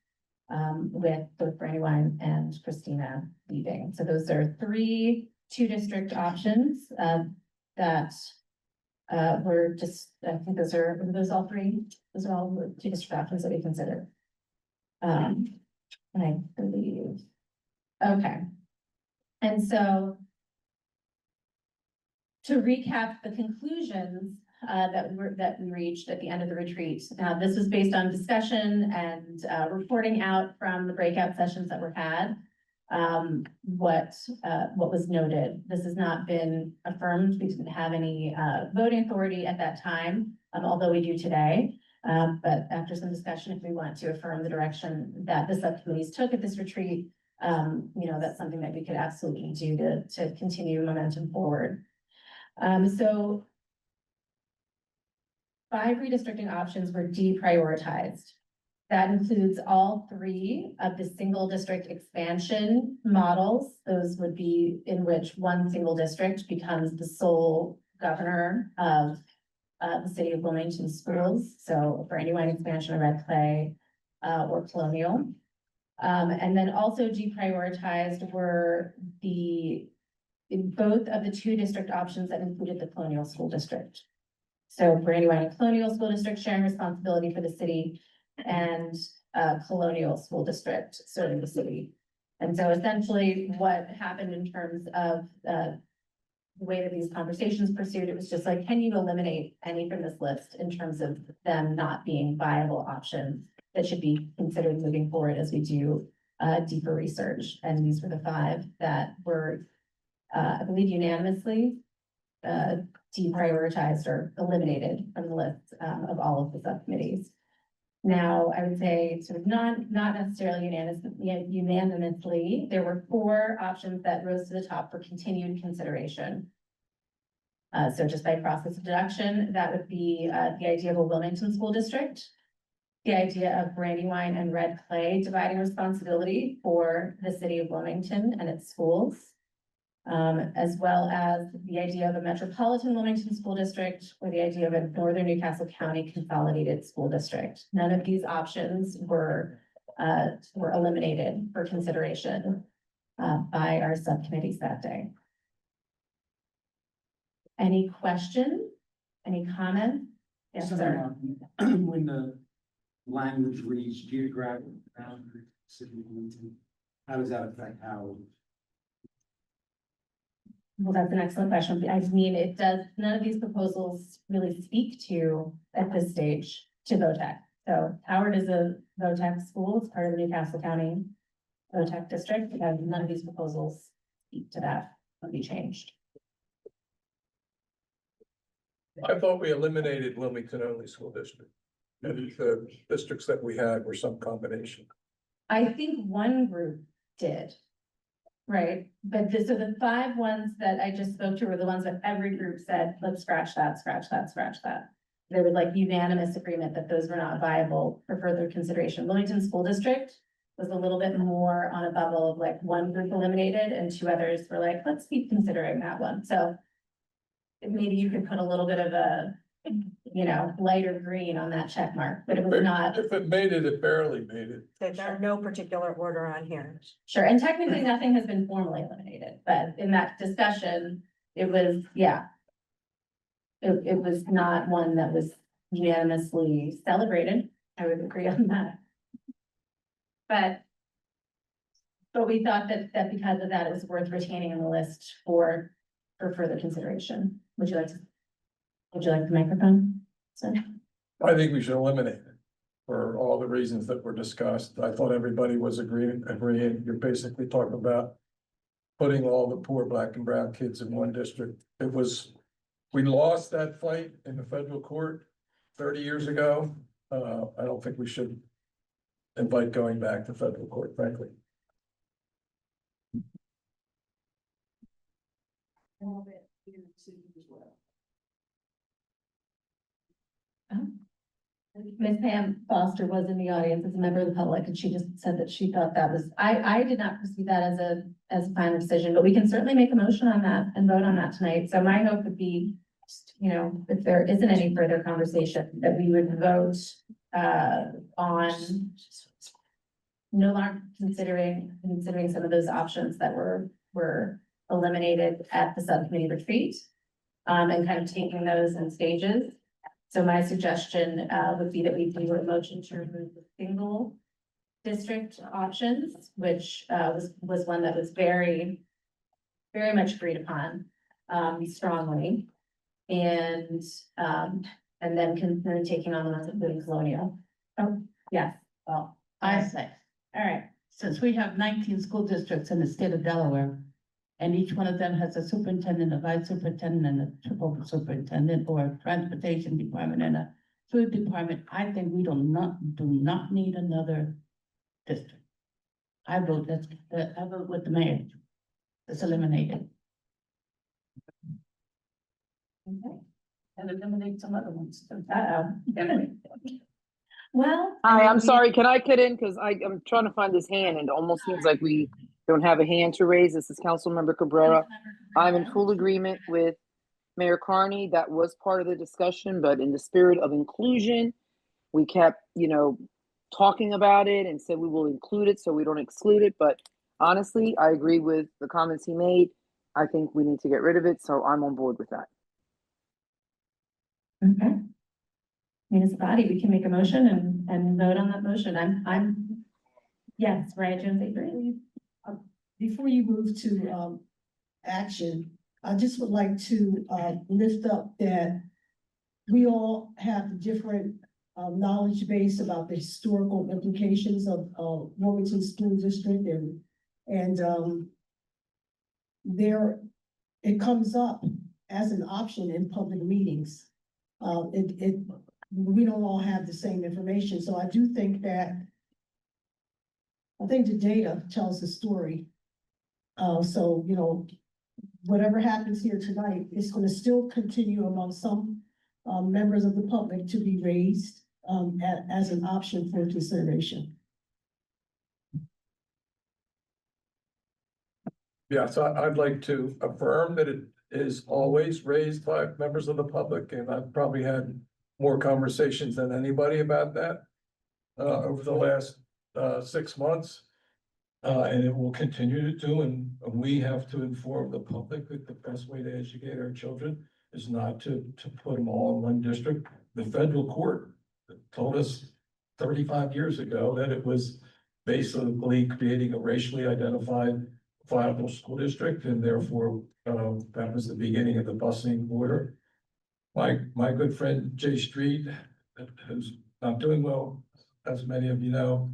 with both Brandywine and Christina leaving. So those are 3 2-district options that were just, I think those are all 3. Those are all 2-district options that we considered. I believe. Okay. And so to recap the conclusions that we reached at the end of the retreat. Now, this was based on discussion and reporting out from the breakout sessions that were had. What was noted. This has not been affirmed. We didn't have any voting authority at that time, although we do today. But after some discussion, if we want to affirm the direction that the subcommittees took at this retreat, that's something that we could absolutely do to continue momentum forward. So 5 redistricting options were deprioritized. That includes all 3 of the single district expansion models. Those would be in which one single district becomes the sole governor of the city of Wilmington schools. So for Brandywine expansion of Red Clay or Colonial. And then also deprioritized were both of the 2 district options that included the Colonial School District. So Brandywine and Colonial School District sharing responsibility for the city, and Colonial School District serving the city. And so essentially what happened in terms of the way that these conversations pursued, it was just like, can you eliminate any from this list in terms of them not being viable options that should be considered moving forward as we do deeper research. And these were the 5 that were, I believe, unanimously deprioritized or eliminated from the list of all of the subcommittees. Now, I would say sort of not necessarily unanimously, there were 4 options that rose to the top for continued consideration. So just by process of deduction, that would be the idea of a Wilmington school district, the idea of Brandywine and Red Clay dividing responsibility for the city of Wilmington and its schools, as well as the idea of a metropolitan Wilmington school district or the idea of a northern Newcastle County consolidated school district. None of these options were eliminated for consideration by our subcommittees that day. Any questions? Any comments? Yes, sir.
When the language reads geographic boundary, city of Wilmington, how does that affect how?
Well, that's an excellent question. I mean, none of these proposals really speak to, at this stage, to VOTEC. So Howard is a VOTEC school. It's part of the Newcastle County VOTEC district. And none of these proposals speak to that, will be changed.
I thought we eliminated Wilmington only school district. And the districts that we had were some combination.
I think one group did. Right, but so the 5 ones that I just spoke to were the ones that every group said, let's scratch that, scratch that, scratch that. There was like unanimous agreement that those were not viable for further consideration. Wilmington School District was a little bit more on a bubble of like 1 group eliminated and 2 others were like, let's keep considering that one, so. Maybe you could put a little bit of a, lighter green on that check mark, but it was not.
If it made it, it barely made it.
There's no particular order on here.
Sure, and technically nothing has been formally eliminated, but in that discussion, it was, yeah. It was not one that was unanimously celebrated, I would agree on that. But we thought that because of that, it was worth retaining in the list for further consideration. Would you like the microphone? So,
I think we should eliminate it for all the reasons that were discussed. I thought everybody was agreeing. You're basically talking about putting all the poor black and brown kids in one district. We lost that fight in the federal court 30 years ago. I don't think we should invite going back to federal court, frankly.
Ms. Pam Foster was in the audience as a member of the public, and she just said that she thought that was, I did not perceive that as a final decision, but we can certainly make a motion on that and vote on that tonight. So my hope would be, if there isn't any further conversation, that we would vote on no longer considering some of those options that were eliminated at the subcommittee retreat, and kind of taking those in stages. So my suggestion would be that we do a motion to remove the single district options, which was one that was very, very much agreed upon strongly. And then taking on the ones including colonial. Oh, yes, well,
I say,
all right.
since we have 19 school districts in the state of Delaware, and each one of them has a superintendent, a vice superintendent, and a triple superintendent, or a transportation department and a food department, I think we do not need another district. I vote with the mayor. Let's eliminate it.
Okay.
And eliminate some other ones.
Well.
Hi, I'm sorry, can I cut in? Cause I'm trying to find this hand and it almost seems like we don't have a hand to raise. This is Councilmember Cabrera. I'm in full agreement with Mayor Carney. That was part of the discussion, but in the spirit of inclusion, we kept, talking about it and said we will include it so we don't exclude it. But honestly, I agree with the comments he made. I think we need to get rid of it, so I'm on board with that.
Okay. As a body, we can make a motion and vote on that motion. Yes, right, Jones, I agree.
Before you move to action, I just would like to lift up that we all have different knowledge base about the historical implications of Wilmington School District and there it comes up as an option in public meetings. We don't all have the same information, so I do think that I think the data tells the story. So, whatever happens here tonight is going to still continue among some members of the public to be raised as an option for consideration.
Yes, I'd like to affirm that it is always raised by members of the public, and I've probably had more conversations than anybody about that over the last 6 months. And it will continue to do, and we have to inform the public that the best way to educate our children is not to put them all in one district. The federal court told us 35 years ago that it was basically creating a racially identified viable school district, and therefore that was the beginning of the busing order. My good friend Jay Street, who's not doing well, as many of you know,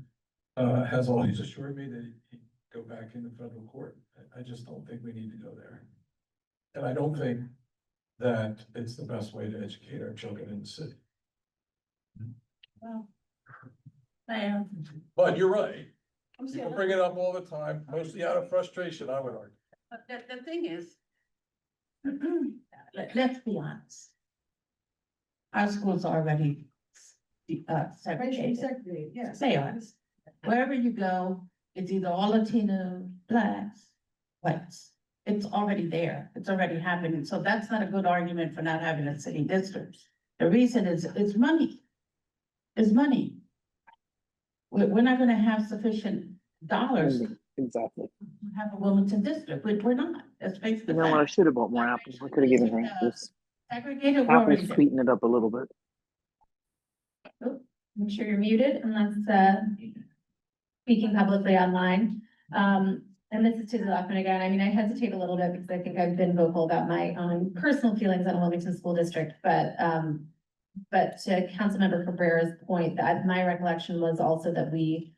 has always assured me that he'd go back into federal court. I just don't think we need to go there. And I don't think that it's the best way to educate our children in the city.
Well,
But you're right. People bring it up all the time, mostly out of frustration, I would argue.
But the thing is, let's be honest. Our schools are already, segregated.
Segregated, yes.
They are. Wherever you go, it's either all Latino, blacks, whites. It's already there. It's already happening. So that's not a good argument for not having a city district. The reason is, it's money. It's money. We're not gonna have sufficient dollars to
Exactly.
have a Wilmington district. We're not. Let's face the
You know what? I
fact.
should have bought more apples. I could have given her apples.
Segregated, we're already
Apples
there.
sweeten it up a little bit.
Make sure you're muted unless, speaking publicly online. And this is to Zalafin again. I mean, I hesitate a little bit because I think I've been vocal about my own personal feelings on Wilmington School District, but to Councilmember Cabrera's point, that my recollection was also that we,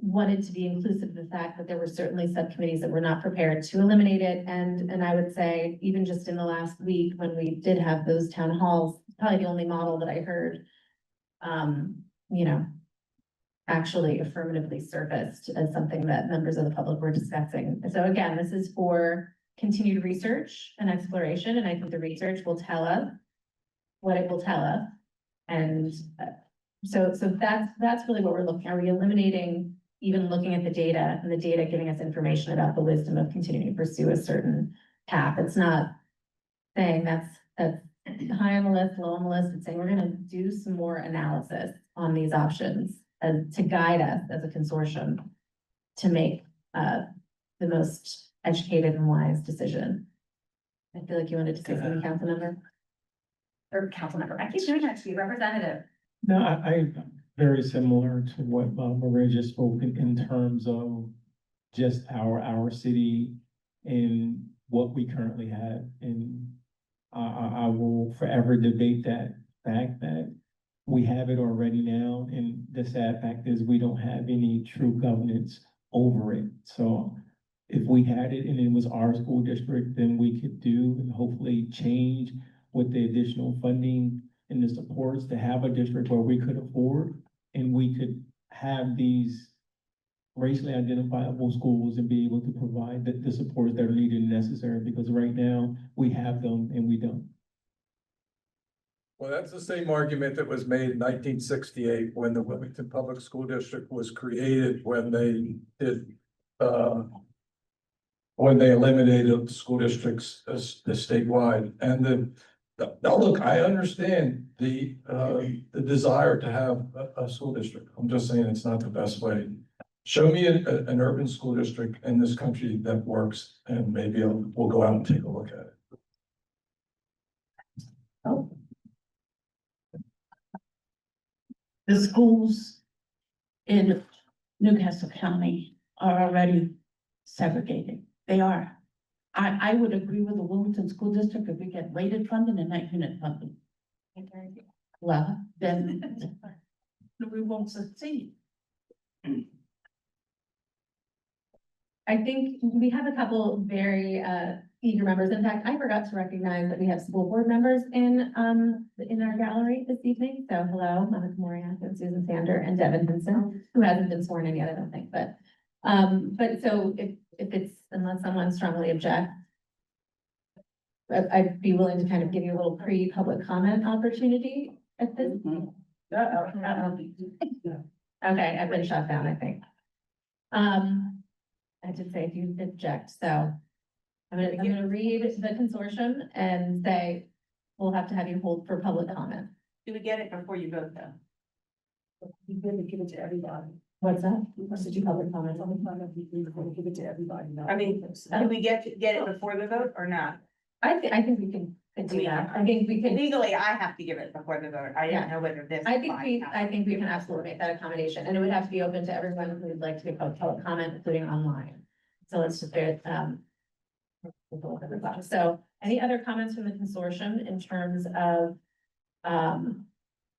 wanted to be inclusive of the fact that there were certainly subcommittees that were not prepared to eliminate it. And I would say, even just in the last week, when we did have those town halls, probably the only model that I heard, you know, actually affirmatively surfaced as something that members of the public were discussing. So again, this is for continued research and exploration, and I think the research will tell us what it will tell us. And so that's really what we're looking. Are we eliminating even looking at the data and the data giving us information about the wisdom of continuing to pursue a certain path? It's not saying that's high on the list, low on the list. It's saying we're gonna do some more analysis on these options and to guide us as a consortium to make the most educated and wise decision. I feel like you wanted to say something, council member? Or council member, I keep doing that to you, representative.
No, I very similar to what Maria just spoke in terms of just our city and what we currently have. And I will forever debate that fact that we have it already now. And the sad fact is we don't have any true governance over it. So if we had it and it was our school district, then we could do and hopefully change with the additional funding and the supports to have a district where we could afford and we could have these racially identifiable schools and be able to provide the supports that are needed and necessary, because right now we have them and we don't.
Well, that's the same argument that was made in 1968 when the Wilmington Public School District was created, when they did, when they eliminated the school districts as statewide. And now look, I understand the desire to have a school district. I'm just saying it's not the best way. Show me an urban school district in this country that works, and maybe we'll go out and take a look at it.
Oh. The schools in Newcastle County are already segregated. They are. I would agree with the Wilmington School District if we get weighted funding and not unit funding. Well, then we won't succeed.
I think we have a couple very eager members. In fact, I forgot to recognize that we have school board members in our gallery this evening. So hello, Monica Moriarty and Susan Sander and Devin Henson, who hasn't been sworn in yet, I don't think, but so if it's, unless someone strongly objects, I'd be willing to kind of give you a little pre-public comment opportunity at this. Okay, I've been shut down, I think. I did say if you object, so I'm gonna read the consortium and say, we'll have to have you hold for public comment.
Do we get it before you vote though?
You better give it to everybody.
What's that?
You must do public comments on the front of you, give it to everybody. No.
I mean, do we get it before the vote or not?
I think we can do that. I think we can.
Legally, I have to give it before the vote. I don't know whether this.
I think we can absolutely make that accommodation, and it would have to be open to everyone who would like to give public comment, including online. So let's just bear, so any other comments from the consortium in terms of,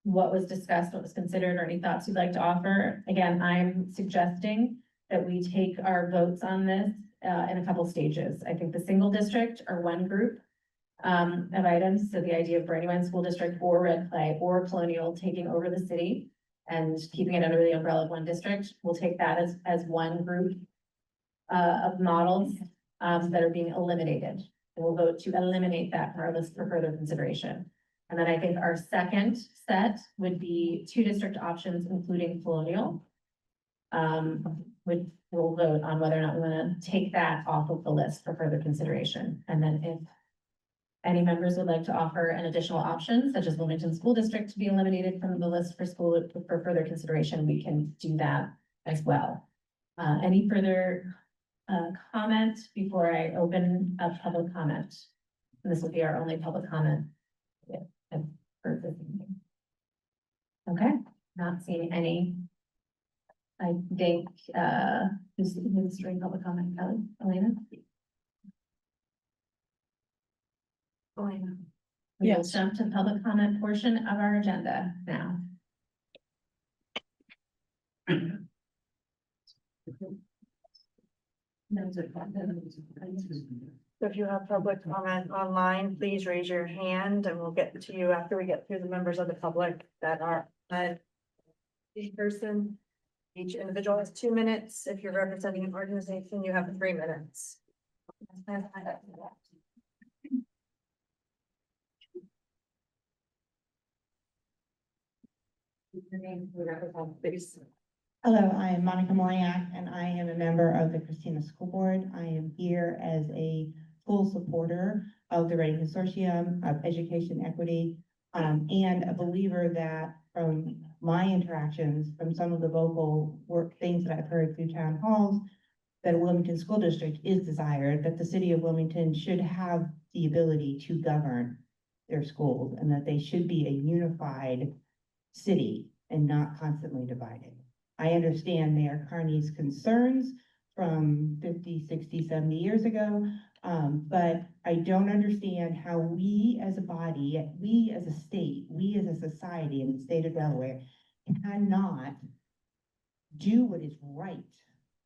what was discussed, what was considered, or any thoughts you'd like to offer? Again, I'm suggesting that we take our votes on this, in a couple stages. I think the single district are one group of items. So the idea of Brandywine School District or Red Clay or Colonial taking over the city and keeping it under the umbrella of one district. We'll take that as one group of models that are being eliminated. And we'll vote to eliminate that from our list for further consideration. And then I think our second set would be 2 district options, including Colonial. We'll vote on whether or not we want to take that off of the list for further consideration. And then if any members would like to offer an additional option, such as Wilmington School District to be eliminated from the list for further consideration, we can do that as well. Any further comment before I open up public comment? And this will be our only public comment. For this evening. Okay, not seeing any. I think, who's doing public comment, Kelly, Elena? Elena. We will
Yes.
jump to public comment portion of our agenda now.
So if you have public comment online, please raise your hand and we'll get to you after we get through the members of the public that are each person. Each individual has 2 minutes. If you're representing an organization, you have 3 minutes.
Hello, I am Monica Moriak, and I am a member of the Christina School Board. I am here as a full supporter of the Redding Consortium of Education Equity, and a believer that from my interactions, from some of the vocal work things that I've heard through town halls, that a Wilmington School District is desired, that the city of Wilmington should have the ability to govern their schools, and that they should be a unified city and not constantly divided. I understand Mayor Carney's concerns from 50, 60, 70 years ago, but I don't understand how we as a body, we as a state, we as a society in the state of Delaware cannot do what is right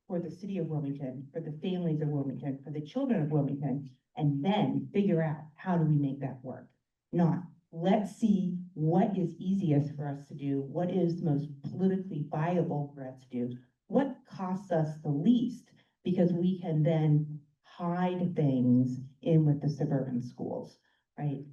for the city of Wilmington, for the families of Wilmington, for the children of Wilmington, and then figure out how do we make that work. Not, let's see what is easiest for us to do, what is most politically viable for us to do, what costs us the least, because we can then hide things in with the suburban schools, right?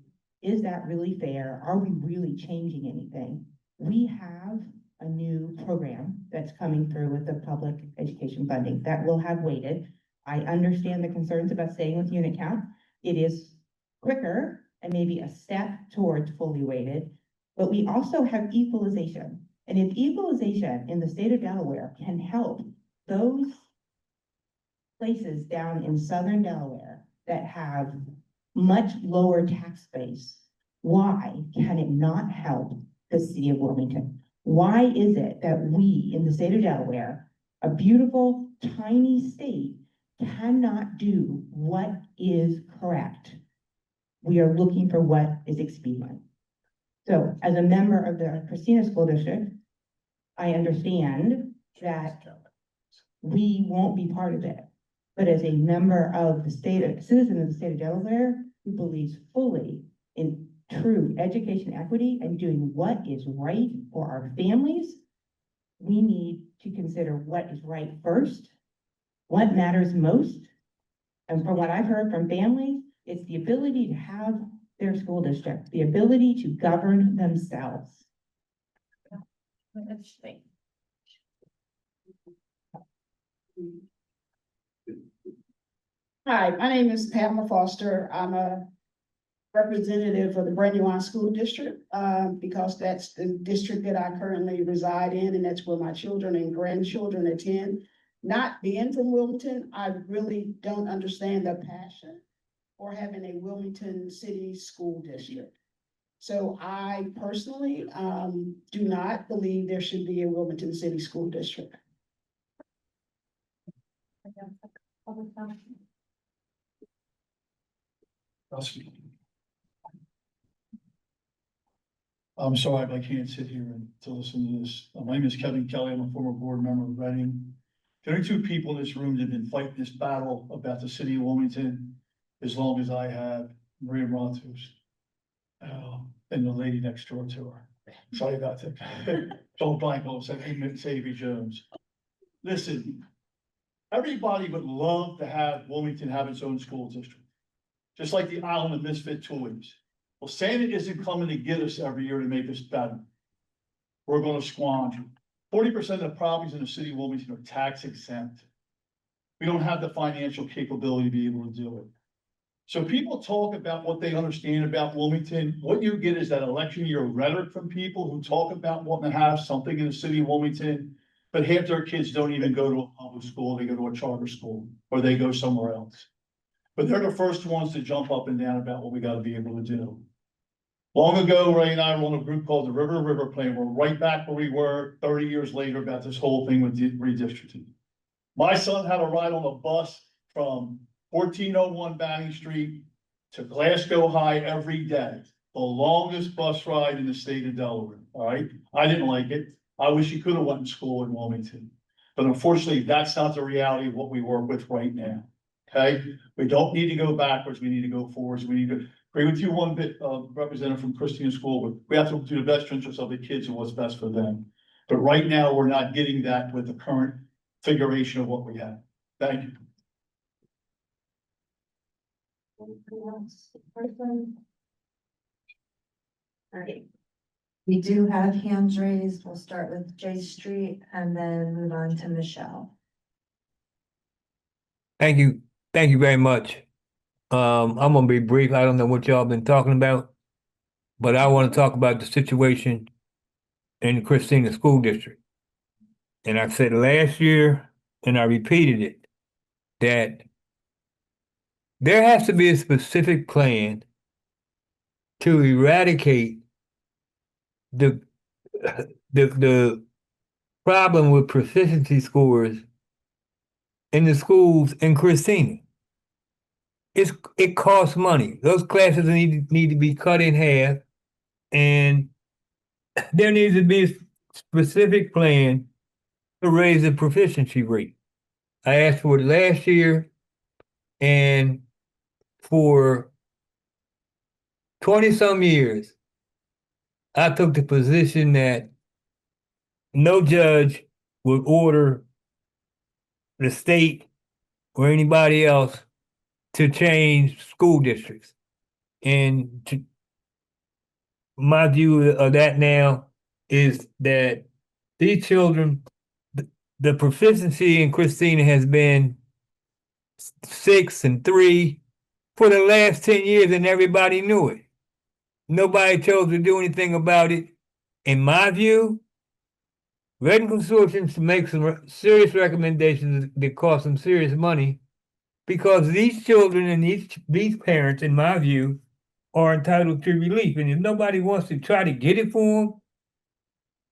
Is that really fair? Are we really changing anything? We have a new program that's coming through with the public education funding that will have waited. I understand the concerns about staying with unit count. It is quicker and maybe a step towards fully weighted, but we also have equalization. And if equalization in the state of Delaware can help those places down in southern Delaware that have much lower tax base, why can it not help the city of Wilmington? Why is it that we in the state of Delaware, a beautiful, tiny state, cannot do what is correct? We are looking for what is expedient. So as a member of the Christina School District, I understand that we won't be part of it. But as a member of the citizen of the state of Delaware, who believes fully in true education equity and doing what is right for our families, we need to consider what is right first, what matters most. And from what I've heard from families, it's the ability to have their school district, the ability to govern themselves.
Interesting.
Hi, my name is Pamela Foster. I'm a representative of the Brandywine School District, because that's the district that I currently reside in, and that's where my children and grandchildren attend. Not being from Wilmington, I really don't understand the passion for having a Wilmington City School District. So I personally do not believe there should be a Wilmington City School District.
I'm sorry, but I can't sit here and to listen to this. My name is Kevin Kelly. I'm a former board member of Redding. There are 2 people in this room that have been fighting this battle about the city of Wilmington as long as I have, Maria Matos, and the lady next door to her.
Sorry about that. Don't blank on Savvy Jones. Listen, everybody would love to have Wilmington have its own school district. Just like the Island of Misfit Toys. Well, Santa isn't coming to get us every year to make us better. We're gonna squander. 40% of the properties in the city of Wilmington are tax exempt. We don't have the financial capability to be able to do it. So people talk about what they understand about Wilmington. What you get is that election year rhetoric from people who talk about wanting to have something in the city of Wilmington, but half their kids don't even go to a public school, they go to a charter school, or they go somewhere else. But they're the first ones to jump up and down about what we gotta be able to do. Long ago, Ray and I were on a group called the River Plan. We're right back where we were 30 years later about this whole thing with redistricting. My son had a ride on a bus from 1401 Banning Street to Glasgow High every day. The longest bus ride in the state of Delaware, all right? I didn't like it. I wish he could have went to school in Wilmington. But unfortunately, that's not the reality of what we work with right now, okay? We don't need to go backwards, we need to go forwards. We need to agree with you one bit, Representative from Christina School, but we have to do the best interest of the kids and what's best for them. But right now, we're not getting that with the current configuration of what we have. Thank you.
All right. We do have hands raised. We'll start with J Street and then move on to Michelle.
Thank you. Thank you very much. I'm gonna be brief. I don't know what y'all been talking about, but I want to talk about the situation in the Christina School District. And I said last year, and I repeated it, that there has to be a specific plan to eradicate the problem with proficiency scores in the schools in Christina. It costs money. Those classes need to be cut in half, and there needs to be a specific plan to raise the proficiency rate. I asked for it last year, and for 20-some years, I took the position that no judge would order the state or anybody else to change school districts. And my view of that now is that these children, the proficiency in Christina has been 6 and 3 for the last 10 years, and everybody knew it. Nobody chose to do anything about it. In my view, Redding Consortium should make some serious recommendations that cost some serious money, because these children and these parents, in my view, are entitled to relief. And if nobody wants to try to get it for them,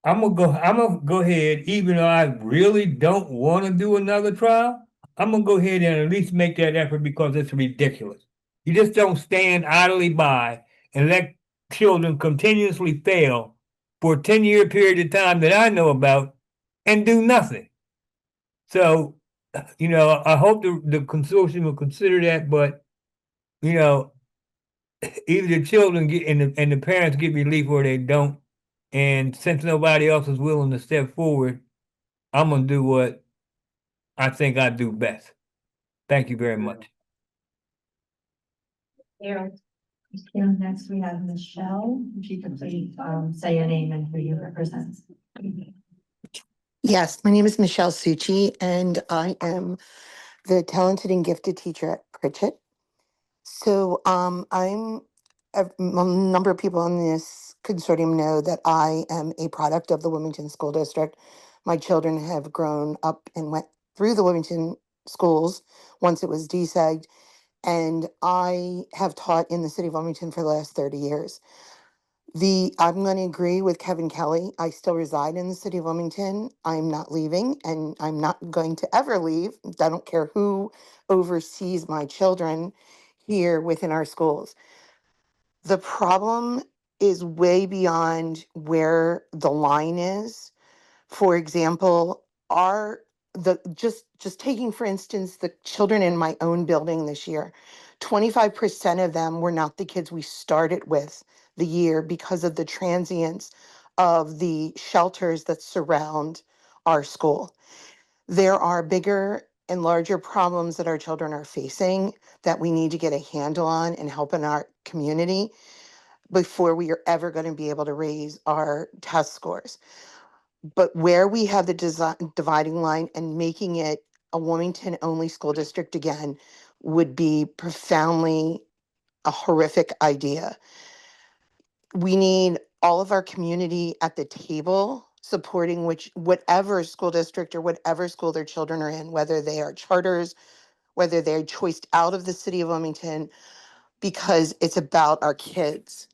I'm gonna go ahead, even though I really don't want to do another trial, I'm gonna go ahead and at least make that effort, because it's ridiculous. You just don't stand idly by and let children continuously fail for a 10-year period of time that I know about and do nothing. So, I hope the consortium will consider that, but, either the children get and the parents get relief or they don't. And since nobody else is willing to step forward, I'm gonna do what I think I do best. Thank you very much.
Next, we have Michelle. If you could please say your name and who you represent.
Yes, my name is Michelle Succi, and I am the talented and gifted teacher at Pritchett. So a number of people in this consortium know that I am a product of the Wilmington School District. My children have grown up and went through the Wilmington schools once it was deseged, and I have taught in the city of Wilmington for the last 30 years. I'm going to agree with Kevin Kelly. I still reside in the city of Wilmington. I'm not leaving, and I'm not going to ever leave. I don't care who oversees my children here within our schools. The problem is way beyond where the line is. For example, just taking, for instance, the children in my own building this year, 25% of them were not the kids we started with the year because of the transience of the shelters that surround our school. There are bigger and larger problems that our children are facing that we need to get a handle on and help in our community before we are ever going to be able to raise our test scores. But where we have the dividing line and making it a Wilmington only school district again would be profoundly a horrific idea. We need all of our community at the table supporting whatever school district or whatever school their children are in, whether they are charters, whether they're choiced out of the city of Wilmington, because it's about our kids.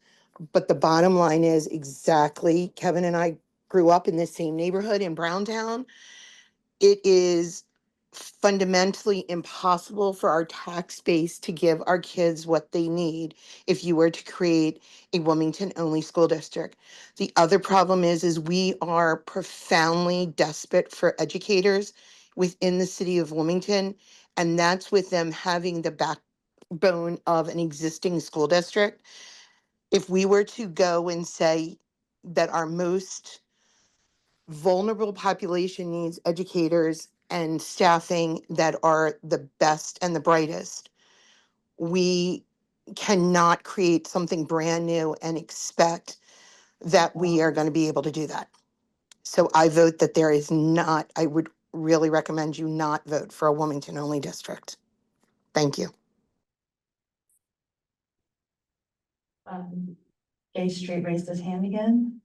But the bottom line is exactly, Kevin and I grew up in the same neighborhood in Browntown. It is fundamentally impossible for our tax base to give our kids what they need if you were to create a Wilmington only school district. The other problem is we are profoundly desperate for educators within the city of Wilmington, and that's with them having the backbone of an existing school district. If we were to go and say that our most vulnerable population needs educators and staffing that are the best and the brightest, we cannot create something brand new and expect that we are going to be able to do that. So I vote that there is not, I would really recommend you not vote for a Wilmington only district. Thank you.
Gay Street raised his hand again.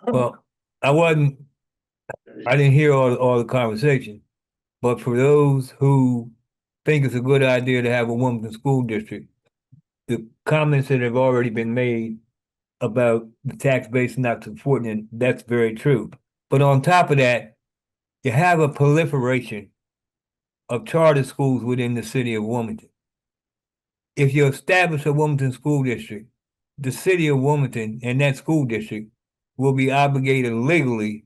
Well, I didn't hear all the conversation, but for those who think it's a good idea to have a Wilmington school district, the comments that have already been made about the tax base not supporting it, that's very true. But on top of that, you have a proliferation of charter schools within the city of Wilmington. If you establish a Wilmington school district, the city of Wilmington and that school district will be obligated legally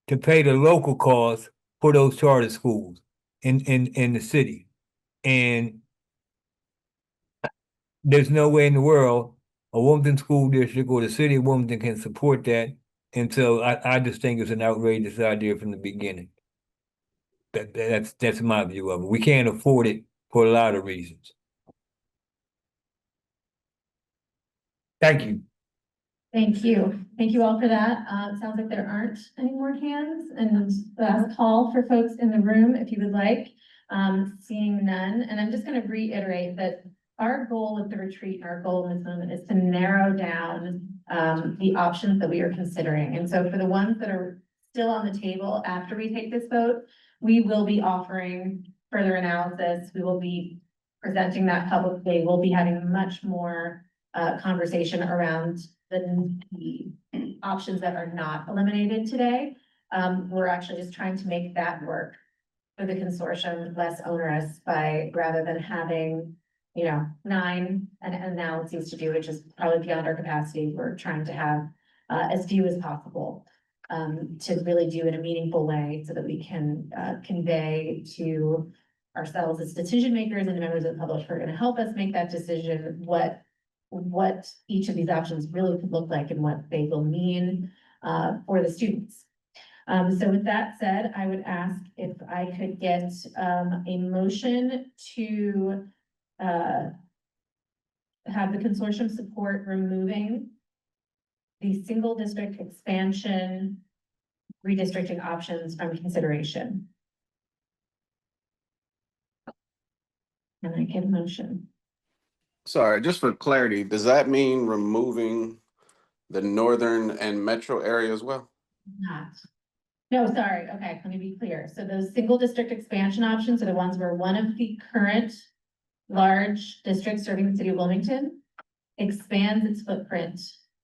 to pay the local costs for those charter schools in the city. And there's no way in the world a Wilmington school district or the city of Wilmington can support that. And so I just think it's an outrageous idea from the beginning. That's my view of it. We can't afford it for a lot of reasons. Thank you.
Thank you. Thank you all for that. It sounds like there aren't any more hands, and last call for folks in the room if you would like. Seeing none, and I'm just going to reiterate that our goal with the retreat, our goal in this moment is to narrow down the options that we are considering. And so for the ones that are still on the table after we take this vote, we will be offering further analysis. We will be presenting that publicly. We'll be having much more conversation around the options that are not eliminated today. We're actually just trying to make that work for the consortium less onerous by, rather than having, 9 analyses to do, which is probably beyond our capacity. We're trying to have as few as possible to really do in a meaningful way so that we can convey to ourselves as decision makers and the members of the public who are going to help us make that decision what each of these options really could look like and what they will mean for the students. So with that said, I would ask if I could get a motion to have the consortium support removing the single district expansion redistricting options from consideration. And I get a motion.
Sorry, just for clarity, does that mean removing the northern and metro area as well?
Not. No, sorry. Okay, let me be clear. So those single district expansion options are the ones where one of the current large districts serving the city of Wilmington expands its footprint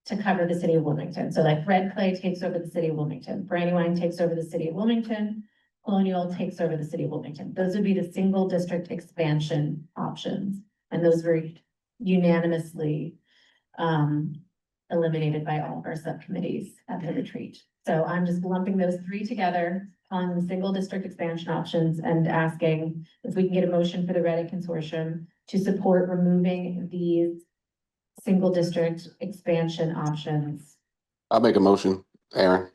to cover the city of Wilmington. So like Red Clay takes over the city of Wilmington, Brandywine takes over the city of Wilmington, Colonial takes over the city of Wilmington. Those would be the single district expansion options. And those were unanimously eliminated by all of our subcommittees at the retreat. So I'm just lumping those three together on the single district expansion options and asking if we can get a motion for the Redding Consortium to support removing these single district expansion options
I'll make a motion, Aaron.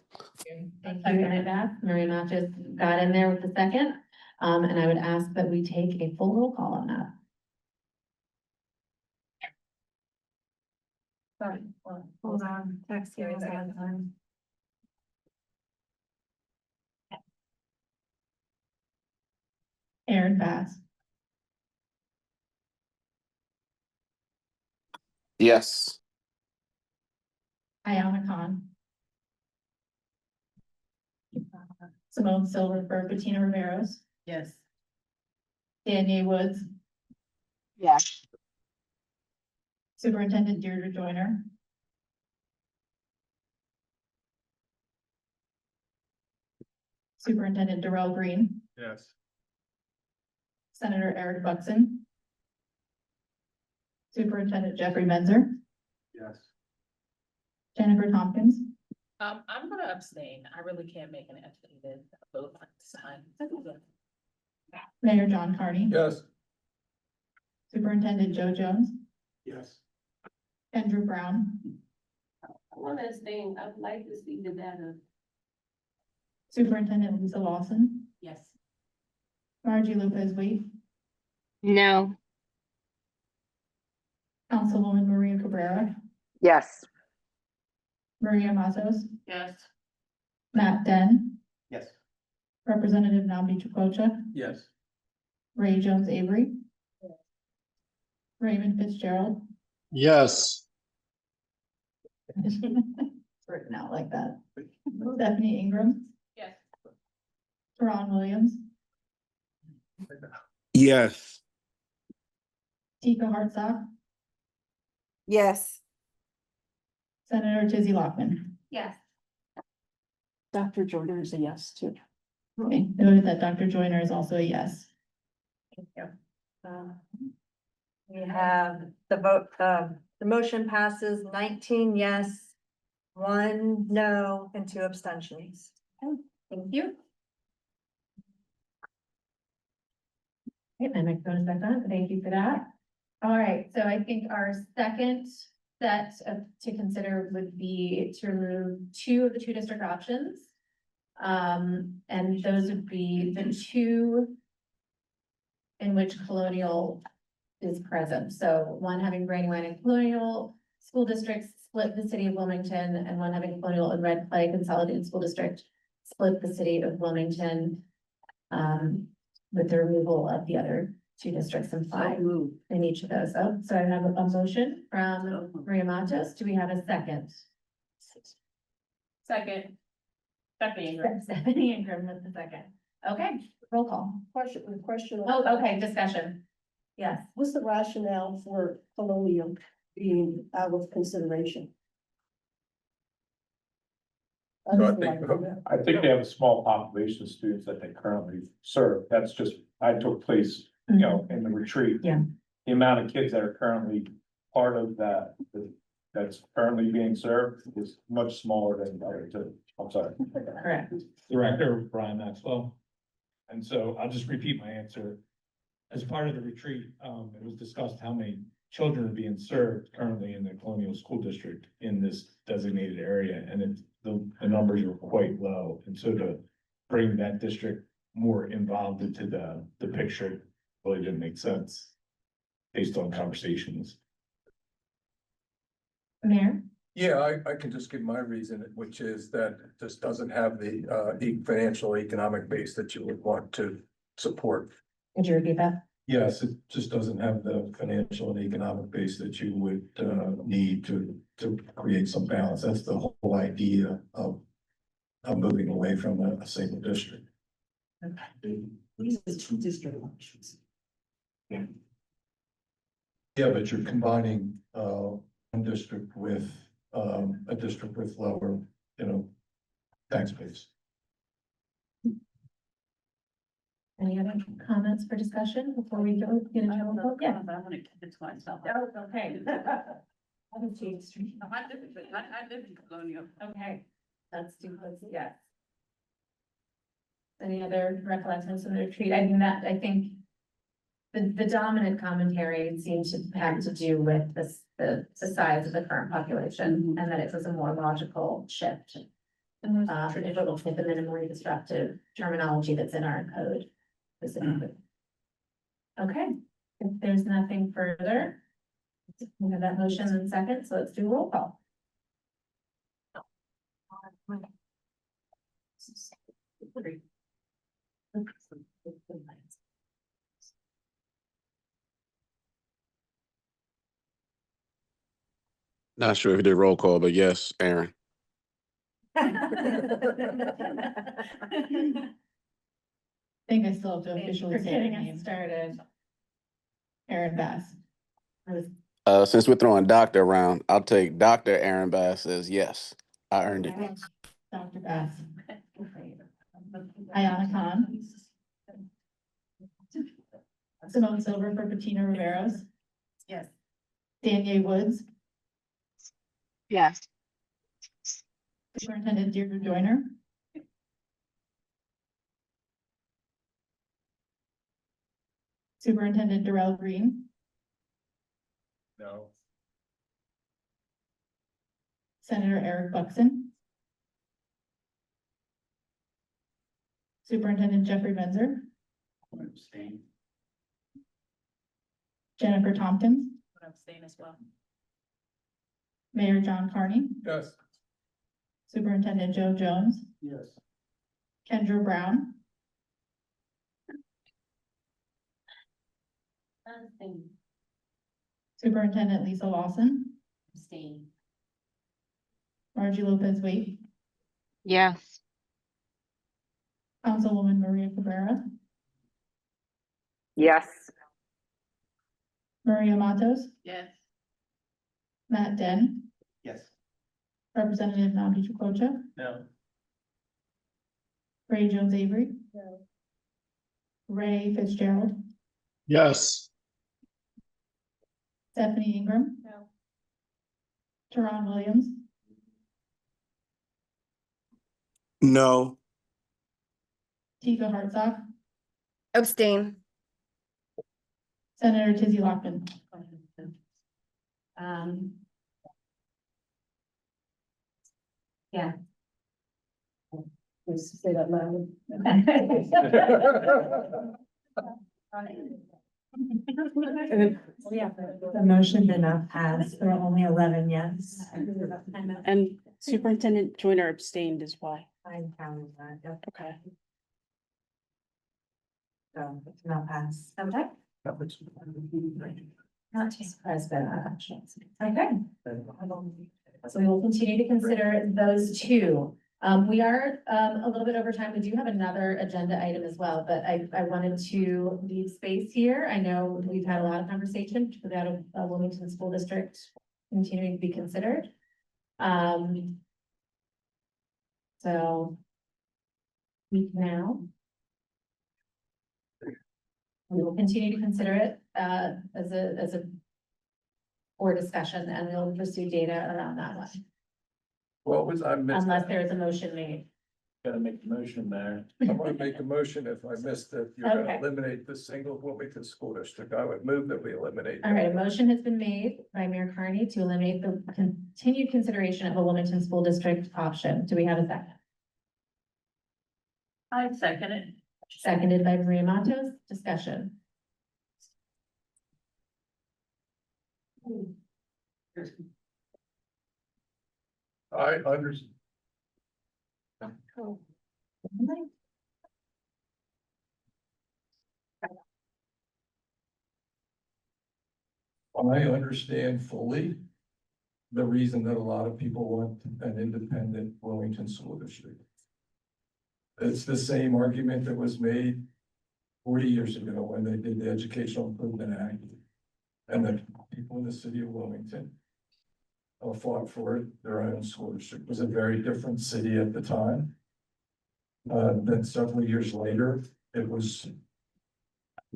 Thank you, Beth. Maria Matches got in there with the second. And I would ask that we take a full roll call on that.
Sorry, hold on, text here.
Aaron Bass,
Yes.
Ayana Khan, Simone Silverberg, Bettina Riveros,
Yes.
Danielle Woods,
Yes.
Superintendent Deirdre Joyner, Superintendent Darrell Green,
Yes.
Senator Eric Buxton, Superintendent Jeffrey Menzer,
Yes.
Jennifer Tompkins,
I'm gonna abstain. I really can't make an educated vote at this time.
Mayor John Carney,
Yes.
Superintendent Joe Jones,
Yes.
Andrew Brown,
I want to abstain. I would like to see the data.
Superintendent Lisa Lawson,
Yes.
Margie Lopez Wade,
No.
Councilwoman Maria Cabrera,
Yes.
Maria Matos,
Yes.
Matt Den,
Yes.
Representative Nambi Chukwocha,
Yes.
Ray Jones Avery, Raymond Fitzgerald,
Yes.
it's written out like that. Stephanie Ingram,
Yes.
Teron Williams,
Yes.
Tika Hartsock,
Yes.
Senator Tizzy Lockman.
Yes.
Dr. Joyner is a yes too.
Okay, noted that Dr. Joyner is also a yes.
Thank you. We have the vote, the motion passes 19 yes, 1 no, and 2 abstentions.
Thank you. Okay, my microphone is back on. Thank you for that. All right, so I think our second set of to consider would be to remove 2 of the 2 district options. And those would be the 2 in which Colonial is present. So one having Brandywine and Colonial school districts split the city of Wilmington, and one having Colonial and Red Clay Consolidated School District split the city of Wilmington. With the removal of the other 2 districts implied in each of those. So I have a motion from Maria Matos. Do we have a second?
Second. Stephanie Ingram.
Stephanie Ingram with the second. Okay, roll call.
Question.
Oh, okay, discussion. Yes.
What's the rationale for Colonial being out of consideration?
I think they have a small population of students that they currently serve. That's just, I took place, you know, in the retreat.
Yeah.
The amount of kids that are currently part of that, that's currently being served is much smaller than the other 2. I'm sorry.
Correct.
Director Brian Maxwell. And so I'll just repeat my answer. As part of the retreat, it was discussed how many children are being served currently in the Colonial School District in this designated area, and the numbers are quite low. And so to bring that district more involved into the picture really didn't make sense based on conversations.
Mayor?
Yeah, I can just give my reason, which is that it just doesn't have the financial economic base that you would want to support.
Could you repeat that?
Yes, it just doesn't have the financial and economic base that you would need to create some balance. That's the whole idea of moving away from a single district.
These are 2 district options.
Yeah, but you're combining one district with a district with lower, tax base.
Any other comments for discussion before we go get into a vote? Yeah.
I want to keep it to myself.
Oh, okay.
I live in Colonial.
Okay, let's yes. Any other recollections of the retreat? I think the dominant commentary seemed to have to do with the size of the current population, and that it was a more logical shift. If it will fit the minimally disruptive terminology that's in our code specifically. Okay, if there's nothing further, we have that motion in second, so let's do roll call.
Not sure if you did roll call, but yes, Aaron.
I think I still have to officially
For
say your
getting us
name.
started.
Aaron Bass.
Since we're throwing doctor around, I'll take Dr. Aaron Bass as yes. I earned it.
Dr. Bass. Ayana Khan. Simone Silver for Bettina Riveros.
Yes.
Danielle Woods.
Yes.
Superintendent Deirdre Joyner. Superintendent Darrell Green.
No.
Senator Eric Buxton. Superintendent Jeffrey Benzer.
Abstain.
Jennifer Tompkins.
Abstain as well.
Mayor John Carney.
Yes.
Superintendent Joe Jones.
Yes.
Kendra Brown. Superintendent Lisa Lawson.
Abstain.
Margie Lopez Waite.
Yes.
Councilwoman Maria Cabrera.
Yes.
Maria Matos.
Yes.
Matt Den.
Yes.
Representative Nabi Chakotcha.
No.
Ray Jones Avery. Ray Fitzgerald.
Yes.
Stephanie Ingram.
No.
Teron Williams.
No.
Tika Hartsock.
Abstain.
Senator Tizzy Lockman.
Yeah. Just say that loud.
The motion did not pass. There were only 11 yes.
And Superintendent Joyner abstained as well.
I counted that. Yep.
Okay.
So it's not pass.
Okay. Not too surprised by that, actually. Okay. So we will continue to consider those two. We are a little bit over time. We do have another agenda item as well, but I wanted to leave space here. I know we've had a lot of conversation about a Wilmington School District continuing to be considered. So we will continue to consider it as a for discussion, and we'll pursue data around that one,
What was I missed?
unless there is a motion made.
Gotta make the motion there. I'm gonna make a motion if I missed it. You're
Okay.
gonna eliminate the single Wilmington School District. I would move that we eliminate.
All right, a motion has been made by Mayor Carney to eliminate the continued consideration of a Wilmington School District option. Do we have a second?
I second it.
Seconded by Maria Matos. Discussion.
I understand. I understand fully the reason that a lot of people want an independent Wilmington School District. It's the same argument that was made 40 years ago when they did the Educational Improvement Act. And the people in the city of Wilmington fought for their own school district. It was a very different city at the time. Then several years later, it was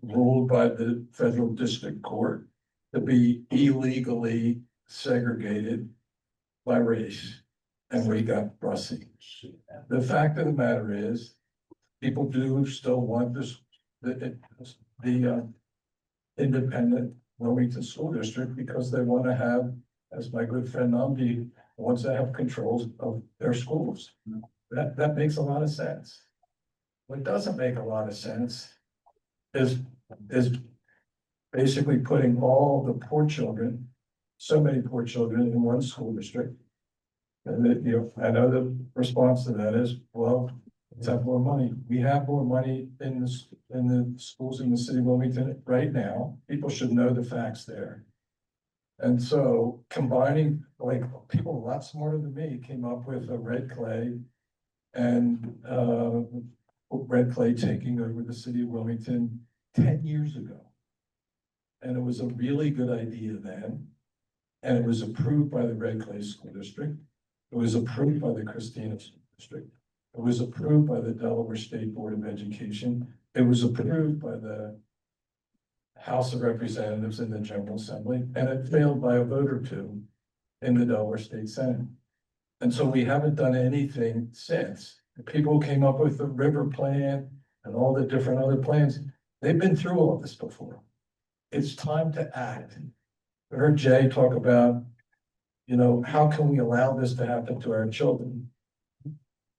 ruled by the federal district court to be illegally segregated by race, and we got Brussy. The fact of the matter is, people do still want this, the independent Wilmington School District because they want to have, as my good friend Namdi wants to have controls of their schools. That makes a lot of sense. What doesn't make a lot of sense is basically putting all the poor children, so many poor children in one school district. And that, I know the response to that is, well, let's have more money. We have more money in the schools in the city of Wilmington right now. People should know the facts there. And so combining, like, people a lot smarter than me came up with a red clay and red clay taking over the city of Wilmington 10 years ago. And it was a really good idea then. And it was approved by the Red Clay School District. It was approved by the Christina School District. It was approved by the Delaware State Board of Education. It was approved by the House of Representatives in the General Assembly, and it failed by a vote or two in the Delaware State Senate. And so we haven't done anything since. The people who came up with the river plan and all the different other plans, they've been through all of this before. It's time to act. I heard Jay talk about, how can we allow this to happen to our children?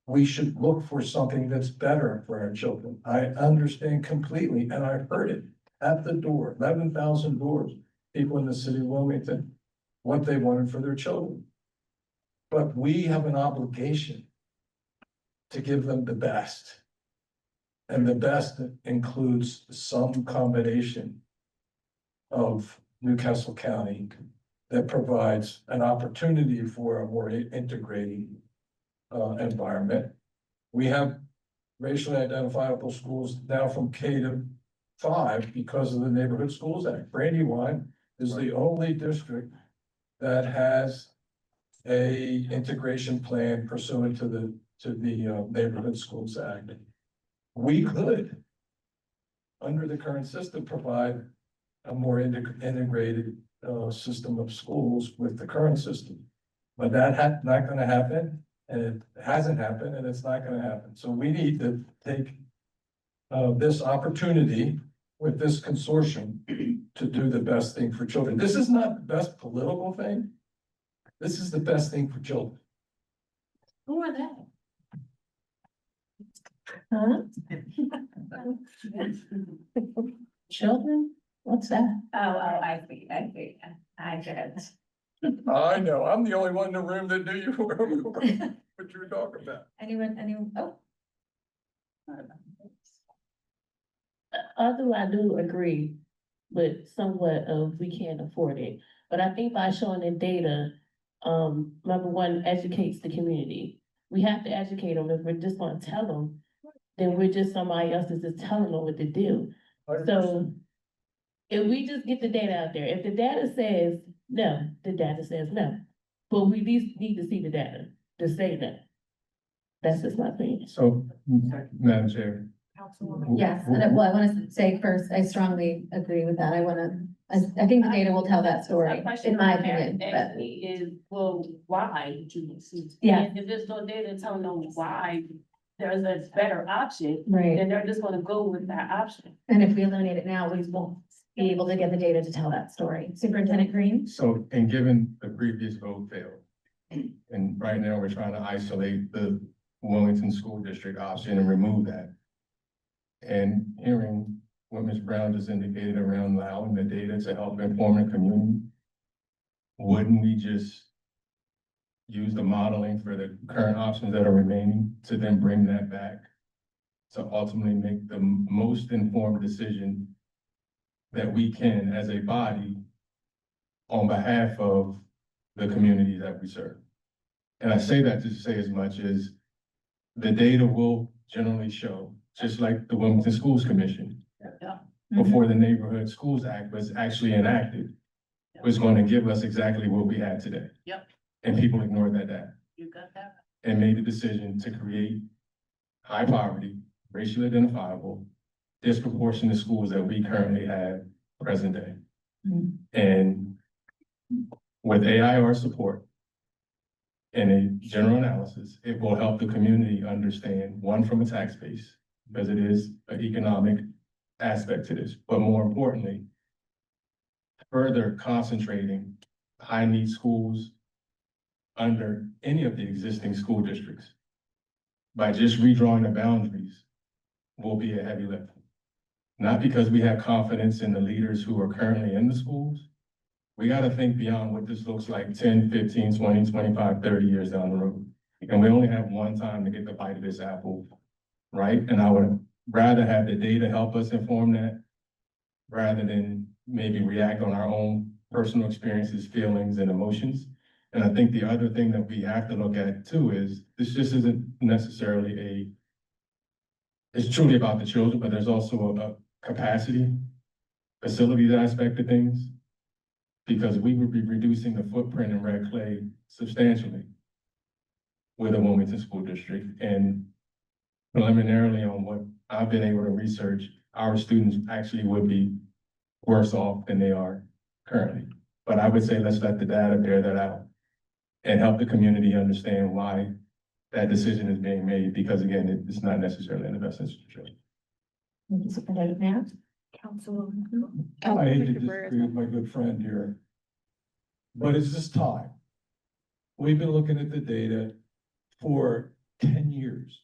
We should look for something that's better for our children. I understand completely, and I heard it at the door, 11,000 doors, people in the city of Wilmington, what they wanted for their children. But we have an obligation to give them the best. And the best includes some combination of Newcastle County that provides an opportunity for a more integrated environment. We have racially identifiable schools now from K to 5 because of the Neighborhood Schools Act. Brandywine is the only district that has a integration plan pursuant to the Neighborhood Schools Act. We could, under the current system, provide a more integrated system of schools with the current system. But that not gonna happen, and it hasn't happened, and it's not gonna happen. So we need to take this opportunity with this consortium to do the best thing for children. This is not the best political thing. This is the best thing for children.
Who are they? Huh? Children? What's that? Oh, I see, I get it.
I know, I'm the only one in the room that knew what you were talking about.
Anyone, oh.
Although I do agree with somewhat of we can't afford it, but I think by showing the data, number one, educates the community. We have to educate them. If we're just gonna tell them, then we're just somebody else is just telling them what to do. So if we just get the data out there, if the data says no, the data says no. But we at least need to see the data to say that. That's just my opinion.
So, Madam Chair.
Yes, and I want to say first, I strongly agree with that. I think the data will tell that story, in my opinion, but.
Is, well, why do you see?
Yeah.
If there's no data telling them why there's a better option,
Right.
then they're just gonna go with that option.
And if we eliminate it now, we won't be able to get the data to tell that story. Superintendent Green?
So, and given the previous vote failed, and right now we're trying to isolate the Wilmington School District option and remove that. And hearing what Ms. Brown just indicated around allowing the data to help inform the community, wouldn't we just use the modeling for the current options that are remaining to then bring that back to ultimately make the most informed decision that we can as a body on behalf of the communities that we serve? And I say that to say as much as the data will generally show, just like the Wilmington Schools Commission, before the Neighborhood Schools Act was actually enacted, was going to give us exactly what we have today.
Yep.
And people ignored that data
You got that?
and made the decision to create high poverty, racially identifiable, disproportionate schools that we currently have present day. And with AIR support and a general analysis, it will help the community understand, one, from a tax base, because it is an economic aspect to this, but more importantly, further concentrating high need schools under any of the existing school districts by just redrawing the boundaries will be a heavy lift. Not because we have confidence in the leaders who are currently in the schools. We got to think beyond what this looks like 10, 15, 20, 25, 30 years down the road. And we only have one time to get the bite of this apple, right? And I would rather have the data help us inform that rather than maybe react on our own personal experiences, feelings, and emotions. And I think the other thing that we have to look at too is this just isn't necessarily it's truly about the children, but there's also a capacity, facilities aspect of things, because we would be reducing the footprint in red clay substantially with the Wilmington School District. And preliminarily on what I've been able to research, our students actually would be worse off than they are currently. But I would say let's let the data bear that out and help the community understand why that decision is being made, because again, it's not necessarily in the best interest of children.
Thank you, Superintendent Matt.
Councilwoman.
I hate to disagree with my good friend here, but it's just time. We've been looking at the data for 10 years,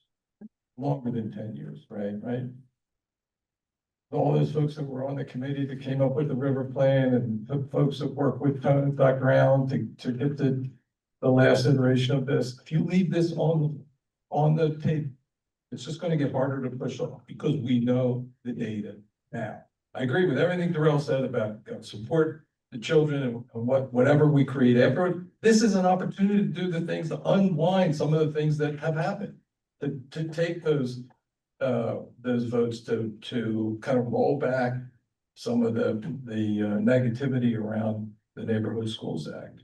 longer than 10 years, right? All those folks that were on the committee that came up with the river plan and the folks that work with Dr. Allen to get the last iteration of this. If you leave this on the tape, it's just going to get harder to push off because we know the data now. I agree with everything Darrell said about support the children and whatever we create afterward. This is an opportunity to do the things to unwind some of the things that have happened, to take those votes to kind of roll back some of the negativity around the Neighborhood Schools Act.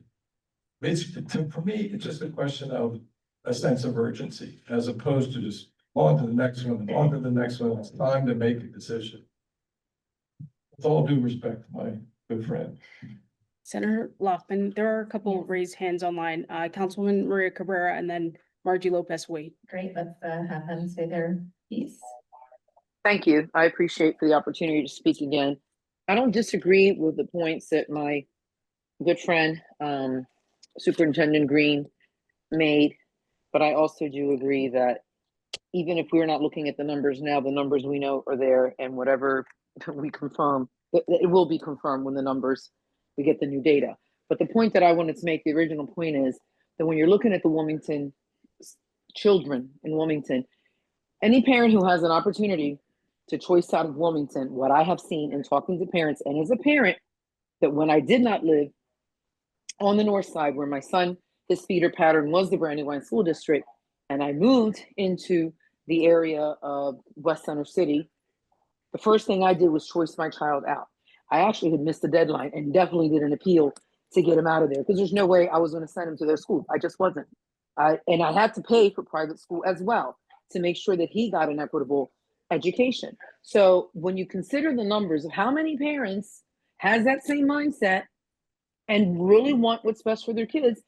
For me, it's just a question of a sense of urgency as opposed to just on to the next one, on to the next one. It's time to make a decision. With all due respect to my good friend.
Senator Lockman, there are a couple raised hands online, Councilwoman Maria Cabrera and then Margie Lopez Wade.
Great, let's have them say their piece.
Thank you. I appreciate for the opportunity to speak again. I don't disagree with the points that my good friend, Superintendent Green made, but I also do agree that even if we're not looking at the numbers now, the numbers we know are there, and whatever we confirm, it will be confirmed when the numbers, we get the new data. But the point that I wanted to make, the original point is that when you're looking at the Wilmington children in Wilmington, any parent who has an opportunity to choice out of Wilmington, what I have seen in talking to parents, and as a parent, that when I did not live on the north side where my son, his feeder pattern was the Brandywine School District, and I moved into the area of West Center City, the first thing I did was choice my child out. I actually had missed the deadline and definitely did an appeal to get him out of there because there's no way I was going to send him to their school. I just wasn't. And I had to pay for private school as well to make sure that he got an equitable education. So when you consider the numbers of how many parents has that same mindset and really want what's best for their kids,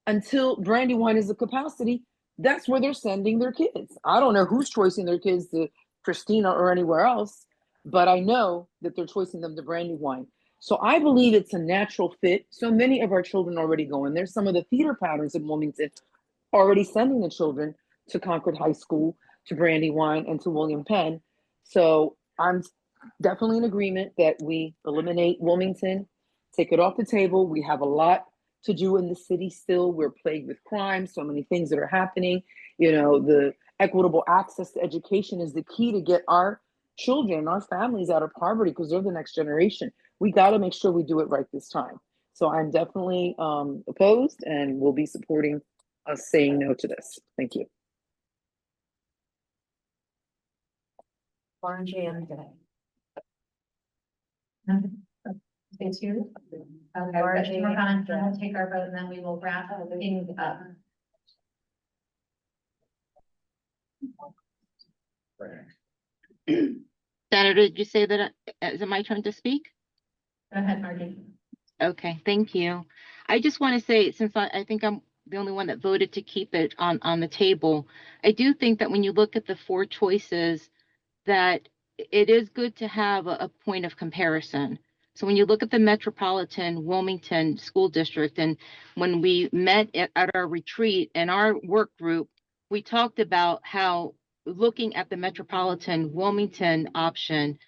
until Brandywine is a capacity, that's where they're sending their kids. I don't know who's choosing their kids to Christina or anywhere else, but I know that they're choosing them to Brandywine. So I believe it's a natural fit. So many of our children already go in there. Some of the feeder patterns in Wilmington already sending the children to Concord High School, to Brandywine, and to William Penn. So I'm definitely in agreement that we eliminate Wilmington, take it off the table. We have a lot to do in the city still. We're plagued with crime, so many things that are happening. You know, the equitable access to education is the key to get our children, our families out of poverty because they're the next generation. We got to make sure we do it right this time. So I'm definitely opposed and will be supporting us saying no to this. Thank you.
Margie and
It's you. Okay,
Margie,
we're on, we'll take our vote and then we will wrap things up.
Senator, did you say that, is it my turn to speak?
Go ahead, Margie.
Okay, thank you. I just want to say, since I think I'm the only one that voted to keep it on the table, I do think that when you look at the four choices, that it is good to have a point of comparison. So when you look at the Metropolitan Wilmington School District, and when we met at our retreat and our work group, we talked about how looking at the Metropolitan Wilmington option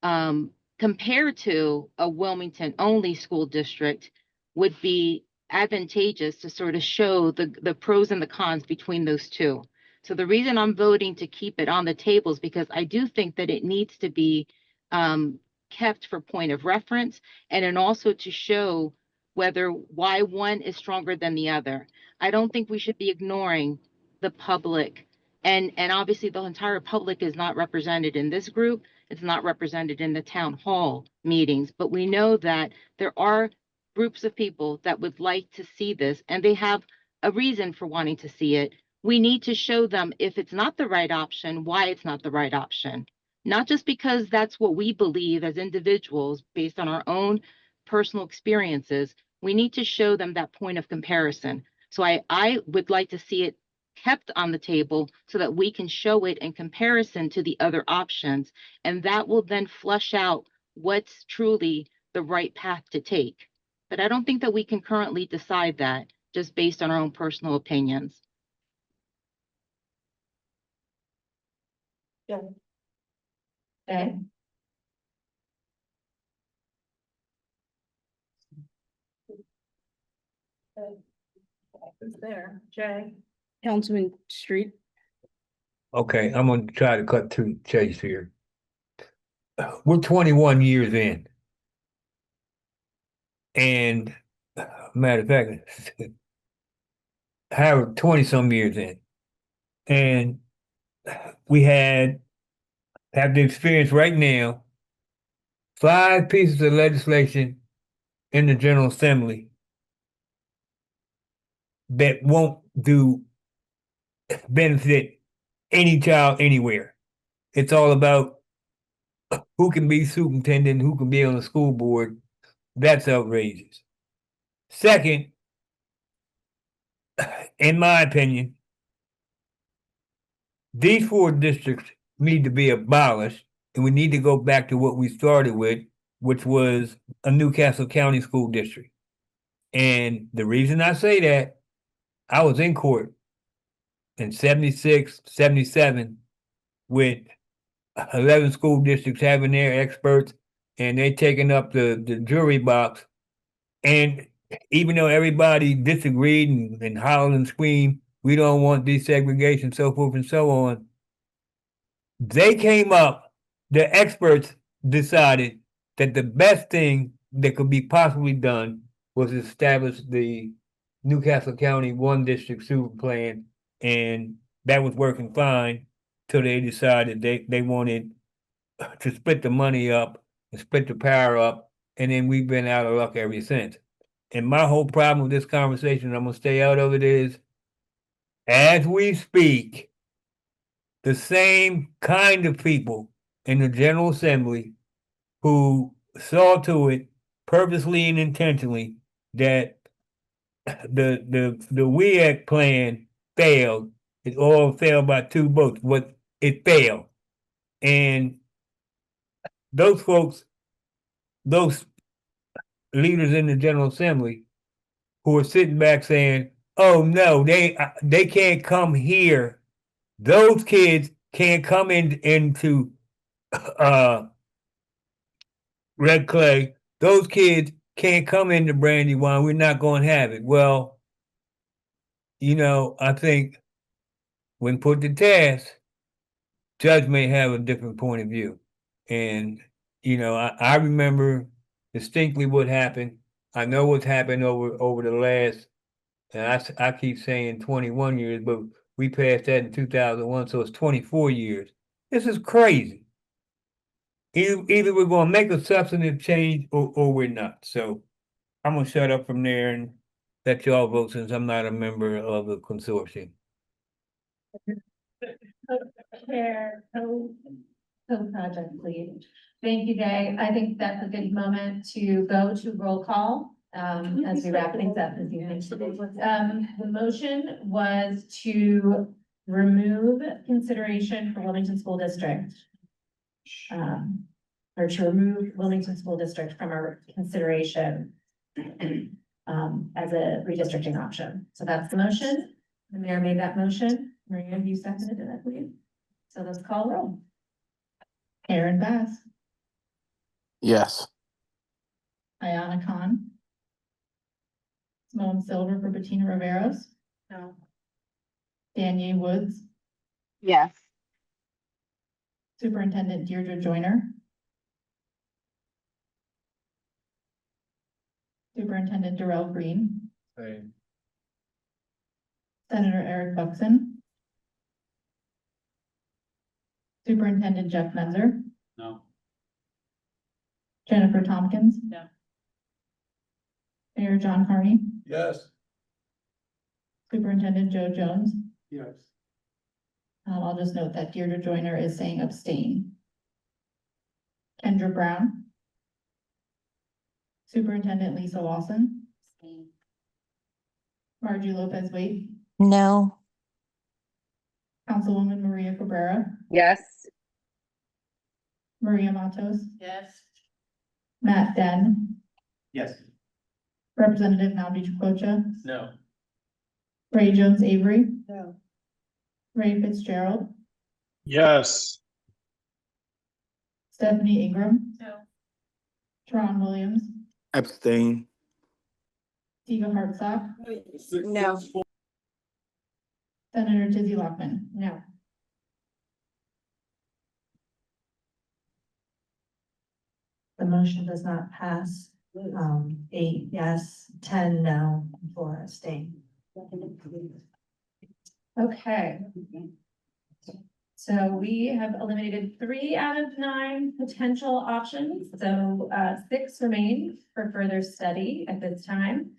compared to a Wilmington only school district would be advantageous to sort of show the pros and the cons between those two. So the reason I'm voting to keep it on the table is because I do think that it needs to be kept for point of reference, and then also to show why one is stronger than the other. I don't think we should be ignoring the public, and obviously the entire public is not represented in this group. It's not represented in the town hall meetings, but we know that there are groups of people that would like to see this, and they have a reason for wanting to see it. We need to show them, if it's not the right option, why it's not the right option. Not just because that's what we believe as individuals based on our own personal experiences. We need to show them that point of comparison. So I would like to see it kept on the table so that we can show it in comparison to the other options. And that will then flush out what's truly the right path to take. But I don't think that we can currently decide that just based on our own personal opinions.
Yeah. Okay.
Who's there? Jay?
Councilman Street.
Okay, I'm gonna try to cut to the chase here. We're 21 years in. And matter of fact, Howard 20 some years in. And we have the experience right now, 5 pieces of legislation in the General Assembly that won't benefit any child anywhere. It's all about who can be superintendent, who can be on the school board. That's outrageous. Second, in my opinion, these 4 districts need to be abolished, and we need to go back to what we started with, which was a Newcastle County School District. And the reason I say that, I was in court in 76, 77 with 11 school districts having their experts, and they taking up the jury box. And even though everybody disagreed and hollered and screamed, we don't want desegregation, so forth and so on, they came up, the experts decided that the best thing that could be possibly done was establish the Newcastle County 1 district super plan, and that was working fine till they decided they wanted to split the money up and split the power up, and then we've been out of luck ever since. And my whole problem with this conversation, I'm gonna stay out of it, is as we speak, the same kind of people in the General Assembly who saw to it purposely and intentionally that the WEAC plan failed. It all failed by 2 votes, but it failed. And those folks, those leaders in the General Assembly who are sitting back saying, oh no, they can't come here. Those kids can't come into Red Clay. Those kids can't come into Brandywine. We're not going to have it. Well, I think when put to task, Judge may have a different point of view. And, I remember distinctly what happened. I know what's happened over the last, and I keep saying 21 years, but we passed that in 2001, so it's 24 years. This is crazy. Either we're going to make a substantive change or we're not. So I'm going to shut up from there and let y'all vote since I'm not a member of the consortium.
Chair, co-project lead. Thank you, Jay. I think that's a good moment to go to roll call as we wrap things up this evening. The motion was to remove consideration for Wilmington School District. or to remove Wilmington School District from our consideration as a redistricting option. So that's the motion. The mayor made that motion. Maria, you seconded it, I believe. So let's call roll.
Aaron Bass,
Yes.
Ayana Khan. Simone Silver for Bettina Riveros,
No.
Danielle Woods,
Yes.
Superintendent Deirdre Joyner. Superintendent Darrell Green,
Same.
Senator Eric Buxton. Superintendent Jeff Menzer,
No.
Jennifer Tompkins.
No.
Mayor John Carney,
Yes.
Superintendent Joe Jones.
Yes.
I'll just note that Deirdre Joyner is saying abstain. Kendra Brown. Superintendent Lisa Lawson. Margie Lopez Wade.
No.
Councilwoman Maria Cabrera.
Yes.
Maria Matos.
Yes.
Matt Den.
Yes.
Representative Naldi Chukwocha.
No.
Ray Jones Avery.
No.
Ray Fitzgerald.
Yes.
Stephanie Ingram.
No.
Teron Williams.
Abstain.
Tiva Hartsock.
No.
Senator Tizzy Lockman.
No.
The motion does not pass. 8 yes, 10 no, 4 abstain.
Okay. So we have eliminated 3 out of 9 potential options, so 6 remain for further study at this time.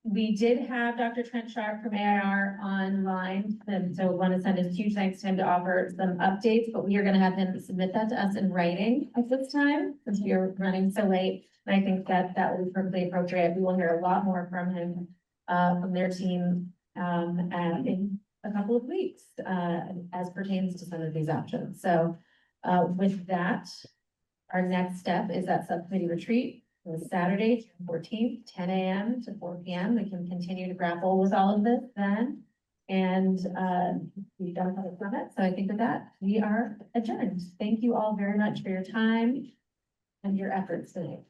We did have Dr. Trent Sharp from AIR online, and so want to send a huge thanks to him to offer some updates, but we are going to have him submit that to us in writing at this time, since we are running so late. And I think that that will be perfectly appropriate. We will hear a lot more from him, from their team, and in a couple of weeks, as pertains to some of these options. So, with that, our next step is that subcommittee retreat. It Saturday, June 14th, 10 a.m. to 4 p.m. We can continue to grapple with all of this then. And we've done public comment. So I think with that, we are adjourned. Thank you all very much for your time and your efforts today.